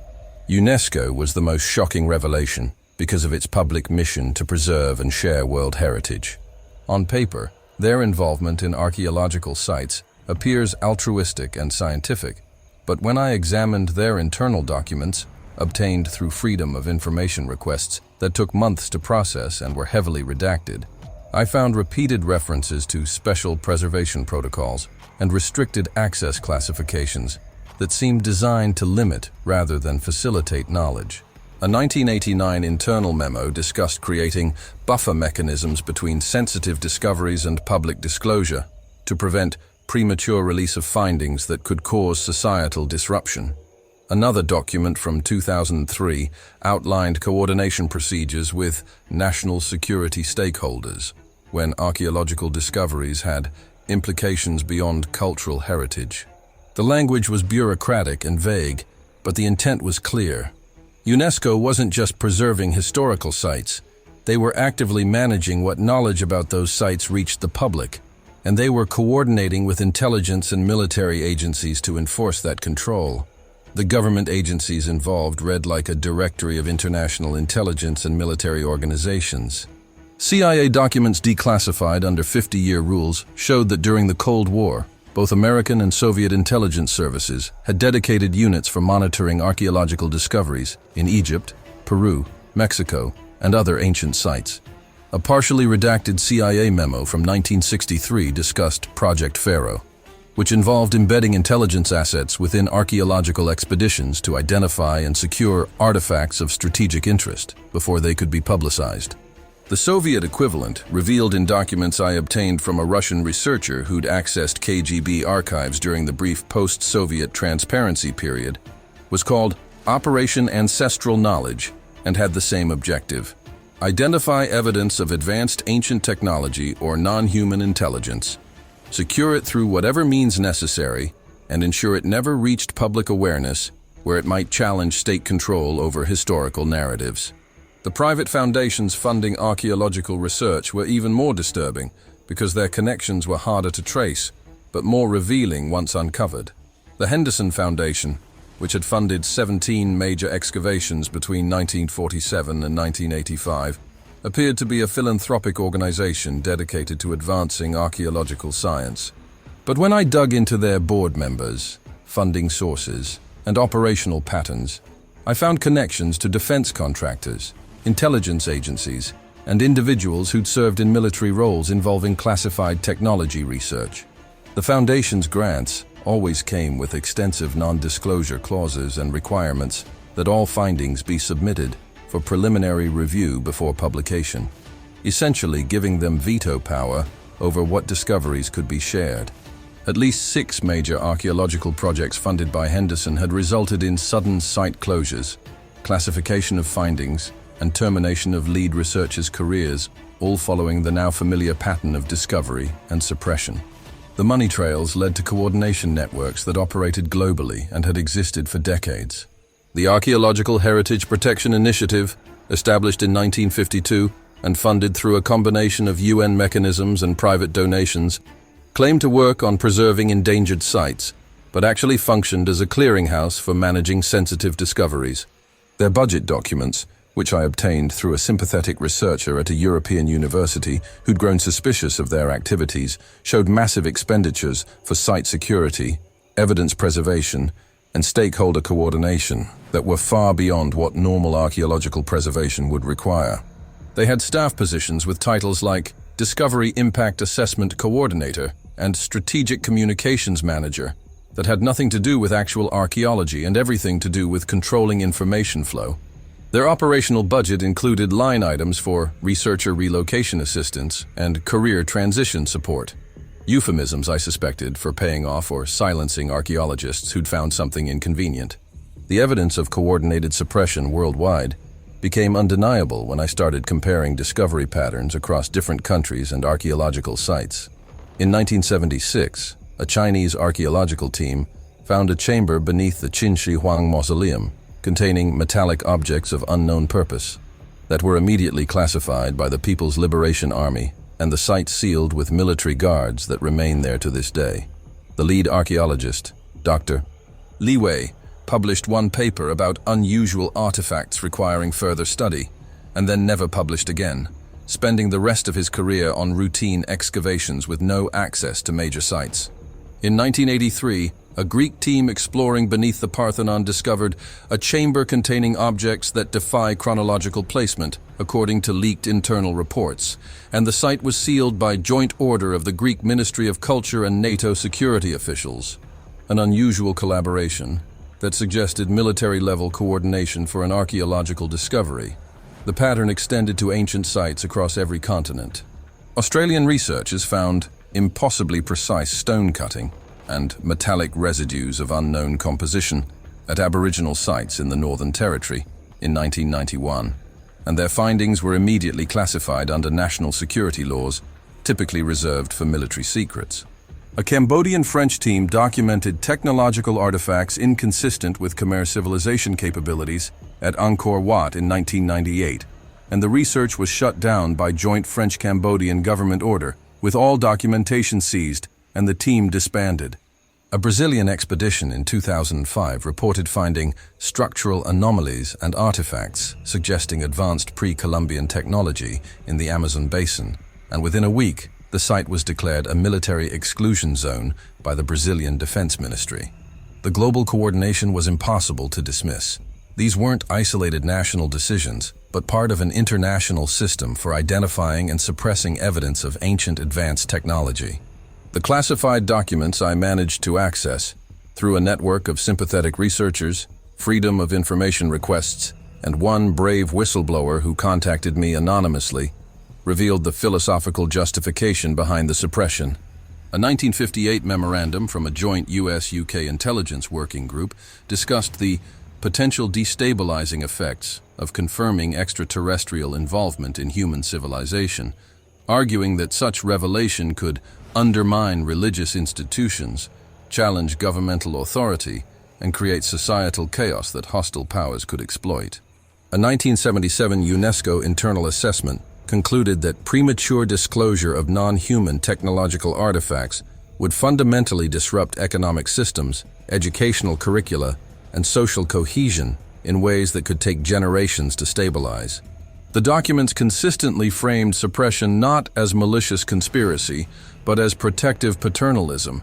[SPEAKER 1] UNESCO was the most shocking revelation because of its public mission to preserve and share world heritage. On paper, their involvement in archaeological sites appears altruistic and scientific, but when I examined their internal documents, obtained through Freedom of Information requests that took months to process and were heavily redacted, I found repeated references to special preservation protocols and restricted access classifications that seemed designed to limit rather than facilitate knowledge. A 1989 internal memo discussed creating buffer mechanisms between sensitive discoveries and public disclosure to prevent premature release of findings that could cause societal disruption. Another document from 2003 outlined coordination procedures with national security stakeholders when archaeological discoveries had implications beyond cultural heritage. The language was bureaucratic and vague, but the intent was clear. UNESCO wasn't just preserving historical sites, they were actively managing what knowledge about those sites reached the public, and they were coordinating with intelligence and military agencies to enforce that control. The government agencies involved read like a directory of international intelligence and military organizations. CIA documents declassified under 50-year rules showed that during the Cold War, both American and Soviet intelligence services had dedicated units for monitoring archaeological discoveries in Egypt, Peru, Mexico, and other ancient sites. A partially redacted CIA memo from 1963 discussed Project Pharaoh, which involved embedding intelligence assets within archaeological expeditions to identify and secure artifacts of strategic interest before they could be publicized. The Soviet equivalent, revealed in documents I obtained from a Russian researcher who'd accessed KGB archives during the brief post-Soviet transparency period, was called Operation Ancestral Knowledge and had the same objective: identify evidence of advanced ancient technology or non-human intelligence, secure it through whatever means necessary, and ensure it never reached public awareness where it might challenge state control over historical narratives. The private foundations funding archaeological research were even more disturbing because their connections were harder to trace, but more revealing once uncovered. The Henderson Foundation, which had funded 17 major excavations between 1947 and 1985, appeared to be a philanthropic organization dedicated to advancing archaeological science. But when I dug into their board members, funding sources, and operational patterns, I found connections to defense contractors, intelligence agencies, and individuals who'd served in military roles involving classified technology research. The Foundation's grants always came with extensive non-disclosure clauses and requirements that all findings be submitted for preliminary review before publication, essentially giving them veto power over what discoveries could be shared. At least 6 major archaeological projects funded by Henderson had resulted in sudden site closures, classification of findings, and termination of lead researchers' careers, all following the now familiar pattern of discovery and suppression. The money trails led to coordination networks that operated globally and had existed for decades. The Archaeological Heritage Protection Initiative, established in 1952 and funded through a combination of UN mechanisms and private donations, claimed to work on preserving endangered sites, but actually functioned as a clearinghouse for managing sensitive discoveries. Their budget documents, which I obtained through a sympathetic researcher at a European university who'd grown suspicious of their activities, showed massive expenditures for site security, evidence preservation, and stakeholder coordination that were far beyond what normal archaeological preservation would require. They had staff positions with titles like Discovery Impact Assessment Coordinator and Strategic Communications Manager that had nothing to do with actual archaeology and everything to do with controlling information flow. Their operational budget included line items for researcher relocation assistance and career transition support. Euphemisms, I suspected, for paying off or silencing archaeologists who'd found something inconvenient. The evidence of coordinated suppression worldwide became undeniable when I started comparing discovery patterns across different countries and archaeological sites. In 1976, a Chinese archaeological team found a chamber beneath the Qin Shi Huang Mausoleum containing metallic objects of unknown purpose that were immediately classified by the People's Liberation Army and the site sealed with military guards that remain there to this day. The lead archaeologist, Dr. Li Wei, published one paper about unusual artifacts requiring further study, and then never published again, spending the rest of his career on routine excavations with no access to major sites. In 1983, a Greek team exploring beneath the Parthenon discovered a chamber containing objects that defy chronological placement, according to leaked internal reports, and the site was sealed by joint order of the Greek Ministry of Culture and NATO security officials. An unusual collaboration that suggested military-level coordination for an archaeological discovery. The pattern extended to ancient sites across every continent. Australian research has found impossibly precise stone cutting and metallic residues of unknown composition at Aboriginal sites in the Northern Territory in 1991, and their findings were immediately classified under national security laws, typically reserved for military secrets. A Cambodian-French team documented technological artifacts inconsistent with Khmer civilization capabilities at Angkor Wat in 1998, and the research was shut down by joint French-Cambodian government order, with all documentation seized and the team disbanded. A Brazilian expedition in 2005 reported finding structural anomalies and artifacts suggesting advanced pre-Columbian technology in the Amazon basin, and within a week, the site was declared a military exclusion zone by the Brazilian Defense Ministry. The global coordination was impossible to dismiss. These weren't isolated national decisions, but part of an international system for identifying and suppressing evidence of ancient advanced technology. The classified documents I managed to access, through a network of sympathetic researchers, freedom of information requests, and one brave whistleblower who contacted me anonymously, revealed the philosophical justification behind the suppression. A 1958 memorandum from a joint US-UK intelligence working group discussed the potential destabilizing effects of confirming extraterrestrial involvement in human civilization, arguing that such revelation could undermine religious institutions, challenge governmental authority, and create societal chaos that hostile powers could exploit. A 1977 UNESCO internal assessment concluded that premature disclosure of non-human technological artifacts would fundamentally disrupt economic systems, educational curricula, and social cohesion in ways that could take generations to stabilize. The documents consistently framed suppression not as malicious conspiracy, but as protective paternalism.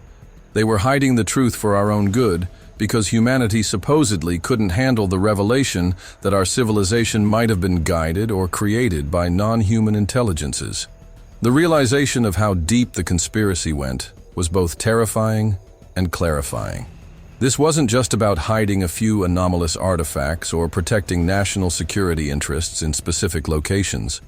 [SPEAKER 1] They were hiding the truth for our own good, because humanity supposedly couldn't handle the revelation that our civilization might have been guided or created by non-human intelligences. The realization of how deep the conspiracy went was both terrifying and clarifying. This wasn't just about hiding a few anomalous artifacts or protecting national security interests in specific locations.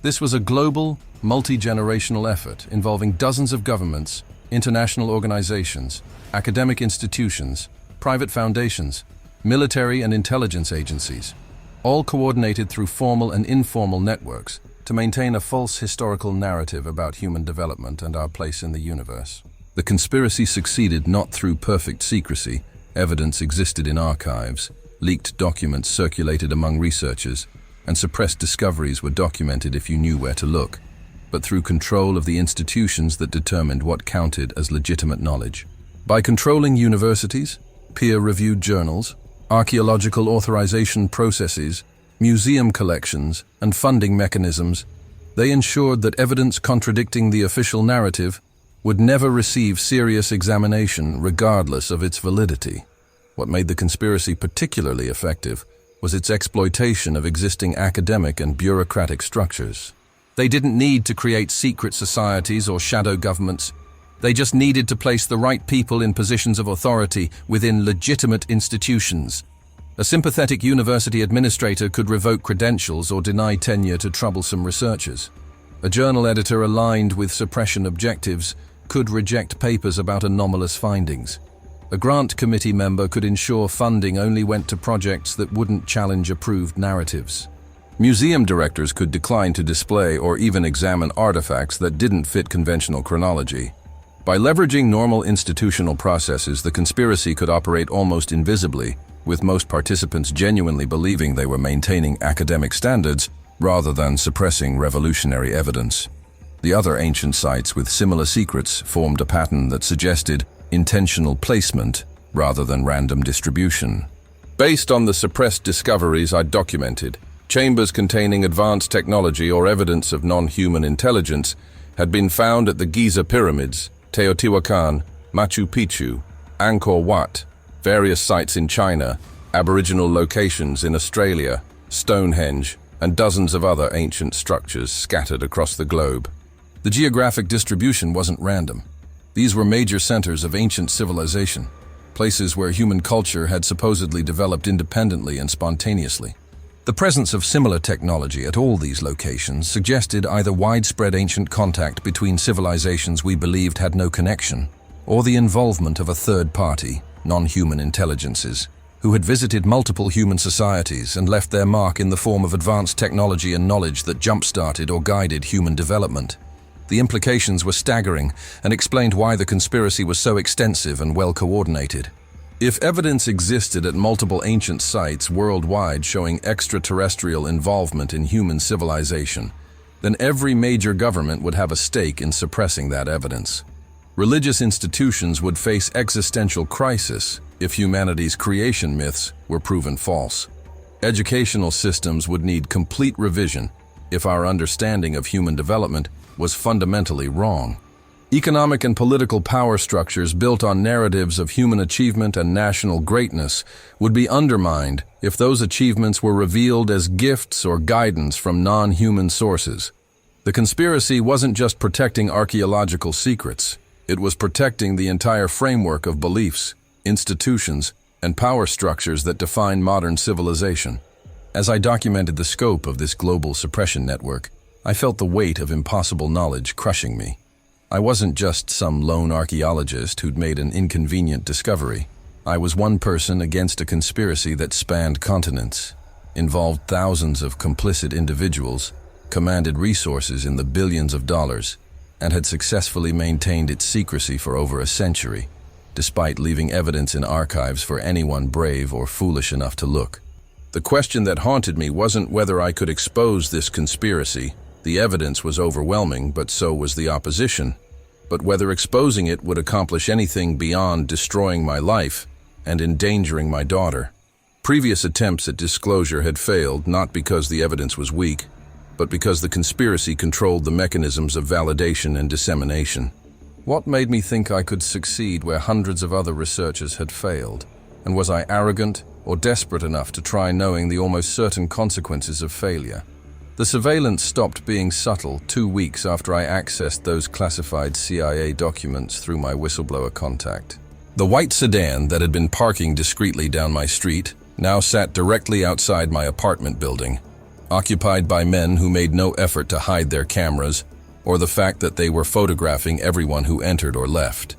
[SPEAKER 1] This was a global, multi-generational effort involving dozens of governments, international organizations, academic institutions, private foundations, military and intelligence agencies, all coordinated through formal and informal networks to maintain a false historical narrative about human development and our place in the universe. The conspiracy succeeded not through perfect secrecy. Evidence existed in archives, leaked documents circulated among researchers, and suppressed discoveries were documented if you knew where to look, but through control of the institutions that determined what counted as legitimate knowledge. By controlling universities, peer-reviewed journals, archaeological authorization processes, museum collections, and funding mechanisms, they ensured that evidence contradicting the official narrative would never receive serious examination regardless of its validity. What made the conspiracy particularly effective was its exploitation of existing academic and bureaucratic structures. They didn't need to create secret societies or shadow governments. They just needed to place the right people in positions of authority within legitimate institutions. A sympathetic university administrator could revoke credentials or deny tenure to troublesome researchers. A journal editor aligned with suppression objectives could reject papers about anomalous findings. A grant committee member could ensure funding only went to projects that wouldn't challenge approved narratives. Museum directors could decline to display or even examine artifacts that didn't fit conventional chronology. By leveraging normal institutional processes, the conspiracy could operate almost invisibly, with most participants genuinely believing they were maintaining academic standards rather than suppressing revolutionary evidence. The other ancient sites with similar secrets formed a pattern that suggested intentional placement rather than random distribution. Based on the suppressed discoveries I documented, chambers containing advanced technology or evidence of non-human intelligence had been found at the Giza pyramids, Teotihuacan, Machu Picchu, Angkor Wat, various sites in China, Aboriginal locations in Australia, Stonehenge, and dozens of other ancient structures scattered across the globe. The geographic distribution wasn't random. These were major centers of ancient civilization, places where human culture had supposedly developed independently and spontaneously. The presence of similar technology at all these locations suggested either widespread ancient contact between civilizations we believed had no connection, or the involvement of a third party, non-human intelligences, who had visited multiple human societies and left their mark in the form of advanced technology and knowledge that jump-started or guided human development. The implications were staggering and explained why the conspiracy was so extensive and well-coordinated. If evidence existed at multiple ancient sites worldwide showing extraterrestrial involvement in human civilization, then every major government would have a stake in suppressing that evidence. Religious institutions would face existential crisis if humanity's creation myths were proven false. Educational systems would need complete revision if our understanding of human development was fundamentally wrong. Economic and political power structures built on narratives of human achievement and national greatness would be undermined if those achievements were revealed as gifts or guidance from non-human sources. The conspiracy wasn't just protecting archaeological secrets. It was protecting the entire framework of beliefs, institutions, and power structures that define modern civilization. As I documented the scope of this global suppression network, I felt the weight of impossible knowledge crushing me. I wasn't just some lone archaeologist who'd made an inconvenient discovery. I was one person against a conspiracy that spanned continents, involved thousands of complicit individuals, commanded resources in the billions of dollars, and had successfully maintained its secrecy for over a century, despite leaving evidence in archives for anyone brave or foolish enough to look. The question that haunted me wasn't whether I could expose this conspiracy. The evidence was overwhelming, but so was the opposition. But whether exposing it would accomplish anything beyond destroying my life and endangering my daughter. Previous attempts at disclosure had failed, not because the evidence was weak, but because the conspiracy controlled the mechanisms of validation and dissemination. What made me think I could succeed where hundreds of other researchers had failed? And was I arrogant or desperate enough to try knowing the almost certain consequences of failure? The surveillance stopped being subtle 2 weeks after I accessed those classified CIA documents through my whistleblower contact. The white sedan that had been parking discreetly down my street now sat directly outside my apartment building, occupied by men who made no effort to hide their cameras or the fact that they were photographing everyone who entered or left.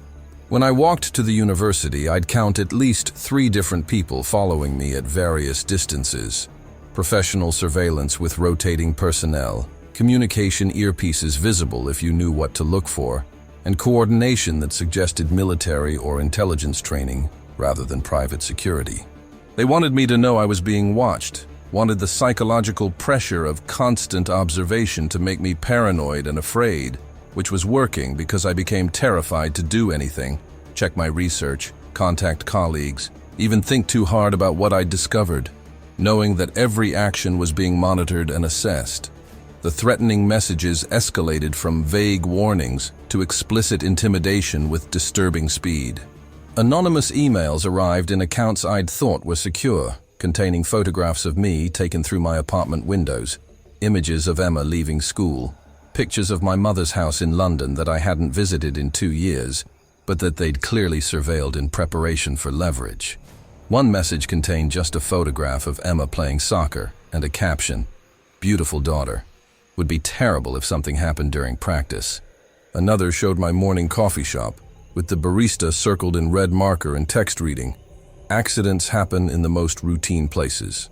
[SPEAKER 1] When I walked to the university, I'd count at least 3 different people following me at various distances. Professional surveillance with rotating personnel, communication earpieces visible if you knew what to look for, and coordination that suggested military or intelligence training rather than private security. They wanted me to know I was being watched, wanted the psychological pressure of constant observation to make me paranoid and afraid, which was working because I became terrified to do anything, check my research, contact colleagues, even think too hard about what I'd discovered, knowing that every action was being monitored and assessed. The threatening messages escalated from vague warnings to explicit intimidation with disturbing speed. Anonymous emails arrived in accounts I'd thought were secure, containing photographs of me taken through my apartment windows, images of Emma leaving school, pictures of my mother's house in London that I hadn't visited in 2 years, but that they'd clearly surveilled in preparation for leverage. One message contained just a photograph of Emma playing soccer and a caption, "Beautiful daughter. Would be terrible if something happened during practice." Another showed my morning coffee shop, with the barista circled in red marker and text reading, "Accidents happen in the most routine places."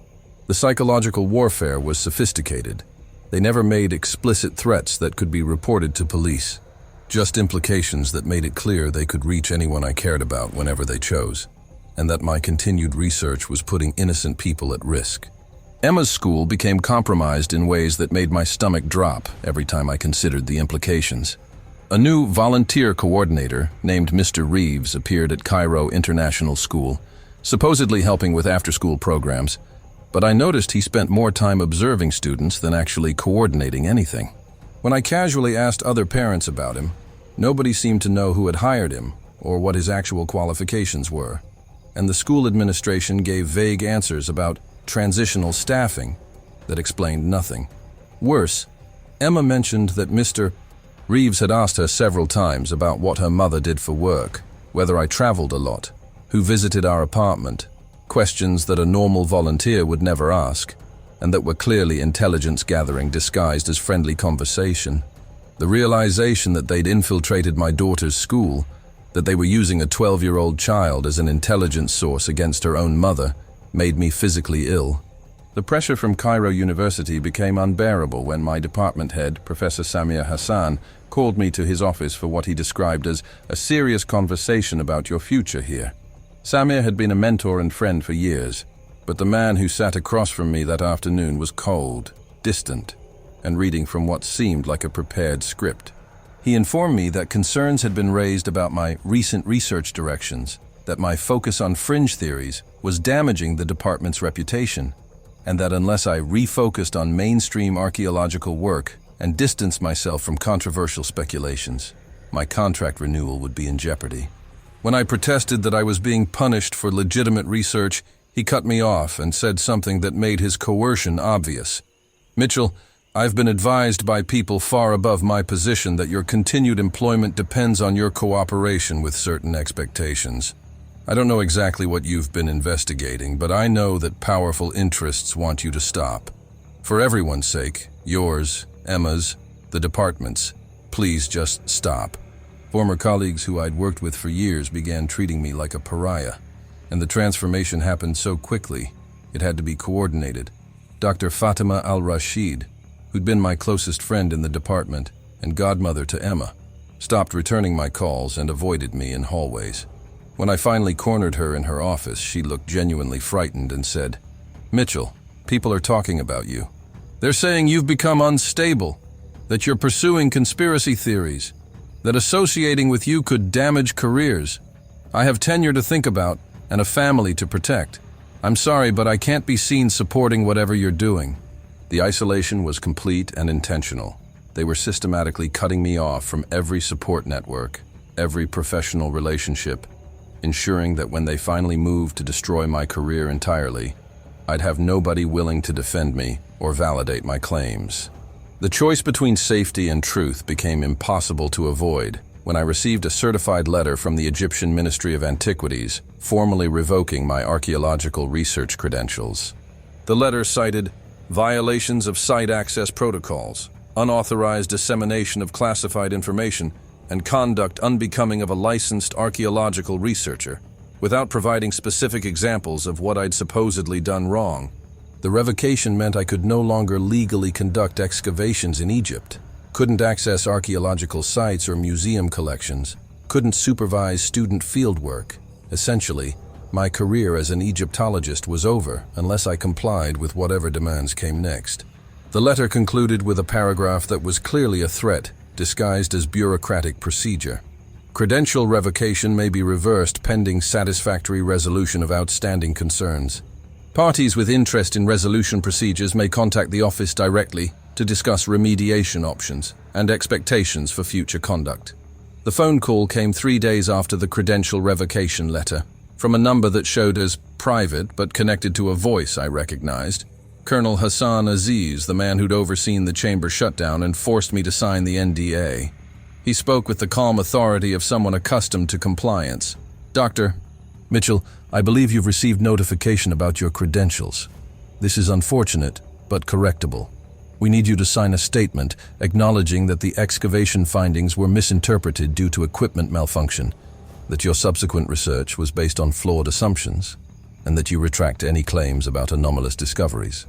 [SPEAKER 1] The psychological warfare was sophisticated. They never made explicit threats that could be reported to police, just implications that made it clear they could reach anyone I cared about whenever they chose, and that my continued research was putting innocent people at risk. Emma's school became compromised in ways that made my stomach drop every time I considered the implications. A new volunteer coordinator named Mr. Reeves appeared at Cairo International School, supposedly helping with after-school programs, but I noticed he spent more time observing students than actually coordinating anything. When I casually asked other parents about him, nobody seemed to know who had hired him or what his actual qualifications were, and the school administration gave vague answers about transitional staffing that explained nothing. Worse, Emma mentioned that Mr. Reeves had asked her several times about what her mother did for work, whether I traveled a lot, who visited our apartment, questions that a normal volunteer would never ask, and that were clearly intelligence gathering disguised as friendly conversation. The realization that they'd infiltrated my daughter's school, that they were using a 12-year-old child as an intelligence source against her own mother, made me physically ill. The pressure from Cairo University became unbearable when my department head, Professor Samir Hassan, called me to his office for what he described as a serious conversation about your future here. Samir had been a mentor and friend for years, but the man who sat across from me that afternoon was cold, distant, and reading from what seemed like a prepared script. He informed me that concerns had been raised about my recent research directions, that my focus on fringe theories was damaging the department's reputation, and that unless I refocused on mainstream archaeological work and distanced myself from controversial speculations, my contract renewal would be in jeopardy. When I protested that I was being punished for legitimate research, he cut me off and said something that made his coercion obvious. "Mitchell, I've been advised by people far above my position that your continued employment depends on your cooperation with certain expectations. I don't know exactly what you've been investigating, but I know that powerful interests want you to stop. For everyone's sake, yours, Emma's, the department's, please just stop." Former colleagues who I'd worked with for years began treating me like a pariah, and the transformation happened so quickly, it had to be coordinated. Dr. Fatima al-Rashid, who'd been my closest friend in the department and godmother to Emma, stopped returning my calls and avoided me in hallways. When I finally cornered her in her office, she looked genuinely frightened and said, "Mitchell, people are talking about you. They're saying you've become unstable, that you're pursuing conspiracy theories, that associating with you could damage careers. I have tenure to think about and a family to protect. I'm sorry, but I can't be seen supporting whatever you're doing." The isolation was complete and intentional. They were systematically cutting me off from every support network, every professional relationship, ensuring that when they finally moved to destroy my career entirely, I'd have nobody willing to defend me or validate my claims. The choice between safety and truth became impossible to avoid when I received a certified letter from the Egyptian Ministry of Antiquities, formally revoking my archaeological research credentials. The letter cited violations of site access protocols, unauthorized dissemination of classified information, and conduct unbecoming of a licensed archaeological researcher, without providing specific examples of what I'd supposedly done wrong. The revocation meant I could no longer legally conduct excavations in Egypt, couldn't access archaeological sites or museum collections, couldn't supervise student fieldwork. Essentially, my career as an Egyptologist was over unless I complied with whatever demands came next. The letter concluded with a paragraph that was clearly a threat, disguised as bureaucratic procedure. Credential revocation may be reversed pending satisfactory resolution of outstanding concerns. Parties with interest in resolution procedures may contact the office directly to discuss remediation options and expectations for future conduct. The phone call came 3 days after the credential revocation letter, from a number that showed as private but connected to a voice I recognized. Colonel Hassan Aziz, the man who'd overseen the chamber shutdown and forced me to sign the NDA. He spoke with the calm authority of someone accustomed to compliance. "Dr. Mitchell, I believe you've received notification about your credentials. This is unfortunate, but correctable. We need you to sign a statement acknowledging that the excavation findings were misinterpreted due to equipment malfunction, that your subsequent research was based on flawed assumptions, and that you retract any claims about anomalous discoveries.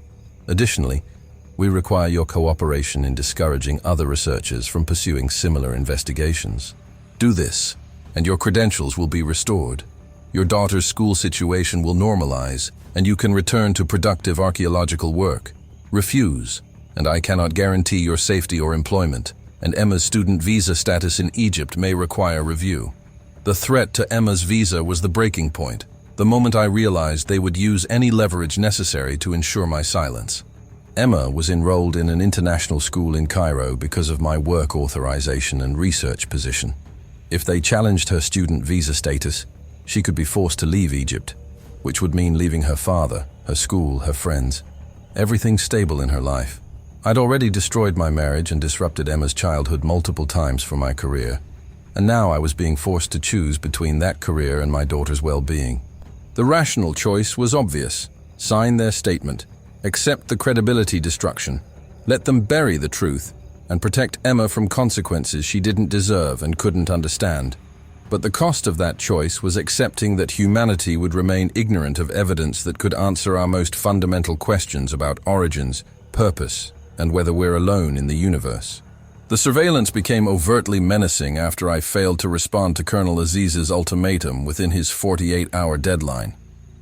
[SPEAKER 1] Additionally, we require your cooperation in discouraging other researchers from pursuing similar investigations. Do this, and your credentials will be restored. Your daughter's school situation will normalize, and you can return to productive archaeological work. Refuse, and I cannot guarantee your safety or employment, and Emma's student visa status in Egypt may require review." The threat to Emma's visa was the breaking point. the moment I realized they would use any leverage necessary to ensure my silence. Emma was enrolled in an international school in Cairo because of my work authorization and research position. If they challenged her student visa status, she could be forced to leave Egypt, which would mean leaving her father, her school, her friends, everything stable in her life. I'd already destroyed my marriage and disrupted Emma's childhood multiple times for my career, and now I was being forced to choose between that career and my daughter's well-being. The rational choice was obvious. Sign their statement, accept the credibility destruction, let them bury the truth, and protect Emma from consequences she didn't deserve and couldn't understand. But the cost of that choice was accepting that humanity would remain ignorant of evidence that could answer our most fundamental questions about origins, purpose, and whether we're alone in the universe. The surveillance became overtly menacing after I failed to respond to Colonel Aziz's ultimatum within his 48-hour deadline.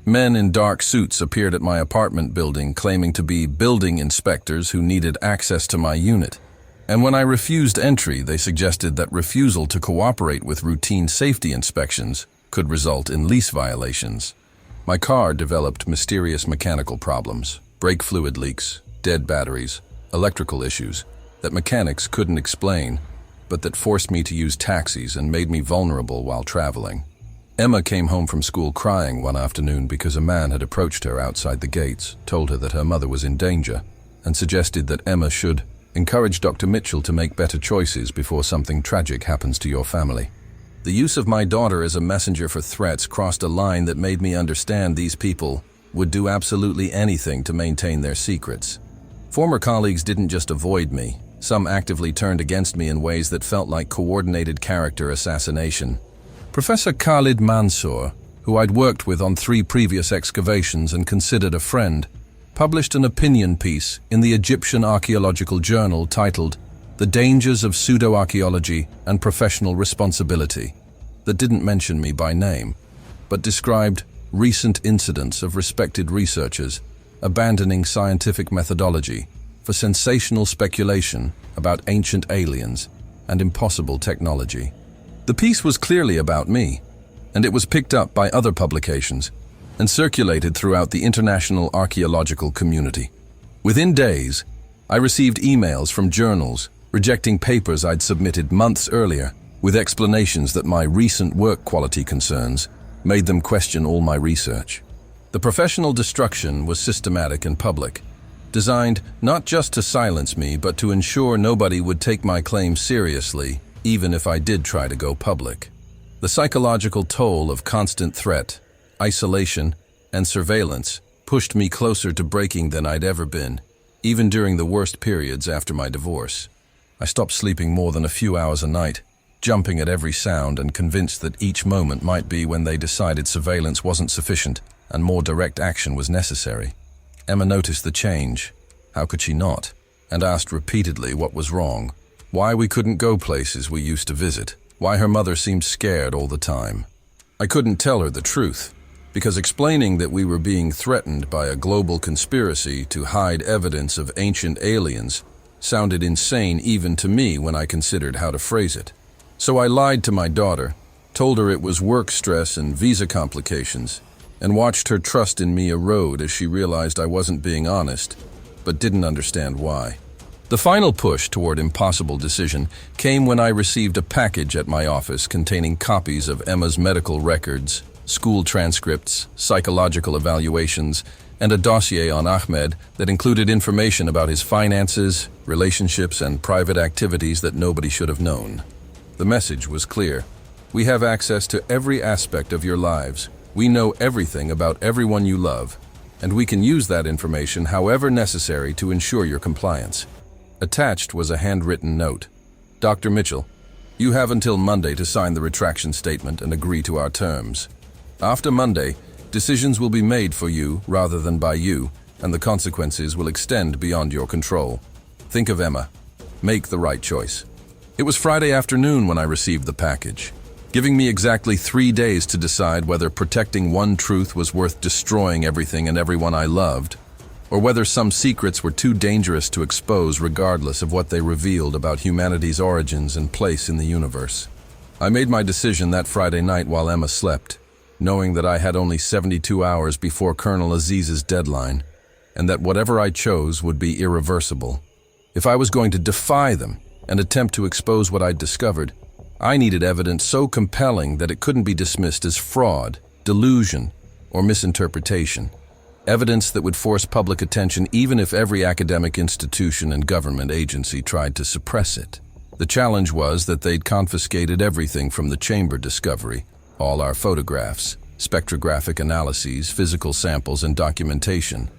[SPEAKER 1] Men in dark suits appeared at my apartment building claiming to be building inspectors who needed access to my unit. And when I refused entry, they suggested that refusal to cooperate with routine safety inspections could result in lease violations. My car developed mysterious mechanical problems, brake fluid leaks, dead batteries, electrical issues that mechanics couldn't explain, but that forced me to use taxis and made me vulnerable while traveling. Emma came home from school crying one afternoon because a man had approached her outside the gates, told her that her mother was in danger, and suggested that Emma should encourage Dr. Mitchell to make better choices before something tragic happens to your family. The use of my daughter as a messenger for threats crossed a line that made me understand these people would do absolutely anything to maintain their secrets. Former colleagues didn't just avoid me. Some actively turned against me in ways that felt like coordinated character assassination. Professor Khalid Mansour, who I'd worked with on 3 previous excavations and considered a friend, published an opinion piece in the Egyptian Archaeological Journal titled "The Dangers of Pseudo-Archaeology and Professional Responsibility," that didn't mention me by name, but described recent incidents of respected researchers abandoning scientific methodology for sensational speculation about ancient aliens and impossible technology. The piece was clearly about me, and it was picked up by other publications and circulated throughout the international archaeological community. Within days, I received emails from journals rejecting papers I'd submitted months earlier with explanations that my recent work quality concerns made them question all my research. The professional destruction was systematic and public, designed not just to silence me, but to ensure nobody would take my claims seriously, even if I did try to go public. The psychological toll of constant threat, isolation, and surveillance pushed me closer to breaking than I'd ever been, even during the worst periods after my divorce. I stopped sleeping more than a few hours a night, jumping at every sound and convinced that each moment might be when they decided surveillance wasn't sufficient and more direct action was necessary. Emma noticed the change. How could she not? And asked repeatedly what was wrong, why we couldn't go places we used to visit, why her mother seemed scared all the time. I couldn't tell her the truth, because explaining that we were being threatened by a global conspiracy to hide evidence of ancient aliens sounded insane even to me when I considered how to phrase it. So I lied to my daughter, told her it was work stress and visa complications, and watched her trust in me erode as she realized I wasn't being honest, but didn't understand why. The final push toward impossible decision came when I received a package at my office containing copies of Emma's medical records, school transcripts, psychological evaluations, and a dossier on Ahmed that included information about his finances, relationships, and private activities that nobody should have known. The message was clear. We have access to every aspect of your lives. We know everything about everyone you love, and we can use that information however necessary to ensure your compliance. Attached was a handwritten note. Dr. Mitchell, you have until Monday to sign the retraction statement and agree to our terms. After Monday, decisions will be made for you rather than by you, and the consequences will extend beyond your control. Think of Emma. Make the right choice. It was Friday afternoon when I received the package, giving me exactly 3 days to decide whether protecting one truth was worth destroying everything and everyone I loved, or whether some secrets were too dangerous to expose regardless of what they revealed about humanity's origins and place in the universe. I made my decision that Friday night while Emma slept, knowing that I had only 72 hours before Colonel Aziz's deadline, and that whatever I chose would be irreversible. If I was going to defy them and attempt to expose what I'd discovered, I needed evidence so compelling that it couldn't be dismissed as fraud, delusion, or misinterpretation. Evidence that would force public attention even if every academic institution and government agency tried to suppress it. The challenge was that they'd confiscated everything from the chamber discovery, all our photographs, spectrographic analyses, physical samples, and documentation.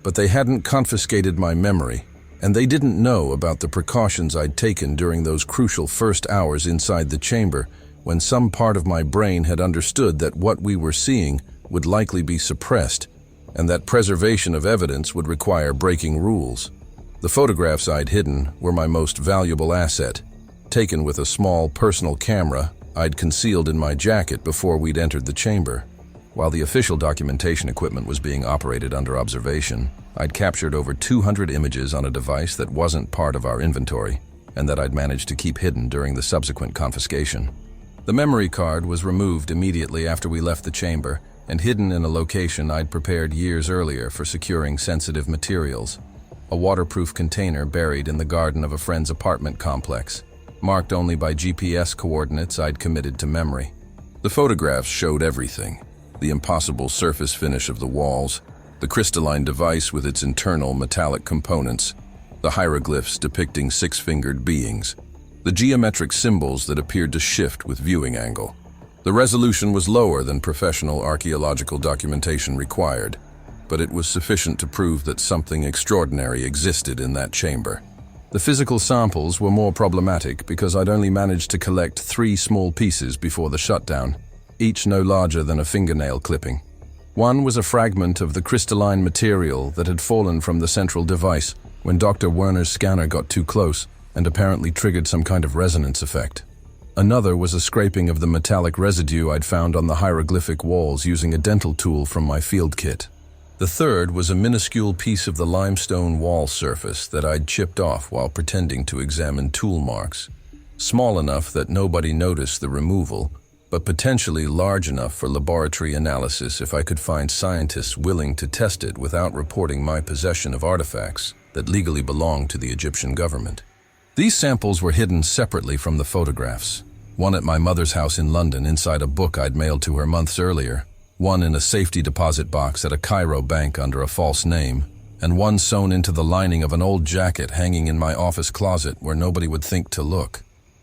[SPEAKER 1] But they hadn't confiscated my memory, and they didn't know about the precautions I'd taken during those crucial first hours inside the chamber when some part of my brain had understood that what we were seeing would likely be suppressed and that preservation of evidence would require breaking rules. The photographs I'd hidden were my most valuable asset, taken with a small personal camera I'd concealed in my jacket before we'd entered the chamber. While the official documentation equipment was being operated under observation, I'd captured over 200 images on a device that wasn't part of our inventory and that I'd managed to keep hidden during the subsequent confiscation. The memory card was removed immediately after we left the chamber and hidden in a location I'd prepared years earlier for securing sensitive materials, a waterproof container buried in the garden of a friend's apartment complex, marked only by GPS coordinates I'd committed to memory. The photographs showed everything: the impossible surface finish of the walls, the crystalline device with its internal metallic components, the hieroglyphs depicting six-fingered beings, the geometric symbols that appeared to shift with viewing angle. The resolution was lower than professional archaeological documentation required, but it was sufficient to prove that something extraordinary existed in that chamber. The physical samples were more problematic because I'd only managed to collect 3 small pieces before the shutdown, each no larger than a fingernail clipping. One was a fragment of the crystalline material that had fallen from the central device when Dr. Werner's scanner got too close and apparently triggered some kind of resonance effect. Another was a scraping of the metallic residue I'd found on the hieroglyphic walls using a dental tool from my field kit. The third was a minuscule piece of the limestone wall surface that I'd chipped off while pretending to examine tool marks, small enough that nobody noticed the removal, but potentially large enough for laboratory analysis if I could find scientists willing to test it without reporting my possession of artifacts that legally belonged to the Egyptian government. These samples were hidden separately from the photographs, one at my mother's house in London inside a book I'd mailed to her months earlier, one in a safety deposit box at a Cairo bank under a false name, and one sewn into the lining of an old jacket hanging in my office closet where nobody would think to look.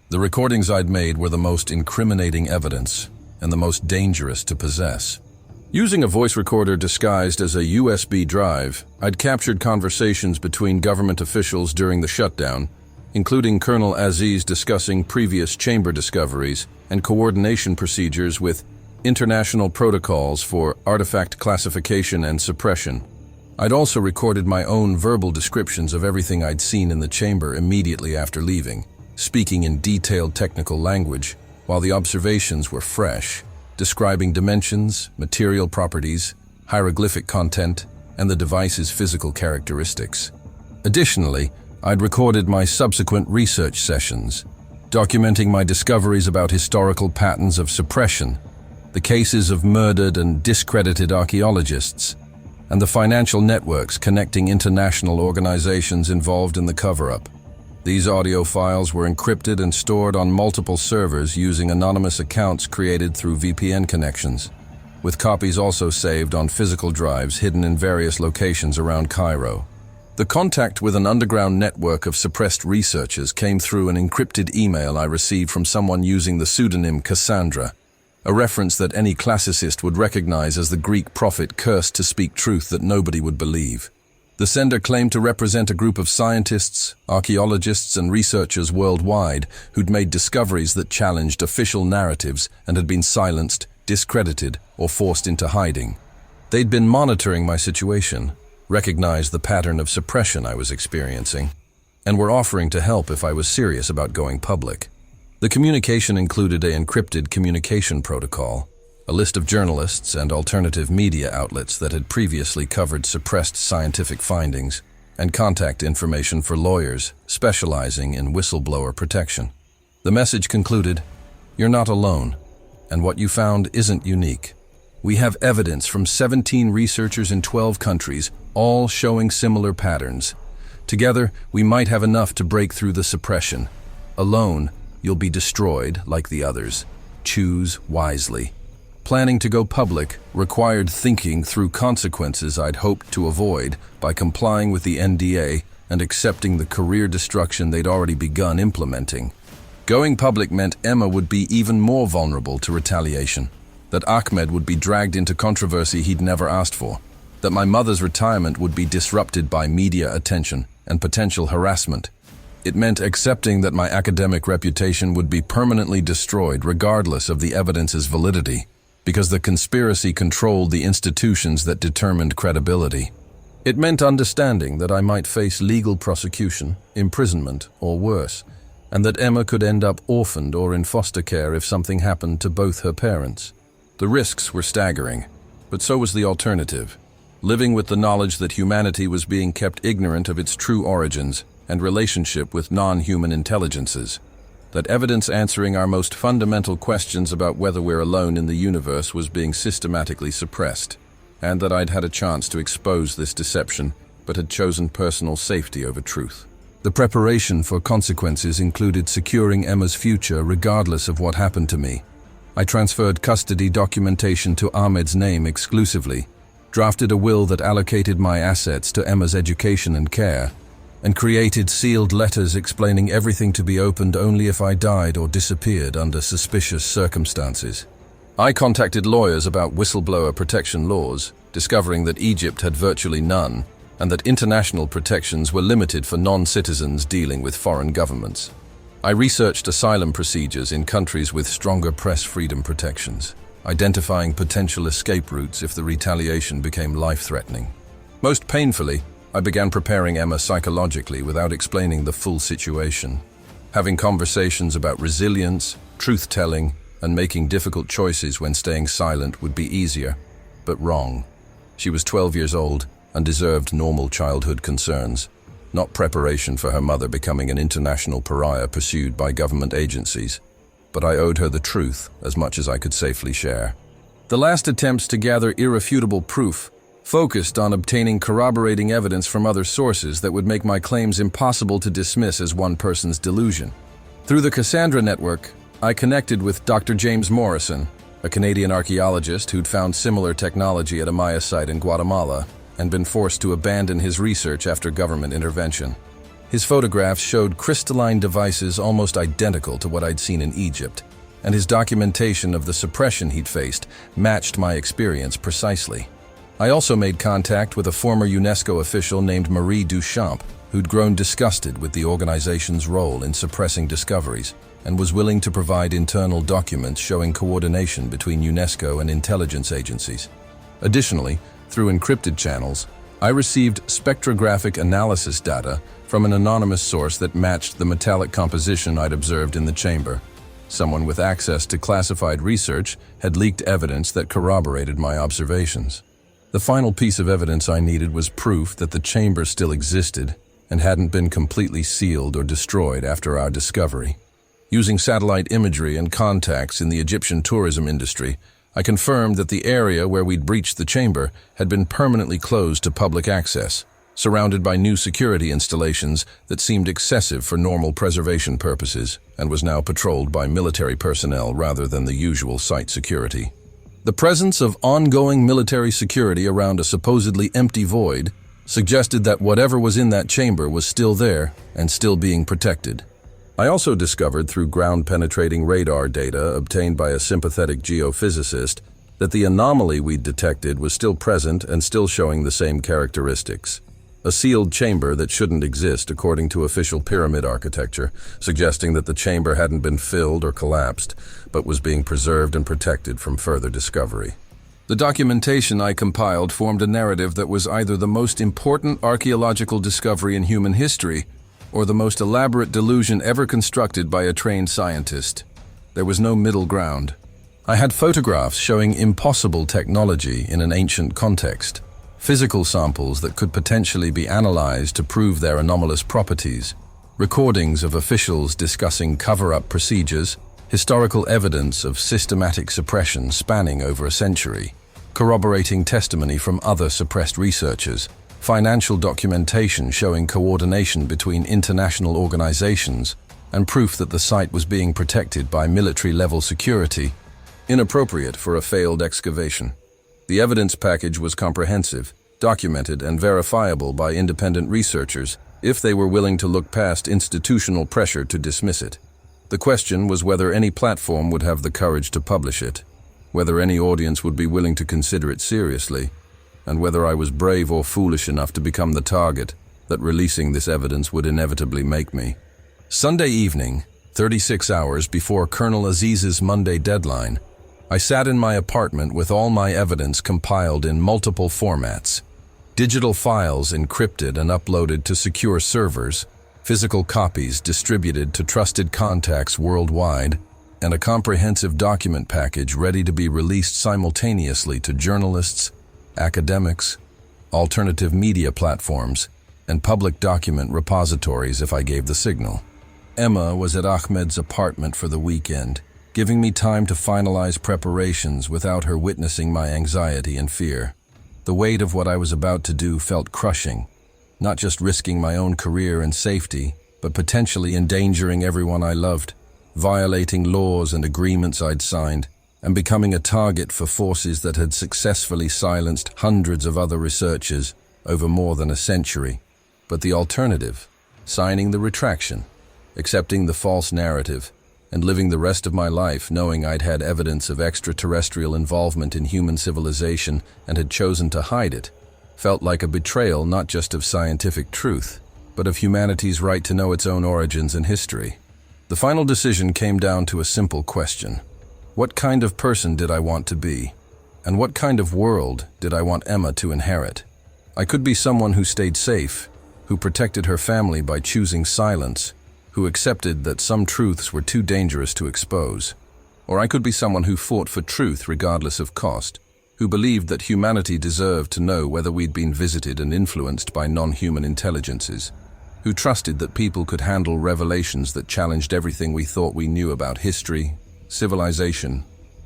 [SPEAKER 1] The recordings I'd made were the most incriminating evidence and the most dangerous to possess. Using a voice recorder disguised as a USB drive, I'd captured conversations between government officials during the shutdown, including Colonel Aziz discussing previous chamber discoveries and coordination procedures with international protocols for artifact classification and suppression. I'd also recorded my own verbal descriptions of everything I'd seen in the chamber immediately after leaving, speaking in detailed technical language while the observations were fresh, describing dimensions, material properties, hieroglyphic content, and the device's physical characteristics. Additionally, I'd recorded my subsequent research sessions, documenting my discoveries about historical patterns of suppression, the cases of murdered and discredited archaeologists, and the financial networks connecting international organizations involved in the cover-up. These audio files were encrypted and stored on multiple servers using anonymous accounts created through VPN connections, with copies also saved on physical drives hidden in various locations around Cairo. The contact with an underground network of suppressed researchers came through an encrypted email I received from someone using the pseudonym Cassandra, a reference that any classicist would recognize as the Greek prophet cursed to speak truth that nobody would believe. The sender claimed to represent a group of scientists, archaeologists, and researchers worldwide who'd made discoveries that challenged official narratives and had been silenced, discredited, or forced into hiding. They'd been monitoring my situation, recognized the pattern of suppression I was experiencing, and were offering to help if I was serious about going public. The communication included an encrypted communication protocol, a list of journalists and alternative media outlets that had previously covered suppressed scientific findings, and contact information for lawyers specializing in whistleblower protection. The message concluded, "You're not alone, and what you found isn't unique. We have evidence from 17 researchers in 12 countries, all showing similar patterns. Together, we might have enough to break through the suppression. Alone, you'll be destroyed like the others. Choose wisely. Planning to go public required thinking through consequences I'd hoped to avoid by complying with the NDA and accepting the career destruction they'd already begun implementing. Going public meant Emma would be even more vulnerable to retaliation, that Ahmed would be dragged into controversy he'd never asked for, that my mother's retirement would be disrupted by media attention and potential harassment. It meant accepting that my academic reputation would be permanently destroyed regardless of the evidence's validity, because the conspiracy controlled the institutions that determined credibility. It meant understanding that I might face legal prosecution, imprisonment, or worse, and that Emma could end up orphaned or in foster care if something happened to both her parents. The risks were staggering, but so was the alternative, living with the knowledge that humanity was being kept ignorant of its true origins and relationship with non-human intelligences, that evidence answering our most fundamental questions about whether we're alone in the universe was being systematically suppressed, and that I'd had a chance to expose this deception, but had chosen personal safety over truth. The preparation for consequences included securing Emma's future regardless of what happened to me. I transferred custody documentation to Ahmed's name exclusively, drafted a will that allocated my assets to Emma's education and care, and created sealed letters explaining everything to be opened only if I died or disappeared under suspicious circumstances. I contacted lawyers about whistleblower protection laws, discovering that Egypt had virtually none, and that international protections were limited for non-citizens dealing with foreign governments. I researched asylum procedures in countries with stronger press freedom protections, identifying potential escape routes if the retaliation became life-threatening. Most painfully, I began preparing Emma psychologically without explaining the full situation. Having conversations about resilience, truth-telling, and making difficult choices when staying silent would be easier, but wrong. She was 12 years old and deserved normal childhood concerns, not preparation for her mother becoming an international pariah pursued by government agencies. But I owed her the truth as much as I could safely share. The last attempts to gather irrefutable proof focused on obtaining corroborating evidence from other sources that would make my claims impossible to dismiss as one person's delusion. Through the Cassandra Network, I connected with Dr. James Morrison, a Canadian archaeologist who'd found similar technology at a Maya site in Guatemala and been forced to abandon his research after government intervention. His photographs showed crystalline devices almost identical to what I'd seen in Egypt, and his documentation of the suppression he'd faced matched my experience precisely. I also made contact with a former UNESCO official named Marie Duchamp, who'd grown disgusted with the organization's role in suppressing discoveries and was willing to provide internal documents showing coordination between UNESCO and intelligence agencies. Additionally, through encrypted channels, I received spectrographic analysis data from an anonymous source that matched the metallic composition I'd observed in the chamber. Someone with access to classified research had leaked evidence that corroborated my observations. The final piece of evidence I needed was proof that the chamber still existed and hadn't been completely sealed or destroyed after our discovery. Using satellite imagery and contacts in the Egyptian tourism industry, I confirmed that the area where we'd breached the chamber had been permanently closed to public access, surrounded by new security installations that seemed excessive for normal preservation purposes and was now patrolled by military personnel rather than the usual site security. The presence of ongoing military security around a supposedly empty void suggested that whatever was in that chamber was still there and still being protected. I also discovered through ground-penetrating radar data obtained by a sympathetic geophysicist that the anomaly we'd detected was still present and still showing the same characteristics. A sealed chamber that shouldn't exist according to official pyramid architecture, suggesting that the chamber hadn't been filled or collapsed, but was being preserved and protected from further discovery. The documentation I compiled formed a narrative that was either the most important archaeological discovery in human history or the most elaborate delusion ever constructed by a trained scientist. There was no middle ground. I had photographs showing impossible technology in an ancient context, physical samples that could potentially be analyzed to prove their anomalous properties, recordings of officials discussing cover-up procedures, historical evidence of systematic suppression spanning over a century. corroborating testimony from other suppressed researchers, financial documentation showing coordination between international organizations, and proof that the site was being protected by military-level security, inappropriate for a failed excavation. The evidence package was comprehensive, documented, and verifiable by independent researchers if they were willing to look past institutional pressure to dismiss it. The question was whether any platform would have the courage to publish it, whether any audience would be willing to consider it seriously, and whether I was brave or foolish enough to become the target that releasing this evidence would inevitably make me. Sunday evening, 36 hours before Colonel Aziz's Monday deadline, I sat in my apartment with all my evidence compiled in multiple formats. Digital files encrypted and uploaded to secure servers, physical copies distributed to trusted contacts worldwide, and a comprehensive document package ready to be released simultaneously to journalists, academics, alternative media platforms, and public document repositories if I gave the signal. Emma was at Ahmed's apartment for the weekend, giving me time to finalize preparations without her witnessing my anxiety and fear. The weight of what I was about to do felt crushing, not just risking my own career and safety, but potentially endangering everyone I loved, violating laws and agreements I'd signed, and becoming a target for forces that had successfully silenced hundreds of other researchers over more than a century. But the alternative, signing the retraction, accepting the false narrative, and living the rest of my life knowing I'd had evidence of extraterrestrial involvement in human civilization and had chosen to hide it, felt like a betrayal not just of scientific truth, but of humanity's right to know its own origins and history. The final decision came down to a simple question. What kind of person did I want to be? And what kind of world did I want Emma to inherit? I could be someone who stayed safe, who protected her family by choosing silence, who accepted that some truths were too dangerous to expose. Or I could be someone who fought for truth regardless of cost, who believed that humanity deserved to know whether we'd been visited and influenced by non-human intelligences, who trusted that people could handle revelations that challenged everything we thought we knew about history, civilization,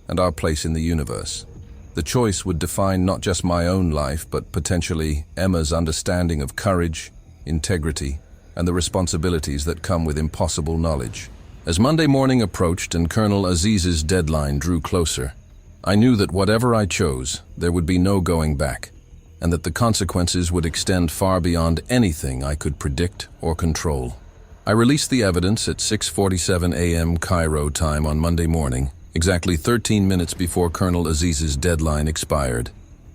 [SPEAKER 1] and our place in the universe. The choice would define not just my own life, but potentially Emma's understanding of courage, integrity, and the responsibilities that come with impossible knowledge. As Monday morning approached and Colonel Aziz's deadline drew closer, I knew that whatever I chose, there would be no going back, and that the consequences would extend far beyond anything I could predict or control. I released the evidence at 6:47 a.m. Cairo time on Monday morning, exactly 13 minutes before Colonel Aziz's deadline expired.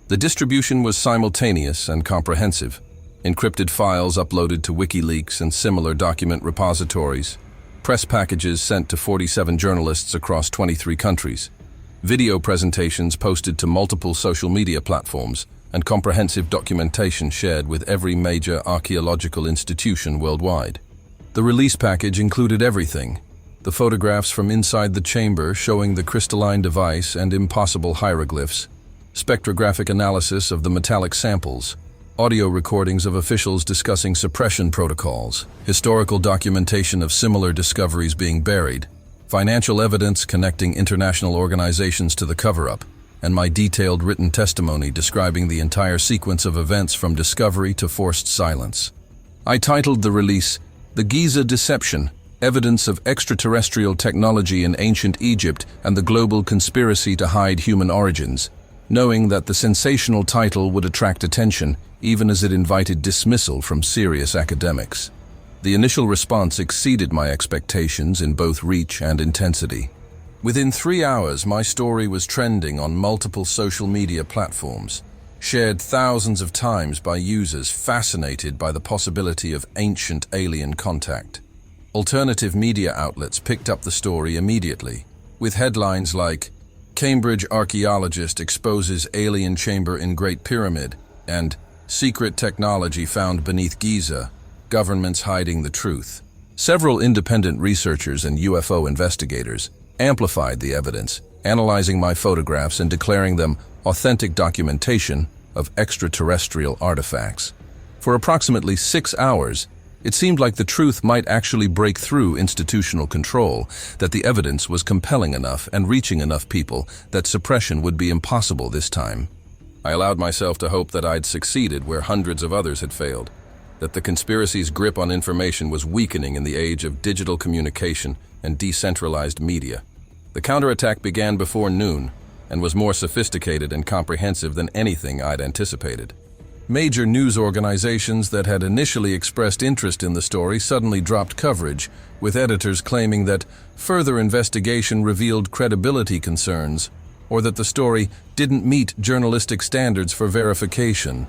[SPEAKER 1] The distribution was simultaneous and comprehensive. Encrypted files uploaded to WikiLeaks and similar document repositories, press packages sent to 47 journalists across 23 countries, video presentations posted to multiple social media platforms, and comprehensive documentation shared with every major archaeological institution worldwide. The release package included everything: the photographs from inside the chamber showing the crystalline device and impossible hieroglyphs, spectrographic analysis of the metallic samples, audio recordings of officials discussing suppression protocols, historical documentation of similar discoveries being buried, financial evidence connecting international organizations to the cover-up, and my detailed written testimony describing the entire sequence of events from discovery to forced silence. I titled the release, "The Giza Deception: Evidence of Extraterrestrial Technology in Ancient Egypt and the Global Conspiracy to Hide Human Origins," knowing that the sensational title would attract attention, even as it invited dismissal from serious academics. The initial response exceeded my expectations in both reach and intensity. Within 3 hours, my story was trending on multiple social media platforms, shared thousands of times by users fascinated by the possibility of ancient alien contact. Alternative media outlets picked up the story immediately, with headlines like, "Cambridge Archaeologist Exposes Alien Chamber in Great Pyramid," and "Secret Technology Found Beneath Giza, Governments Hiding the Truth." Several independent researchers and UFO investigators amplified the evidence, analyzing my photographs and declaring them authentic documentation of extraterrestrial artifacts. For approximately 6 hours, it seemed like the truth might actually break through institutional control, that the evidence was compelling enough and reaching enough people that suppression would be impossible this time. I allowed myself to hope that I'd succeeded where hundreds of others had failed, that the conspiracy's grip on information was weakening in the age of digital communication and decentralized media. The counterattack began before noon and was more sophisticated and comprehensive than anything I'd anticipated. Major news organizations that had initially expressed interest in the story suddenly dropped coverage, with editors claiming that further investigation revealed credibility concerns, or that the story didn't meet journalistic standards for verification.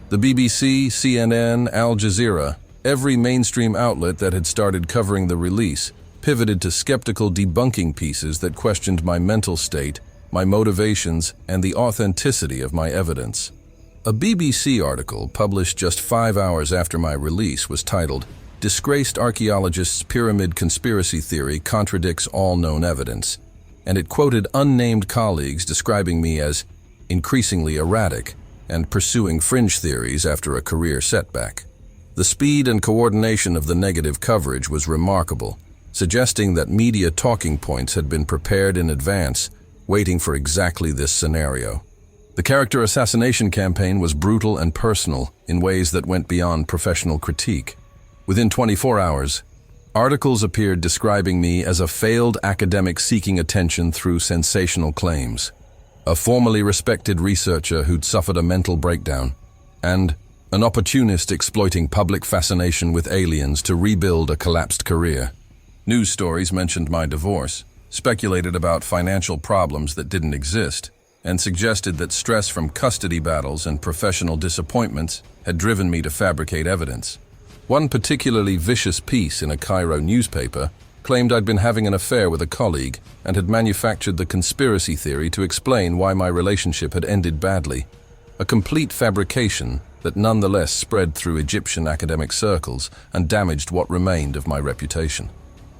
[SPEAKER 1] The BBC, CNN, Al Jazeera, every mainstream outlet that had started covering the release, pivoted to skeptical debunking pieces that questioned my mental state, my motivations, and the authenticity of my evidence. A BBC article published just 5 hours after my release was titled, "Disgraced Archaeologist's Pyramid Conspiracy Theory Contradicts All Known Evidence," and it quoted unnamed colleagues describing me as increasingly erratic and pursuing fringe theories after a career setback. The speed and coordination of the negative coverage was remarkable, suggesting that media talking points had been prepared in advance, waiting for exactly this scenario. The character assassination campaign was brutal and personal in ways that went beyond professional critique. Within 24 hours, articles appeared describing me as a failed academic seeking attention through sensational claims, a formerly respected researcher who'd suffered a mental breakdown, and an opportunist exploiting public fascination with aliens to rebuild a collapsed career. News stories mentioned my divorce, speculated about financial problems that didn't exist, and suggested that stress from custody battles and professional disappointments had driven me to fabricate evidence. One particularly vicious piece in a Cairo newspaper claimed I'd been having an affair with a colleague and had manufactured the conspiracy theory to explain why my relationship had ended badly, a complete fabrication that nonetheless spread through Egyptian academic circles and damaged what remained of my reputation.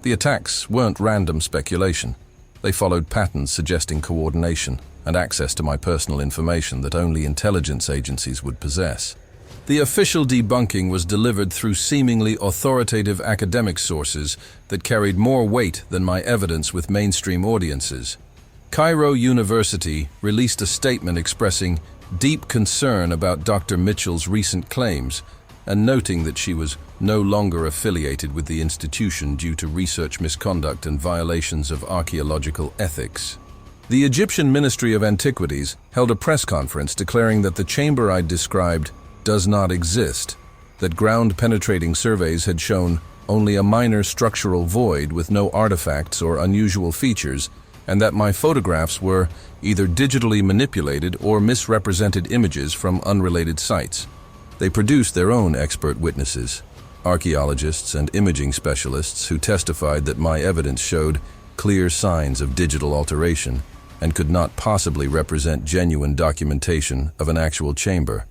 [SPEAKER 1] The attacks weren't random speculation. They followed patterns suggesting coordination and access to my personal information that only intelligence agencies would possess. The official debunking was delivered through seemingly authoritative academic sources that carried more weight than my evidence with mainstream audiences. Cairo University released a statement expressing deep concern about Dr. Mitchell's recent claims and noting that she was no longer affiliated with the institution due to research misconduct and violations of archaeological ethics. The Egyptian Ministry of Antiquities held a press conference declaring that the chamber I'd described does not exist, that ground-penetrating surveys had shown only a minor structural void with no artifacts or unusual features, and that my photographs were either digitally manipulated or misrepresented images from unrelated sites. They produced their own expert witnesses, archaeologists and imaging specialists who testified that my evidence showed clear signs of digital alteration and could not possibly represent genuine documentation of an actual chamber.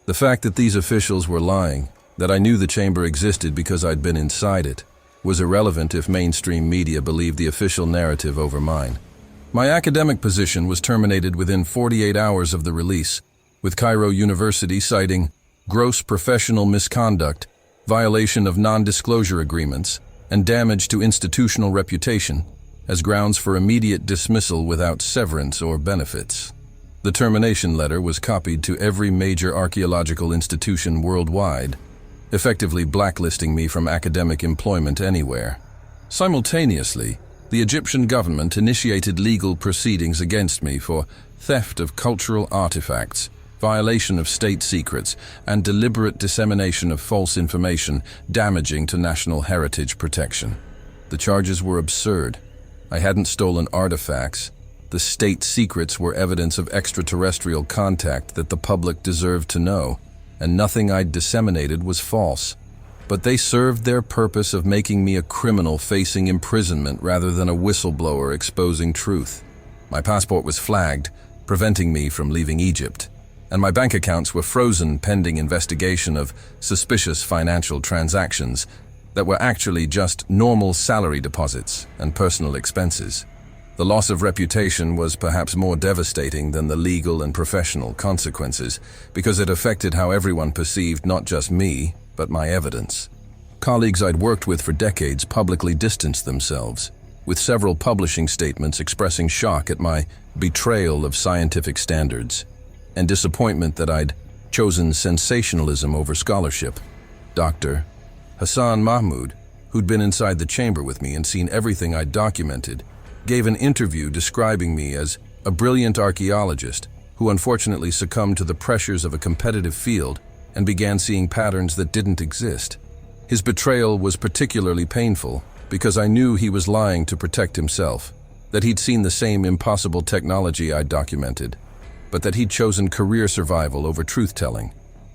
[SPEAKER 1] The fact that these officials were lying, that I knew the chamber existed because I'd been inside it, was irrelevant if mainstream media believed the official narrative over mine. My academic position was terminated within 48 hours of the release, with Cairo University citing gross professional misconduct, violation of non-disclosure agreements, and damage to institutional reputation as grounds for immediate dismissal without severance or benefits. The termination letter was copied to every major archaeological institution worldwide, effectively blacklisting me from academic employment anywhere. Simultaneously, the Egyptian government initiated legal proceedings against me for theft of cultural artifacts, violation of state secrets, and deliberate dissemination of false information damaging to national heritage protection. The charges were absurd. I hadn't stolen artifacts. The state secrets were evidence of extraterrestrial contact that the public deserved to know, and nothing I'd disseminated was false. But they served their purpose of making me a criminal facing imprisonment rather than a whistleblower exposing truth. My passport was flagged, preventing me from leaving Egypt, and my bank accounts were frozen pending investigation of suspicious financial transactions that were actually just normal salary deposits and personal expenses. The loss of reputation was perhaps more devastating than the legal and professional consequences because it affected how everyone perceived not just me, but my evidence. Colleagues I'd worked with for decades publicly distanced themselves, with several publishing statements expressing shock at my betrayal of scientific standards. and disappointment that I'd chosen sensationalism over scholarship. Dr. Hassan Mahmoud, who'd been inside the chamber with me and seen everything I'd documented, gave an interview describing me as a brilliant archaeologist who unfortunately succumbed to the pressures of a competitive field and began seeing patterns that didn't exist. His betrayal was particularly painful because I knew he was lying to protect himself, that he'd seen the same impossible technology I'd documented, but that he'd chosen career survival over truth-telling.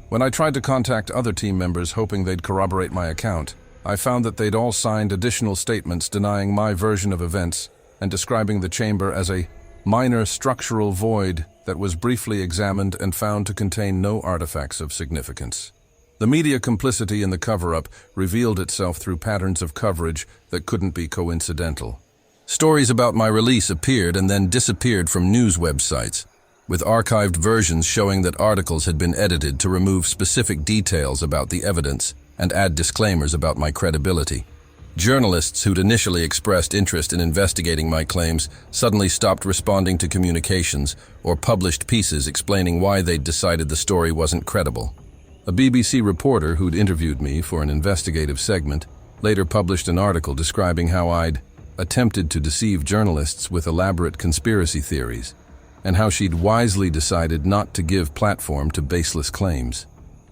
[SPEAKER 1] When I tried to contact other team members hoping they'd corroborate my account, I found that they'd all signed additional statements denying my version of events and describing the chamber as a minor structural void that was briefly examined and found to contain no artifacts of significance. The media complicity in the cover-up revealed itself through patterns of coverage that couldn't be coincidental. Stories about my release appeared and then disappeared from news websites, with archived versions showing that articles had been edited to remove specific details about the evidence and add disclaimers about my credibility. Journalists who'd initially expressed interest in investigating my claims suddenly stopped responding to communications or published pieces explaining why they'd decided the story wasn't credible. A BBC reporter who'd interviewed me for an investigative segment later published an article describing how I'd attempted to deceive journalists with elaborate conspiracy theories, and how she'd wisely decided not to give platform to baseless claims.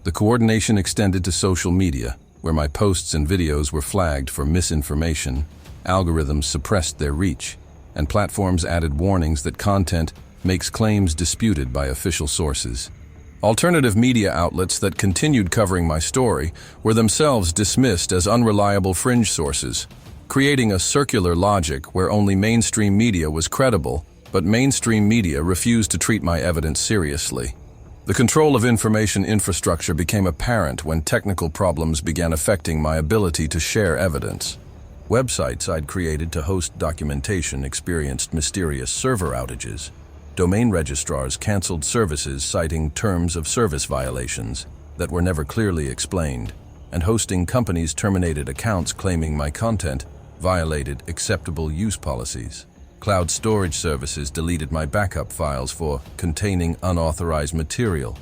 [SPEAKER 1] The coordination extended to social media, where my posts and videos were flagged for misinformation, algorithms suppressed their reach, and platforms added warnings that content makes claims disputed by official sources. Alternative media outlets that continued covering my story were themselves dismissed as unreliable fringe sources, creating a circular logic where only mainstream media was credible, but mainstream media refused to treat my evidence seriously. The control of information infrastructure became apparent when technical problems began affecting my ability to share evidence. Websites I'd created to host documentation experienced mysterious server outages. Domain registrars canceled services citing terms of service violations that were never clearly explained, and hosting companies terminated accounts claiming my content violated acceptable use policies. Cloud storage services deleted my backup files for containing unauthorized material,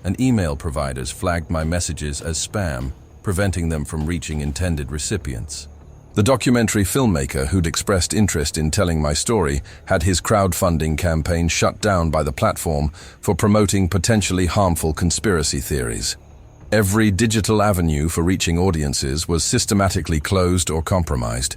[SPEAKER 1] and email providers flagged my messages as spam, preventing them from reaching intended recipients. The documentary filmmaker who'd expressed interest in telling my story had his crowdfunding campaign shut down by the platform for promoting potentially harmful conspiracy theories. Every digital avenue for reaching audiences was systematically closed or compromised,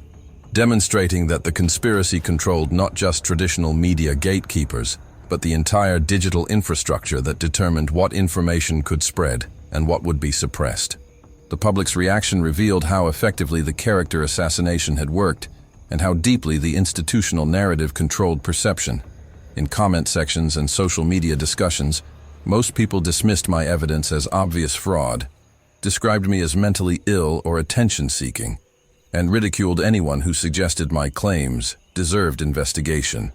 [SPEAKER 1] demonstrating that the conspiracy controlled not just traditional media gatekeepers, but the entire digital infrastructure that determined what information could spread and what would be suppressed. The public's reaction revealed how effectively the character assassination had worked and how deeply the institutional narrative controlled perception. In comment sections and social media discussions, most people dismissed my evidence as obvious fraud, described me as mentally ill or attention-seeking, and ridiculed anyone who suggested my claims deserved investigation.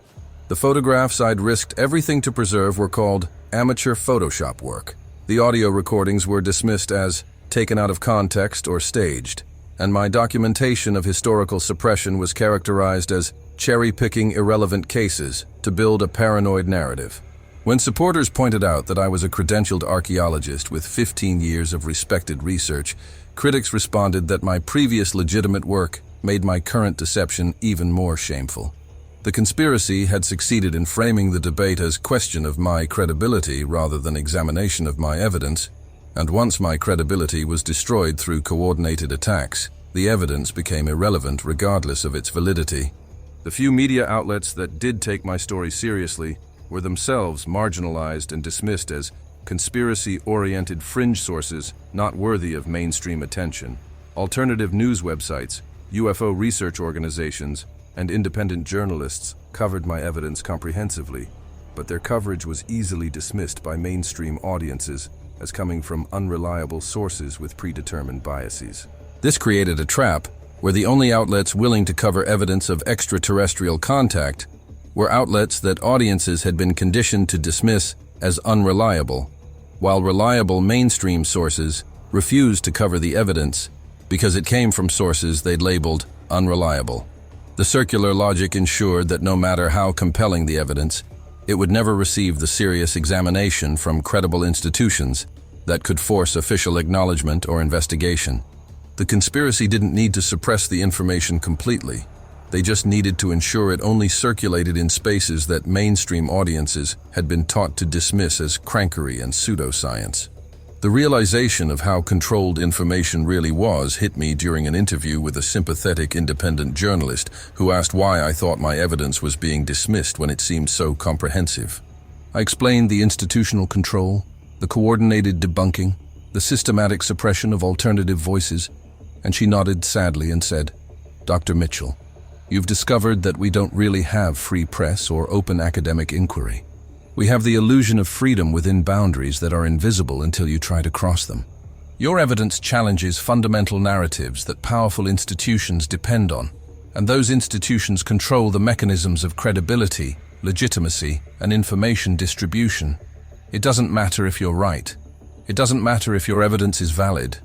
[SPEAKER 1] The photographs I'd risked everything to preserve were called amateur Photoshop work. The audio recordings were dismissed as taken out of context or staged, and my documentation of historical suppression was characterized as cherry-picking irrelevant cases to build a paranoid narrative. When supporters pointed out that I was a credentialed archaeologist with 15 years of respected research, critics responded that my previous legitimate work made my current deception even more shameful. The conspiracy had succeeded in framing the debate as question of my credibility rather than examination of my evidence, and once my credibility was destroyed through coordinated attacks, the evidence became irrelevant regardless of its validity. The few media outlets that did take my story seriously were themselves marginalized and dismissed as conspiracy-oriented fringe sources not worthy of mainstream attention. Alternative news websites, UFO research organizations, and independent journalists covered my evidence comprehensively, but their coverage was easily dismissed by mainstream audiences as coming from unreliable sources with predetermined biases. This created a trap where the only outlets willing to cover evidence of extraterrestrial contact were outlets that audiences had been conditioned to dismiss as unreliable, while reliable mainstream sources refused to cover the evidence because it came from sources they'd labeled unreliable. The circular logic ensured that no matter how compelling the evidence, It would never receive the serious examination from credible institutions that could force official acknowledgement or investigation. The conspiracy didn't need to suppress the information completely. They just needed to ensure it only circulated in spaces that mainstream audiences had been taught to dismiss as crankery and pseudoscience. The realization of how controlled information really was hit me during an interview with a sympathetic independent journalist who asked why I thought my evidence was being dismissed when it seemed so comprehensive. I explained the institutional control, the coordinated debunking, the systematic suppression of alternative voices, and she nodded sadly and said, "Dr. Mitchell, you've discovered that we don't really have free press or open academic inquiry. We have the illusion of freedom within boundaries that are invisible until you try to cross them. Your evidence challenges fundamental narratives that powerful institutions depend on, and those institutions control the mechanisms of credibility, legitimacy, and information distribution. It doesn't matter if you're right. It doesn't matter if your evidence is valid.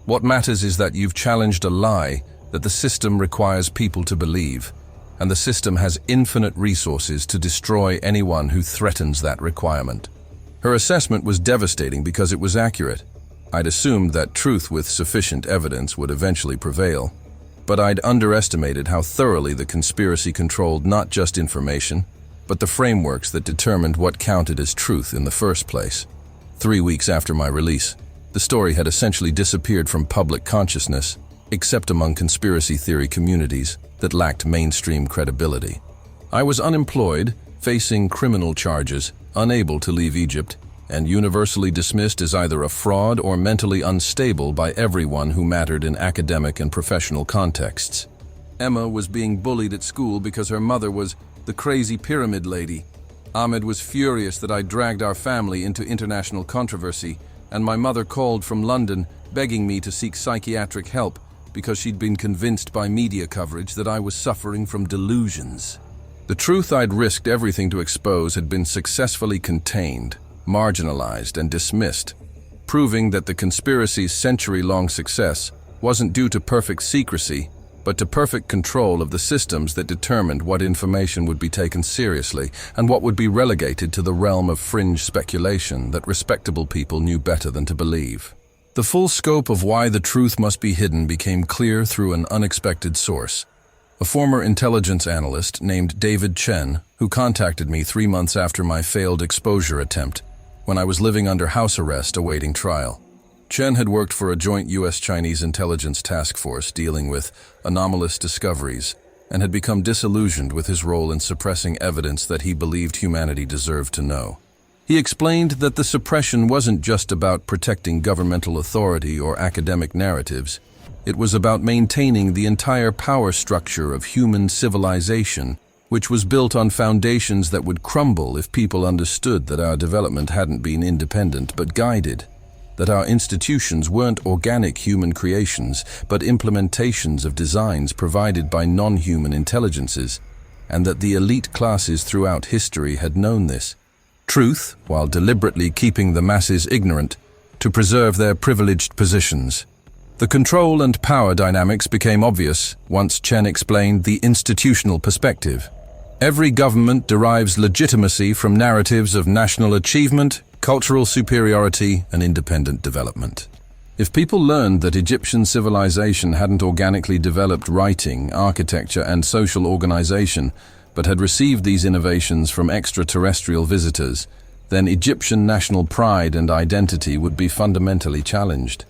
[SPEAKER 1] What matters is that you've challenged a lie that the system requires people to believe, and the system has infinite resources to destroy anyone who threatens that requirement." Her assessment was devastating because it was accurate. I'd assumed that truth with sufficient evidence would eventually prevail, but I'd underestimated how thoroughly the conspiracy controlled not just information, but the frameworks that determined what counted as truth in the first place. 3 weeks after my release, the story had essentially disappeared from public consciousness, except among conspiracy theory communities that lacked mainstream credibility. I was unemployed, facing criminal charges, unable to leave Egypt, and universally dismissed as either a fraud or mentally unstable by everyone who mattered in academic and professional contexts. Emma was being bullied at school because her mother was the crazy pyramid lady. Ahmed was furious that I dragged our family into international controversy, and my mother called from London begging me to seek psychiatric help because she'd been convinced by media coverage that I was suffering from delusions. The truth I'd risked everything to expose had been successfully contained, marginalized, and dismissed, proving that the conspiracy's century-long success wasn't due to perfect secrecy, but to perfect control of the systems that determined what information would be taken seriously and what would be relegated to the realm of fringe speculation that respectable people knew better than to believe. The full scope of why the truth must be hidden became clear through an unexpected source. A former intelligence analyst named David Chen, who contacted me 3 months after my failed exposure attempt, when I was living under house arrest awaiting trial. Chen had worked for a joint US-Chinese intelligence task force dealing with anomalous discoveries and had become disillusioned with his role in suppressing evidence that he believed humanity deserved to know. He explained that the suppression wasn't just about protecting governmental authority or academic narratives. It was about maintaining the entire power structure of human civilization, which was built on foundations that would crumble if people understood that our development hadn't been independent but guided, that our institutions weren't organic human creations but implementations of designs provided by non-human intelligences, and that the elite classes throughout history had known this truth while deliberately keeping the masses ignorant to preserve their privileged positions. The control and power dynamics became obvious once Chen explained the institutional perspective. Every government derives legitimacy from narratives of national achievement, cultural superiority, and independent development. If people learned that Egyptian civilization hadn't organically developed writing, architecture, and social organization, but had received these innovations from extraterrestrial visitors, then Egyptian national pride and identity would be fundamentally challenged.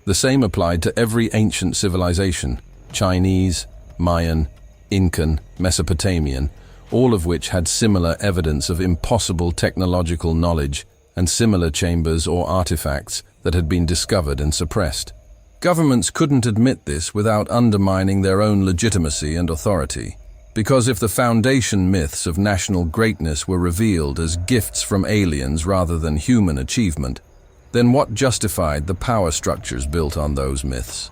[SPEAKER 1] The same applied to every ancient civilization, Chinese, Mayan, Incan, Mesopotamian, all of which had similar evidence of impossible technological knowledge and similar chambers or artifacts that had been discovered and suppressed. Governments couldn't admit this without undermining their own legitimacy and authority. Because if the foundation myths of national greatness were revealed as gifts from aliens rather than human achievement, then what justified the power structures built on those myths?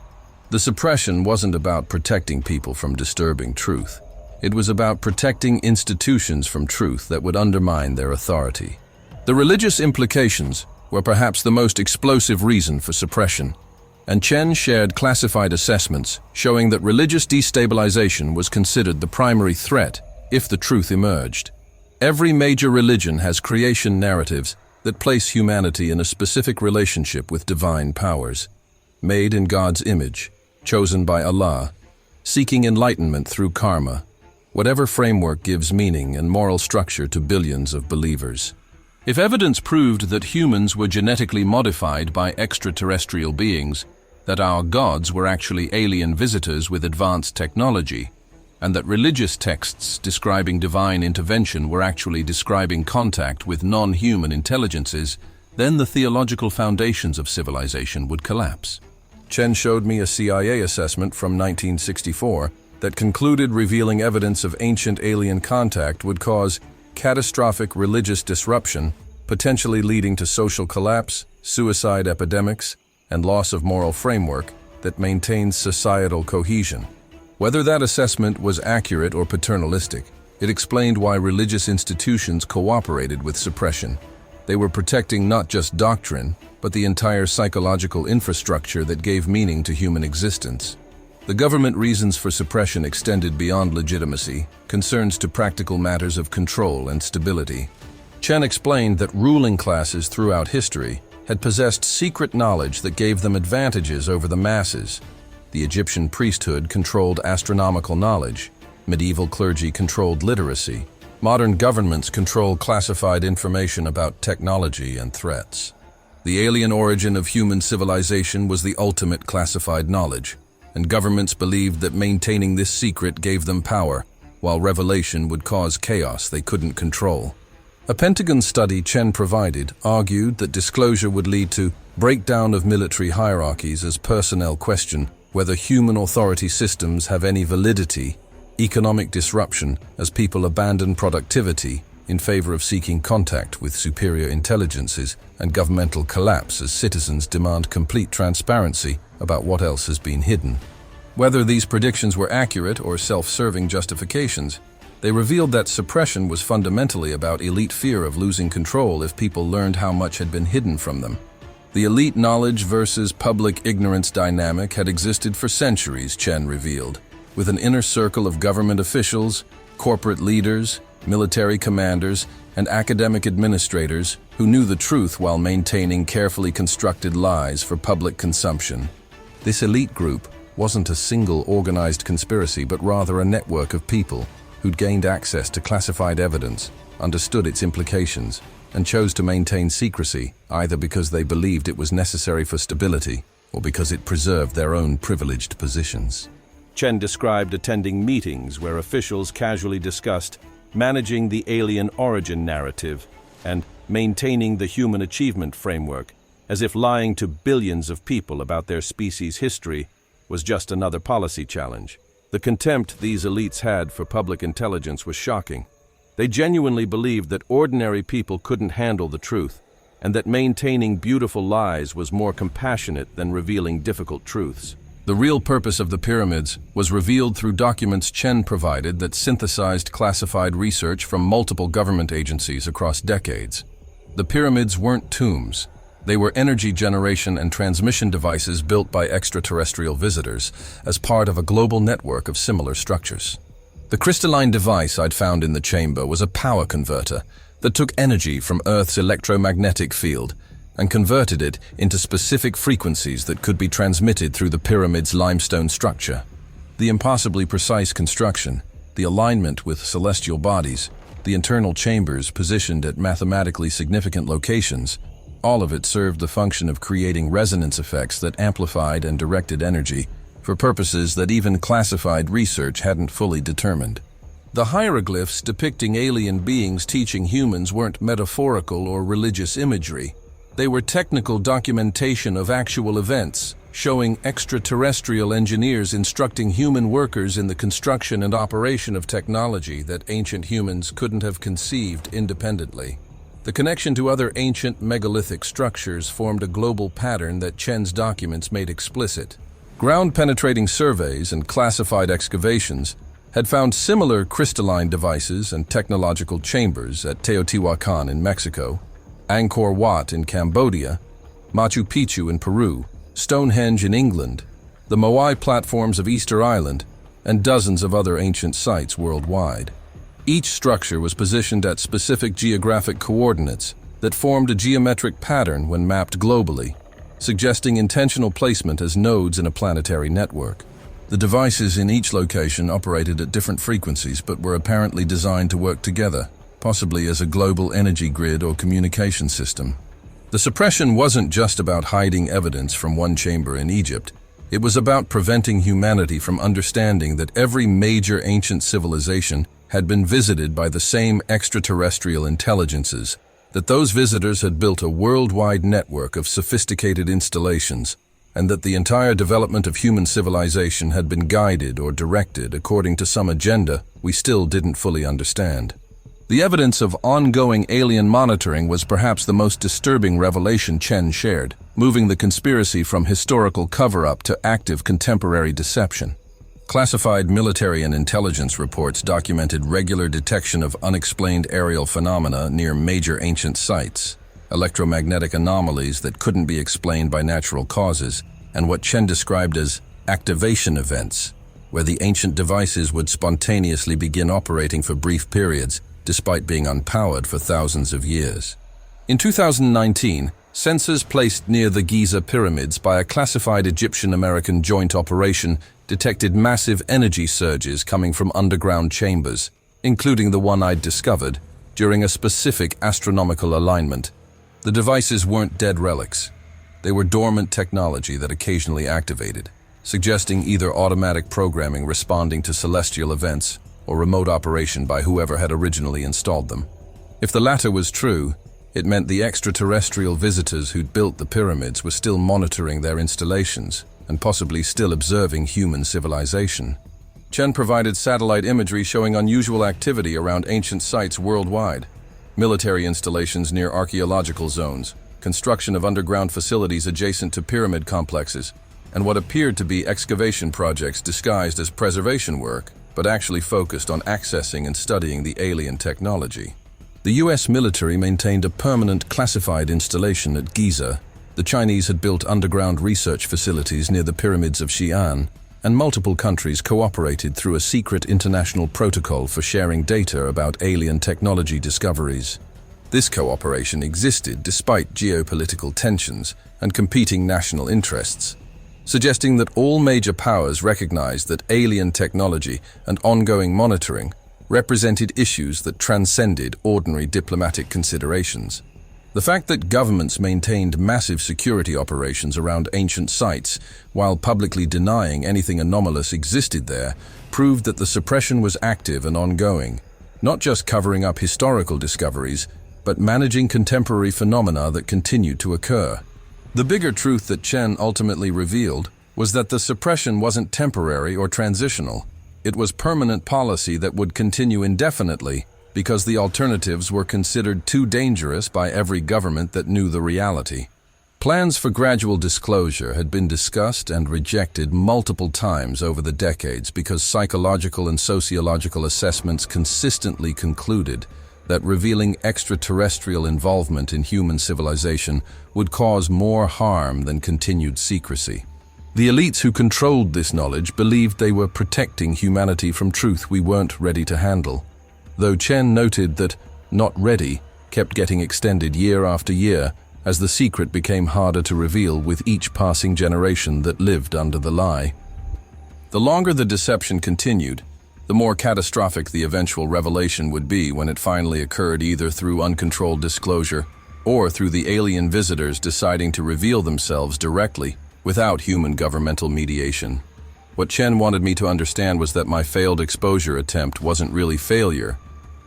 [SPEAKER 1] The suppression wasn't about protecting people from disturbing truth. It was about protecting institutions from truth that would undermine their authority. The religious implications were perhaps the most explosive reason for suppression, and Chen shared classified assessments showing that religious destabilization was considered the primary threat if the truth emerged. Every major religion has creation narratives that place humanity in a specific relationship with divine powers, made in God's image, chosen by Allah, seeking enlightenment through karma, whatever framework gives meaning and moral structure to billions of believers. If evidence proved that humans were genetically modified by extraterrestrial beings, that our gods were actually alien visitors with advanced technology, and that religious texts describing divine intervention were actually describing contact with non-human intelligences, then the theological foundations of civilization would collapse. Chen showed me a CIA assessment from 1964 that concluded revealing evidence of ancient alien contact would cause catastrophic religious disruption, potentially leading to social collapse, suicide epidemics, and loss of moral framework that maintains societal cohesion. Whether that assessment was accurate or paternalistic, it explained why religious institutions cooperated with suppression. They were protecting not just doctrine, but the entire psychological infrastructure that gave meaning to human existence. The government reasons for suppression extended beyond legitimacy, concerns to practical matters of control and stability. Chen explained that ruling classes throughout history had possessed secret knowledge that gave them advantages over the masses. The Egyptian priesthood controlled astronomical knowledge, medieval clergy controlled literacy, modern governments control classified information about technology and threats. The alien origin of human civilization was the ultimate classified knowledge, and governments believed that maintaining this secret gave them power, while revelation would cause chaos they couldn't control. A Pentagon study Chen provided argued that disclosure would lead to breakdown of military hierarchies as personnel question whether human authority systems have any validity, economic disruption as people abandon productivity in favor of seeking contact with superior intelligences, and governmental collapse as citizens demand complete transparency about what else has been hidden. Whether these predictions were accurate or self-serving justifications, they revealed that suppression was fundamentally about elite fear of losing control if people learned how much had been hidden from them. The elite knowledge versus public ignorance dynamic had existed for centuries, Chen revealed, with an inner circle of government officials, corporate leaders, military commanders, and academic administrators who knew the truth while maintaining carefully constructed lies for public consumption. This elite group wasn't a single organized conspiracy, but rather a network of people who'd gained access to classified evidence, understood its implications, and chose to maintain secrecy, either because they believed it was necessary for stability or because it preserved their own privileged positions. Chen described attending meetings where officials casually discussed managing the alien origin narrative and maintaining the human achievement framework, as if lying to billions of people about their species' history was just another policy challenge. The contempt these elites had for public intelligence was shocking. They genuinely believed that ordinary people couldn't handle the truth, and that maintaining beautiful lies was more compassionate than revealing difficult truths. The real purpose of the pyramids was revealed through documents Chen provided that synthesized classified research from multiple government agencies across decades. The pyramids weren't tombs. They were energy generation and transmission devices built by extraterrestrial visitors as part of a global network of similar structures. The crystalline device I'd found in the chamber was a power converter that took energy from Earth's electromagnetic field and converted it into specific frequencies that could be transmitted through the pyramid's limestone structure. The impossibly precise construction, the alignment with celestial bodies, the internal chambers positioned at mathematically significant locations, all of it served the function of creating resonance effects that amplified and directed energy for purposes that even classified research hadn't fully determined. The hieroglyphs depicting alien beings teaching humans weren't metaphorical or religious imagery. They were technical documentation of actual events, showing extraterrestrial engineers instructing human workers in the construction and operation of technology that ancient humans couldn't have conceived independently. The connection to other ancient megalithic structures formed a global pattern that Chen's documents made explicit. Ground-penetrating surveys and classified excavations had found similar crystalline devices and technological chambers at Teotihuacan in Mexico, Angkor Wat in Cambodia, Machu Picchu in Peru, Stonehenge in England, the Moai platforms of Easter Island, and dozens of other ancient sites worldwide. Each structure was positioned at specific geographic coordinates that formed a geometric pattern when mapped globally, suggesting intentional placement as nodes in a planetary network. The devices in each location operated at different frequencies but were apparently designed to work together, possibly as a global energy grid or communication system. The suppression wasn't just about hiding evidence from one chamber in Egypt. It was about preventing humanity from understanding that every major ancient civilization had been visited by the same extraterrestrial intelligences, that those visitors had built a worldwide network of sophisticated installations, and that the entire development of human civilization had been guided or directed according to some agenda we still didn't fully understand. The evidence of ongoing alien monitoring was perhaps the most disturbing revelation Chen shared, moving the conspiracy from historical cover-up to active contemporary deception. Classified military and intelligence reports documented regular detection of unexplained aerial phenomena near major ancient sites, electromagnetic anomalies that couldn't be explained by natural causes, and what Chen described as activation events, where the ancient devices would spontaneously begin operating for brief periods, despite being unpowered for thousands of years. In 2019, sensors placed near the Giza pyramids by a classified Egyptian-American joint operation detected massive energy surges coming from underground chambers, including the one I'd discovered, during a specific astronomical alignment. The devices weren't dead relics. They were dormant technology that occasionally activated, suggesting either automatic programming responding to celestial events or remote operation by whoever had originally installed them. If the latter was true, it meant the extraterrestrial visitors who'd built the pyramids were still monitoring their installations and possibly still observing human civilization. Chen provided satellite imagery showing unusual activity around ancient sites worldwide, military installations near archaeological zones, construction of underground facilities adjacent to pyramid complexes, and what appeared to be excavation projects disguised as preservation work, but actually focused on accessing and studying the alien technology. The US military maintained a permanent classified installation at Giza. The Chinese had built underground research facilities near the pyramids of Xi'an, and multiple countries cooperated through a secret international protocol for sharing data about alien technology discoveries. This cooperation existed despite geopolitical tensions and competing national interests, suggesting that all major powers recognized that alien technology and ongoing monitoring represented issues that transcended ordinary diplomatic considerations. The fact that governments maintained massive security operations around ancient sites while publicly denying anything anomalous existed there proved that the suppression was active and ongoing, not just covering up historical discoveries, but managing contemporary phenomena that continued to occur. The bigger truth that Chen ultimately revealed was that the suppression wasn't temporary or transitional. It was permanent policy that would continue indefinitely because the alternatives were considered too dangerous by every government that knew the reality. Plans for gradual disclosure had been discussed and rejected multiple times over the decades because psychological and sociological assessments consistently concluded that revealing extraterrestrial involvement in human civilization would cause more harm than continued secrecy. The elites who controlled this knowledge believed they were protecting humanity from truth we weren't ready to handle, though Chen noted that "not ready" kept getting extended year after year as the secret became harder to reveal with each passing generation that lived under the lie. The longer the deception continued, the more catastrophic the eventual revelation would be when it finally occurred, either through uncontrolled disclosure or through the alien visitors deciding to reveal themselves directly without human governmental mediation. What Chen wanted me to understand was that my failed exposure attempt wasn't really failure.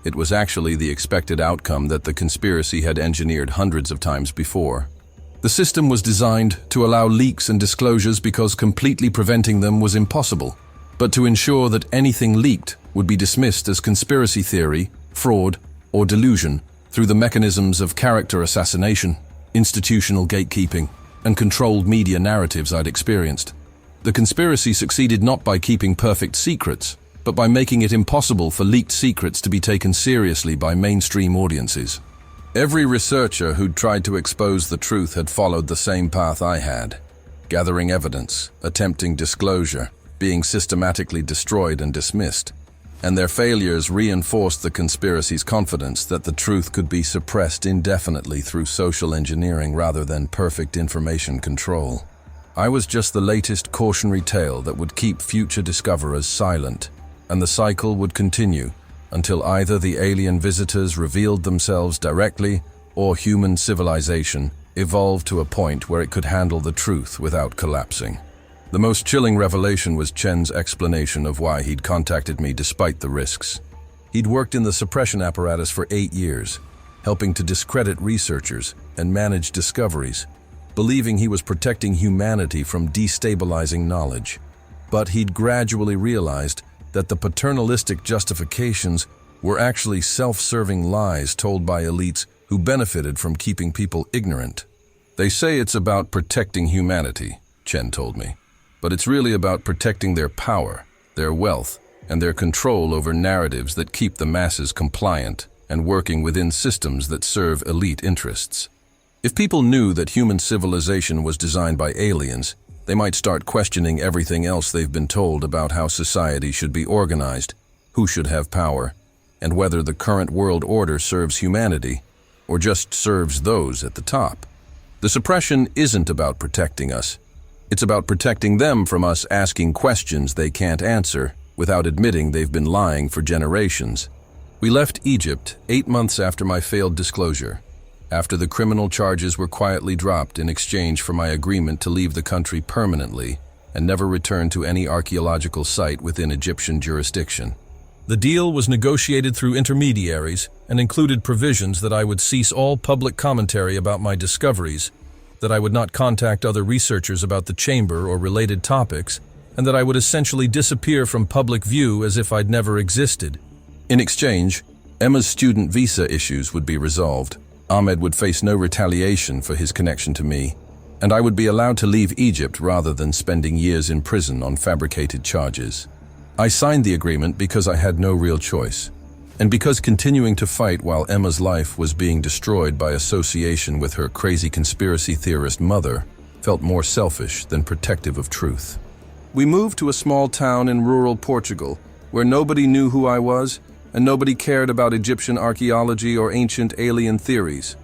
[SPEAKER 1] It was actually the expected outcome that the conspiracy had engineered hundreds of times before. The system was designed to allow leaks and disclosures because completely preventing them was impossible, but to ensure that anything leaked would be dismissed as conspiracy theory, fraud, or delusion through the mechanisms of character assassination, institutional gatekeeping, and controlled media narratives I'd experienced. The conspiracy succeeded not by keeping perfect secrets, but by making it impossible for leaked secrets to be taken seriously by mainstream audiences. Every researcher who'd tried to expose the truth had followed the same path I had: gathering evidence, attempting disclosure, being systematically destroyed and dismissed. and their failures reinforced the conspiracy's confidence that the truth could be suppressed indefinitely through social engineering rather than perfect information control. I was just the latest cautionary tale that would keep future discoverers silent, and the cycle would continue until either the alien visitors revealed themselves directly or human civilization evolved to a point where it could handle the truth without collapsing. The most chilling revelation was Chen's explanation of why he'd contacted me despite the risks. He'd worked in the suppression apparatus for 8 years, helping to discredit researchers and manage discoveries, believing he was protecting humanity from destabilizing knowledge. But he'd gradually realized that the paternalistic justifications were actually self-serving lies told by elites who benefited from keeping people ignorant. They say it's about protecting humanity, Chen told me, but it's really about protecting their power, their wealth, and their control over narratives that keep the masses compliant and working within systems that serve elite interests. If people knew that human civilization was designed by aliens, they might start questioning everything else they've been told about how society should be organized, who should have power, and whether the current world order serves humanity or just serves those at the top. The suppression isn't about protecting us. It's about protecting them from us asking questions they can't answer without admitting they've been lying for generations. We left Egypt 8 months after my failed disclosure, after the criminal charges were quietly dropped in exchange for my agreement to leave the country permanently and never return to any archaeological site within Egyptian jurisdiction. The deal was negotiated through intermediaries and included provisions that I would cease all public commentary about my discoveries, that I would not contact other researchers about the chamber or related topics, and that I would essentially disappear from public view as if I'd never existed. In exchange, Emma's student visa issues would be resolved. Ahmed would face no retaliation for his connection to me, and I would be allowed to leave Egypt rather than spending years in prison on fabricated charges. I signed the agreement because I had no real choice, and because continuing to fight while Emma's life was being destroyed by association with her crazy conspiracy theorist mother felt more selfish than protective of truth. We moved to a small town in rural Portugal, where nobody knew who I was, and nobody cared about Egyptian archaeology or ancient alien theories.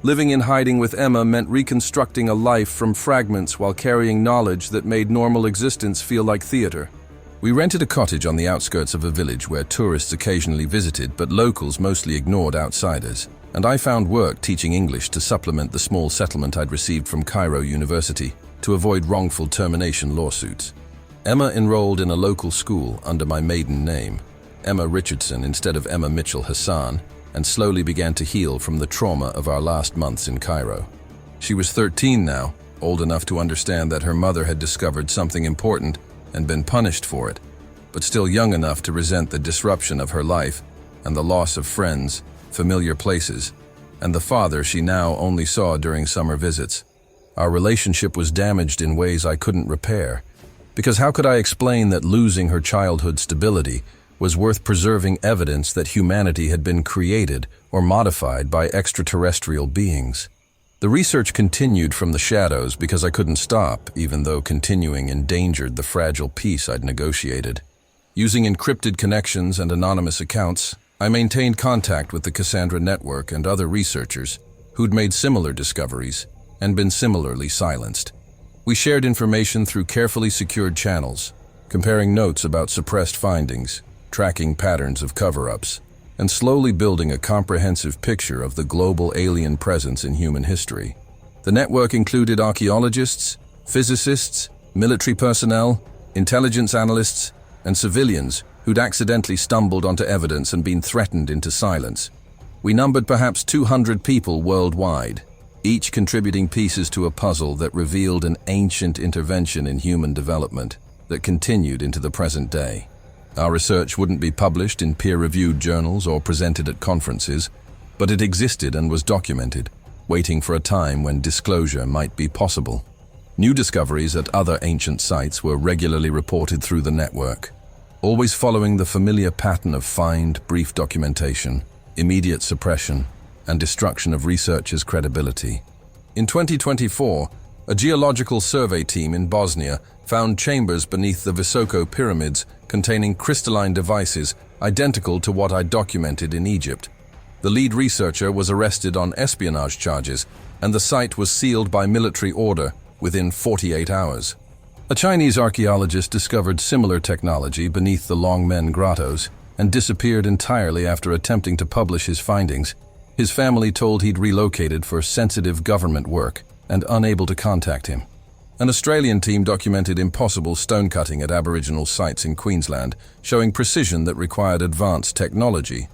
[SPEAKER 1] Living in hiding with Emma meant reconstructing a life from fragments while carrying knowledge that made normal existence feel like theater. We rented a cottage on the outskirts of a village where tourists occasionally visited, but locals mostly ignored outsiders, and I found work teaching English to supplement the small settlement I'd received from Cairo University to avoid wrongful termination lawsuits. Emma enrolled in a local school under my maiden name, Emma Richardson instead of Emma Mitchell Hassan, and slowly began to heal from the trauma of our last months in Cairo. She was 13 now, old enough to understand that her mother had discovered something important and been punished for it, but still young enough to resent the disruption of her life and the loss of friends, familiar places, and the father she now only saw during summer visits. Our relationship was damaged in ways I couldn't repair, because how could I explain that losing her childhood stability was worth preserving evidence that humanity had been created or modified by extraterrestrial beings? The research continued from the shadows because I couldn't stop, even though continuing endangered the fragile peace I'd negotiated. Using encrypted connections and anonymous accounts, I maintained contact with the Cassandra Network and other researchers who'd made similar discoveries and been similarly silenced. We shared information through carefully secured channels, comparing notes about suppressed findings, tracking patterns of cover-ups, and slowly building a comprehensive picture of the global alien presence in human history. The network included archaeologists, physicists, military personnel, intelligence analysts, and civilians who'd accidentally stumbled onto evidence and been threatened into silence. We numbered perhaps 200 people worldwide, each contributing pieces to a puzzle that revealed an ancient intervention in human development that continued into the present day. Our research wouldn't be published in peer-reviewed journals or presented at conferences, but it existed and was documented, waiting for a time when disclosure might be possible. New discoveries at other ancient sites were regularly reported through the network, always following the familiar pattern of find, brief documentation, immediate suppression, and destruction of researchers' credibility. In 2024, A geological survey team in Bosnia found chambers beneath the Visoko pyramids containing crystalline devices identical to what I documented in Egypt. The lead researcher was arrested on espionage charges, and the site was sealed by military order within 48 hours. A Chinese archaeologist discovered similar technology beneath the Longmen grottos and disappeared entirely after attempting to publish his findings. His family told he'd relocated for sensitive government work and unable to contact him. An Australian team documented impossible stone cutting at Aboriginal sites in Queensland, showing precision that required advanced technology,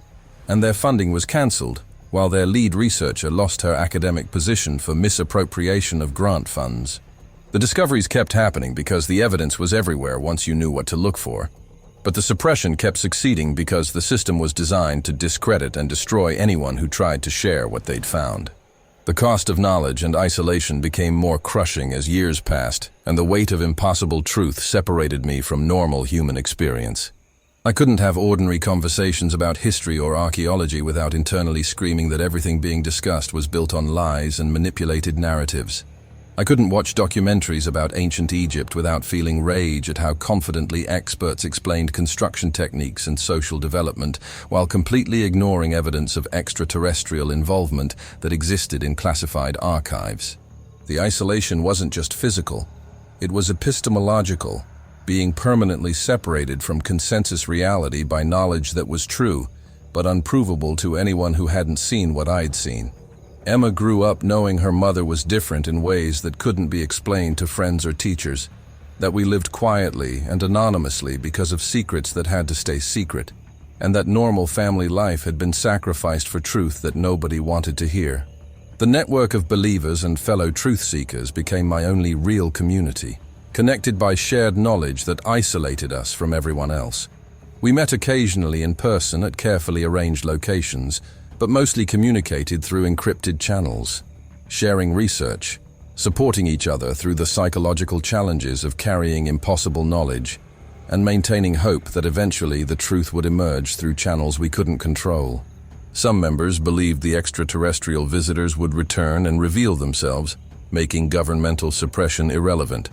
[SPEAKER 1] and their funding was cancelled, while their lead researcher lost her academic position for misappropriation of grant funds. The discoveries kept happening because the evidence was everywhere once you knew what to look for. But the suppression kept succeeding because the system was designed to discredit and destroy anyone who tried to share what they'd found. The cost of knowledge and isolation became more crushing as years passed, and the weight of impossible truth separated me from normal human experience. I couldn't have ordinary conversations about history or archaeology without internally screaming that everything being discussed was built on lies and manipulated narratives. I couldn't watch documentaries about ancient Egypt without feeling rage at how confidently experts explained construction techniques and social development, while completely ignoring evidence of extraterrestrial involvement that existed in classified archives. The isolation wasn't just physical, it was epistemological, being permanently separated from consensus reality by knowledge that was true, but unprovable to anyone who hadn't seen what I'd seen. Emma grew up knowing her mother was different in ways that couldn't be explained to friends or teachers, that we lived quietly and anonymously because of secrets that had to stay secret, and that normal family life had been sacrificed for truth that nobody wanted to hear. The network of believers and fellow truth-seekers became my only real community, connected by shared knowledge that isolated us from everyone else. We met occasionally in person at carefully arranged locations, but mostly communicated through encrypted channels, sharing research, supporting each other through the psychological challenges of carrying impossible knowledge, and maintaining hope that eventually the truth would emerge through channels we couldn't control. Some members believed the extraterrestrial visitors would return and reveal themselves, making governmental suppression irrelevant.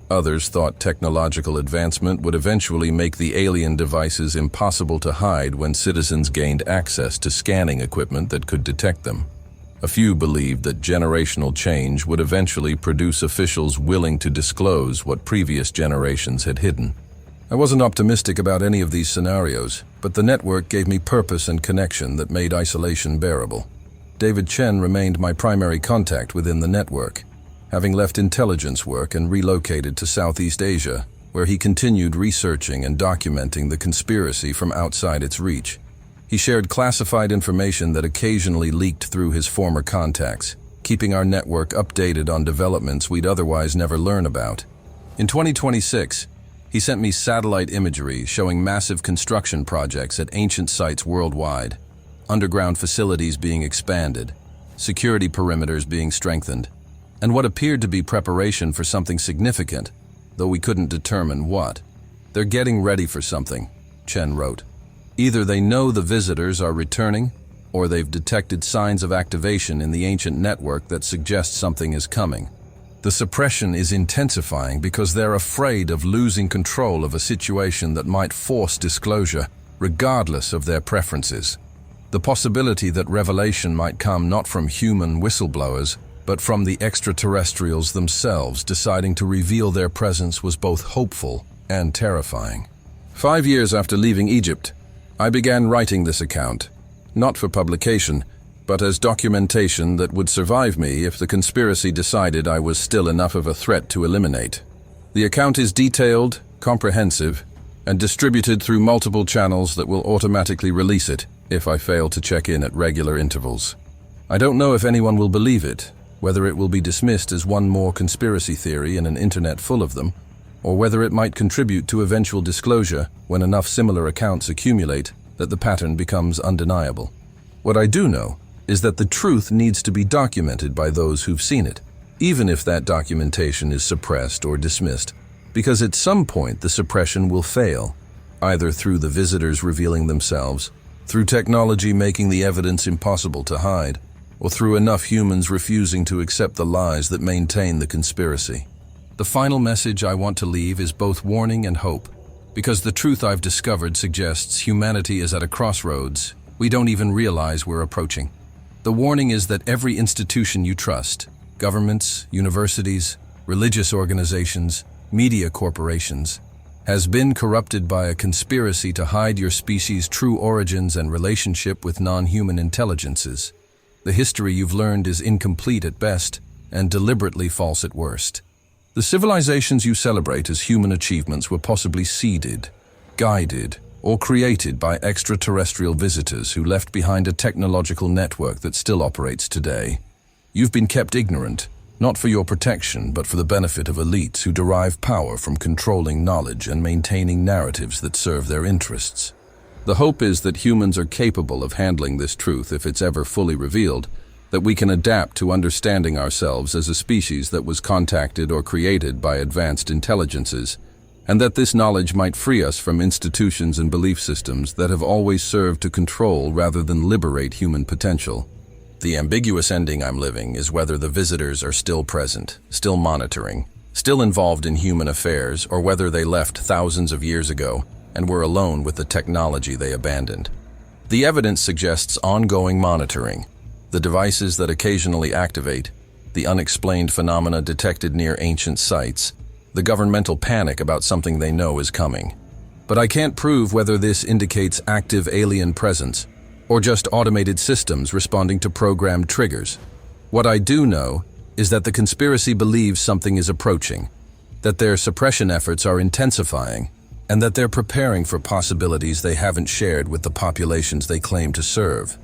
[SPEAKER 1] Others thought technological advancement would eventually make the alien devices impossible to hide when citizens gained access to scanning equipment that could detect them. A few believed that generational change would eventually produce officials willing to disclose what previous generations had hidden. I wasn't optimistic about any of these scenarios, but the network gave me purpose and connection that made isolation bearable. David Chen remained my primary contact within the network, having left intelligence work and relocated to Southeast Asia, where he continued researching and documenting the conspiracy from outside its reach. He shared classified information that occasionally leaked through his former contacts, keeping our network updated on developments we'd otherwise never learn about. In 2026, he sent me satellite imagery showing massive construction projects at ancient sites worldwide, underground facilities being expanded, security perimeters being strengthened, and what appeared to be preparation for something significant, though we couldn't determine what. "They're getting ready for something," Chen wrote. "Either they know the visitors are returning, or they've detected signs of activation in the ancient network that suggest something is coming. The suppression is intensifying because they're afraid of losing control of a situation that might force disclosure, regardless of their preferences. The possibility that revelation might come not from human whistleblowers, but from the extraterrestrials themselves deciding to reveal their presence was both hopeful and terrifying." 5 years after leaving Egypt, I began writing this account, not for publication, but as documentation that would survive me if the conspiracy decided I was still enough of a threat to eliminate. The account is detailed, comprehensive, and distributed through multiple channels that will automatically release it if I fail to check in at regular intervals. I don't know if anyone will believe it, whether it will be dismissed as one more conspiracy theory in an internet full of them, or whether it might contribute to eventual disclosure when enough similar accounts accumulate that the pattern becomes undeniable. What I do know is that the truth needs to be documented by those who've seen it, even if that documentation is suppressed or dismissed, because at some point the suppression will fail, either through the visitors revealing themselves, through technology making the evidence impossible to hide, or through enough humans refusing to accept the lies that maintain the conspiracy. The final message I want to leave is both warning and hope, because the truth I've discovered suggests humanity is at a crossroads we don't even realize we're approaching. The warning is that every institution you trust, governments, universities, religious organizations, media corporations, has been corrupted by a conspiracy to hide your species' true origins and relationship with non-human intelligences. The history you've learned is incomplete at best and deliberately false at worst. The civilizations you celebrate as human achievements were possibly seeded, guided, or created by extraterrestrial visitors who left behind a technological network that still operates today. You've been kept ignorant, not for your protection, but for the benefit of elites who derive power from controlling knowledge and maintaining narratives that serve their interests. The hope is that humans are capable of handling this truth if it's ever fully revealed, that we can adapt to understanding ourselves as a species that was contacted or created by advanced intelligences, and that this knowledge might free us from institutions and belief systems that have always served to control rather than liberate human potential. The ambiguous ending I'm living is whether the visitors are still present, still monitoring, still involved in human affairs, or whether they left thousands of years ago and were alone with the technology they abandoned. The evidence suggests ongoing monitoring, the devices that occasionally activate, the unexplained phenomena detected near ancient sites, the governmental panic about something they know is coming. But I can't prove whether this indicates active alien presence or just automated systems responding to programmed triggers. What I do know is that the conspiracy believes something is approaching, that their suppression efforts are intensifying, and that they're preparing for possibilities they haven't shared with the populations they claim to serve.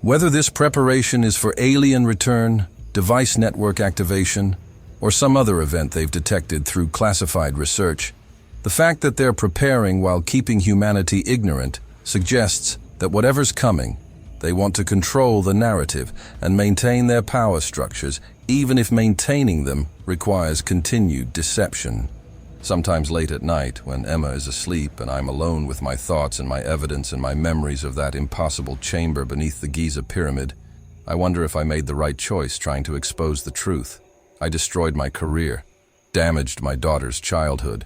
[SPEAKER 1] Whether this preparation is for alien return, device network activation, or some other event they've detected through classified research, the fact that they're preparing while keeping humanity ignorant suggests that whatever's coming, they want to control the narrative and maintain their power structures, even if maintaining them requires continued deception. Sometimes late at night, when Emma is asleep and I'm alone with my thoughts and my evidence and my memories of that impossible chamber beneath the Giza pyramid, I wonder if I made the right choice trying to expose the truth. I destroyed my career, damaged my daughter's childhood,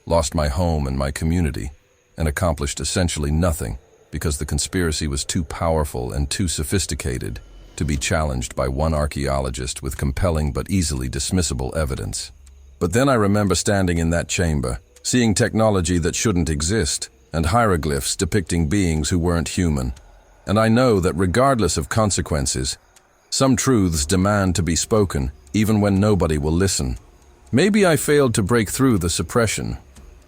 [SPEAKER 1] lost my home and my community, and accomplished essentially nothing because the conspiracy was too powerful and too sophisticated to be challenged by one archaeologist with compelling but easily dismissible evidence. But then I remember standing in that chamber, seeing technology that shouldn't exist, and hieroglyphs depicting beings who weren't human. And I know that regardless of consequences, some truths demand to be spoken, even when nobody will listen. Maybe I failed to break through the suppression,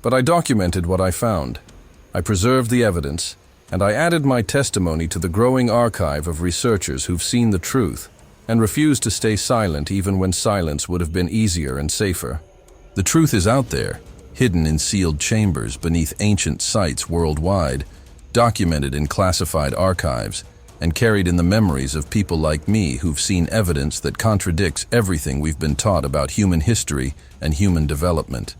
[SPEAKER 1] but I documented what I found. I preserved the evidence, and I added my testimony to the growing archive of researchers who've seen the truth and refused to stay silent even when silence would have been easier and safer. The truth is out there, hidden in sealed chambers beneath ancient sites worldwide, documented in classified archives, and carried in the memories of people like me who've seen evidence that contradicts everything we've been taught about human history and human development.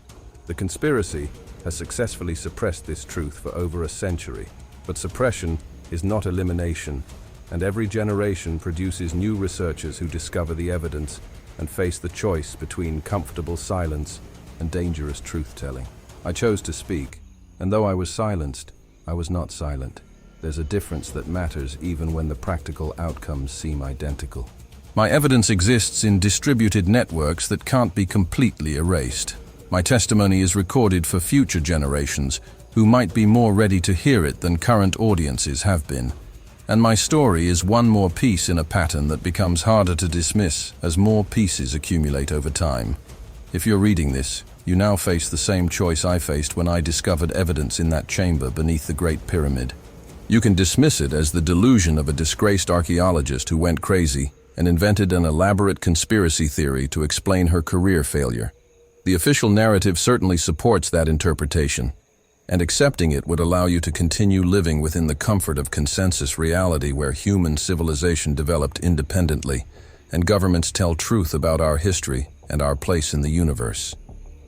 [SPEAKER 1] The conspiracy has successfully suppressed this truth for over a century, but suppression is not elimination, and every generation produces new researchers who discover the evidence and face the choice between comfortable silence and dangerous truth-telling. I chose to speak, and though I was silenced, I was not silent. There's a difference that matters even when the practical outcomes seem identical. My evidence exists in distributed networks that can't be completely erased. My testimony is recorded for future generations who might be more ready to hear it than current audiences have been. And my story is one more piece in a pattern that becomes harder to dismiss as more pieces accumulate over time. If you're reading this, you now face the same choice I faced when I discovered evidence in that chamber beneath the Great Pyramid. You can dismiss it as the delusion of a disgraced archaeologist who went crazy and invented an elaborate conspiracy theory to explain her career failure. The official narrative certainly supports that interpretation, and accepting it would allow you to continue living within the comfort of consensus reality where human civilization developed independently and governments tell truth about our history and our place in the universe.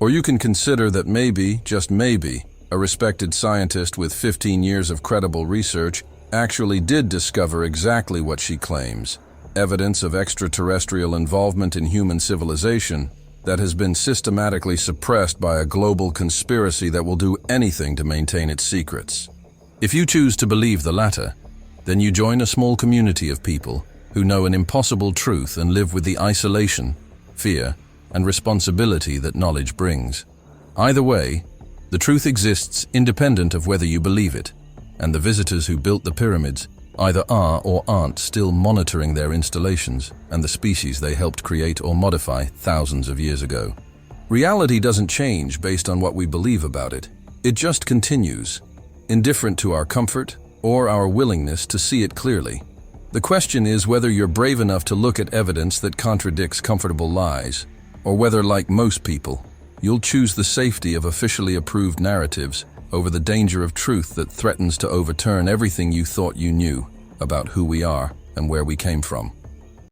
[SPEAKER 1] Or you can consider that maybe, just maybe, a respected scientist with 15 years of credible research actually did discover exactly what she claims, evidence of extraterrestrial involvement in human civilization that has been systematically suppressed by a global conspiracy that will do anything to maintain its secrets. If you choose to believe the latter, then you join a small community of people who know an impossible truth and live with the isolation, fear, and responsibility that knowledge brings. Either way, the truth exists independent of whether you believe it, and the visitors who built the pyramids either are or aren't still monitoring their installations and the species they helped create or modify thousands of years ago. Reality doesn't change based on what we believe about it. It just continues, indifferent to our comfort or our willingness to see it clearly. The question is whether you're brave enough to look at evidence that contradicts comfortable lies, or whether, like most people, you'll choose the safety of officially approved narratives over the danger of truth that threatens to overturn everything you thought you knew about who we are and where we came from.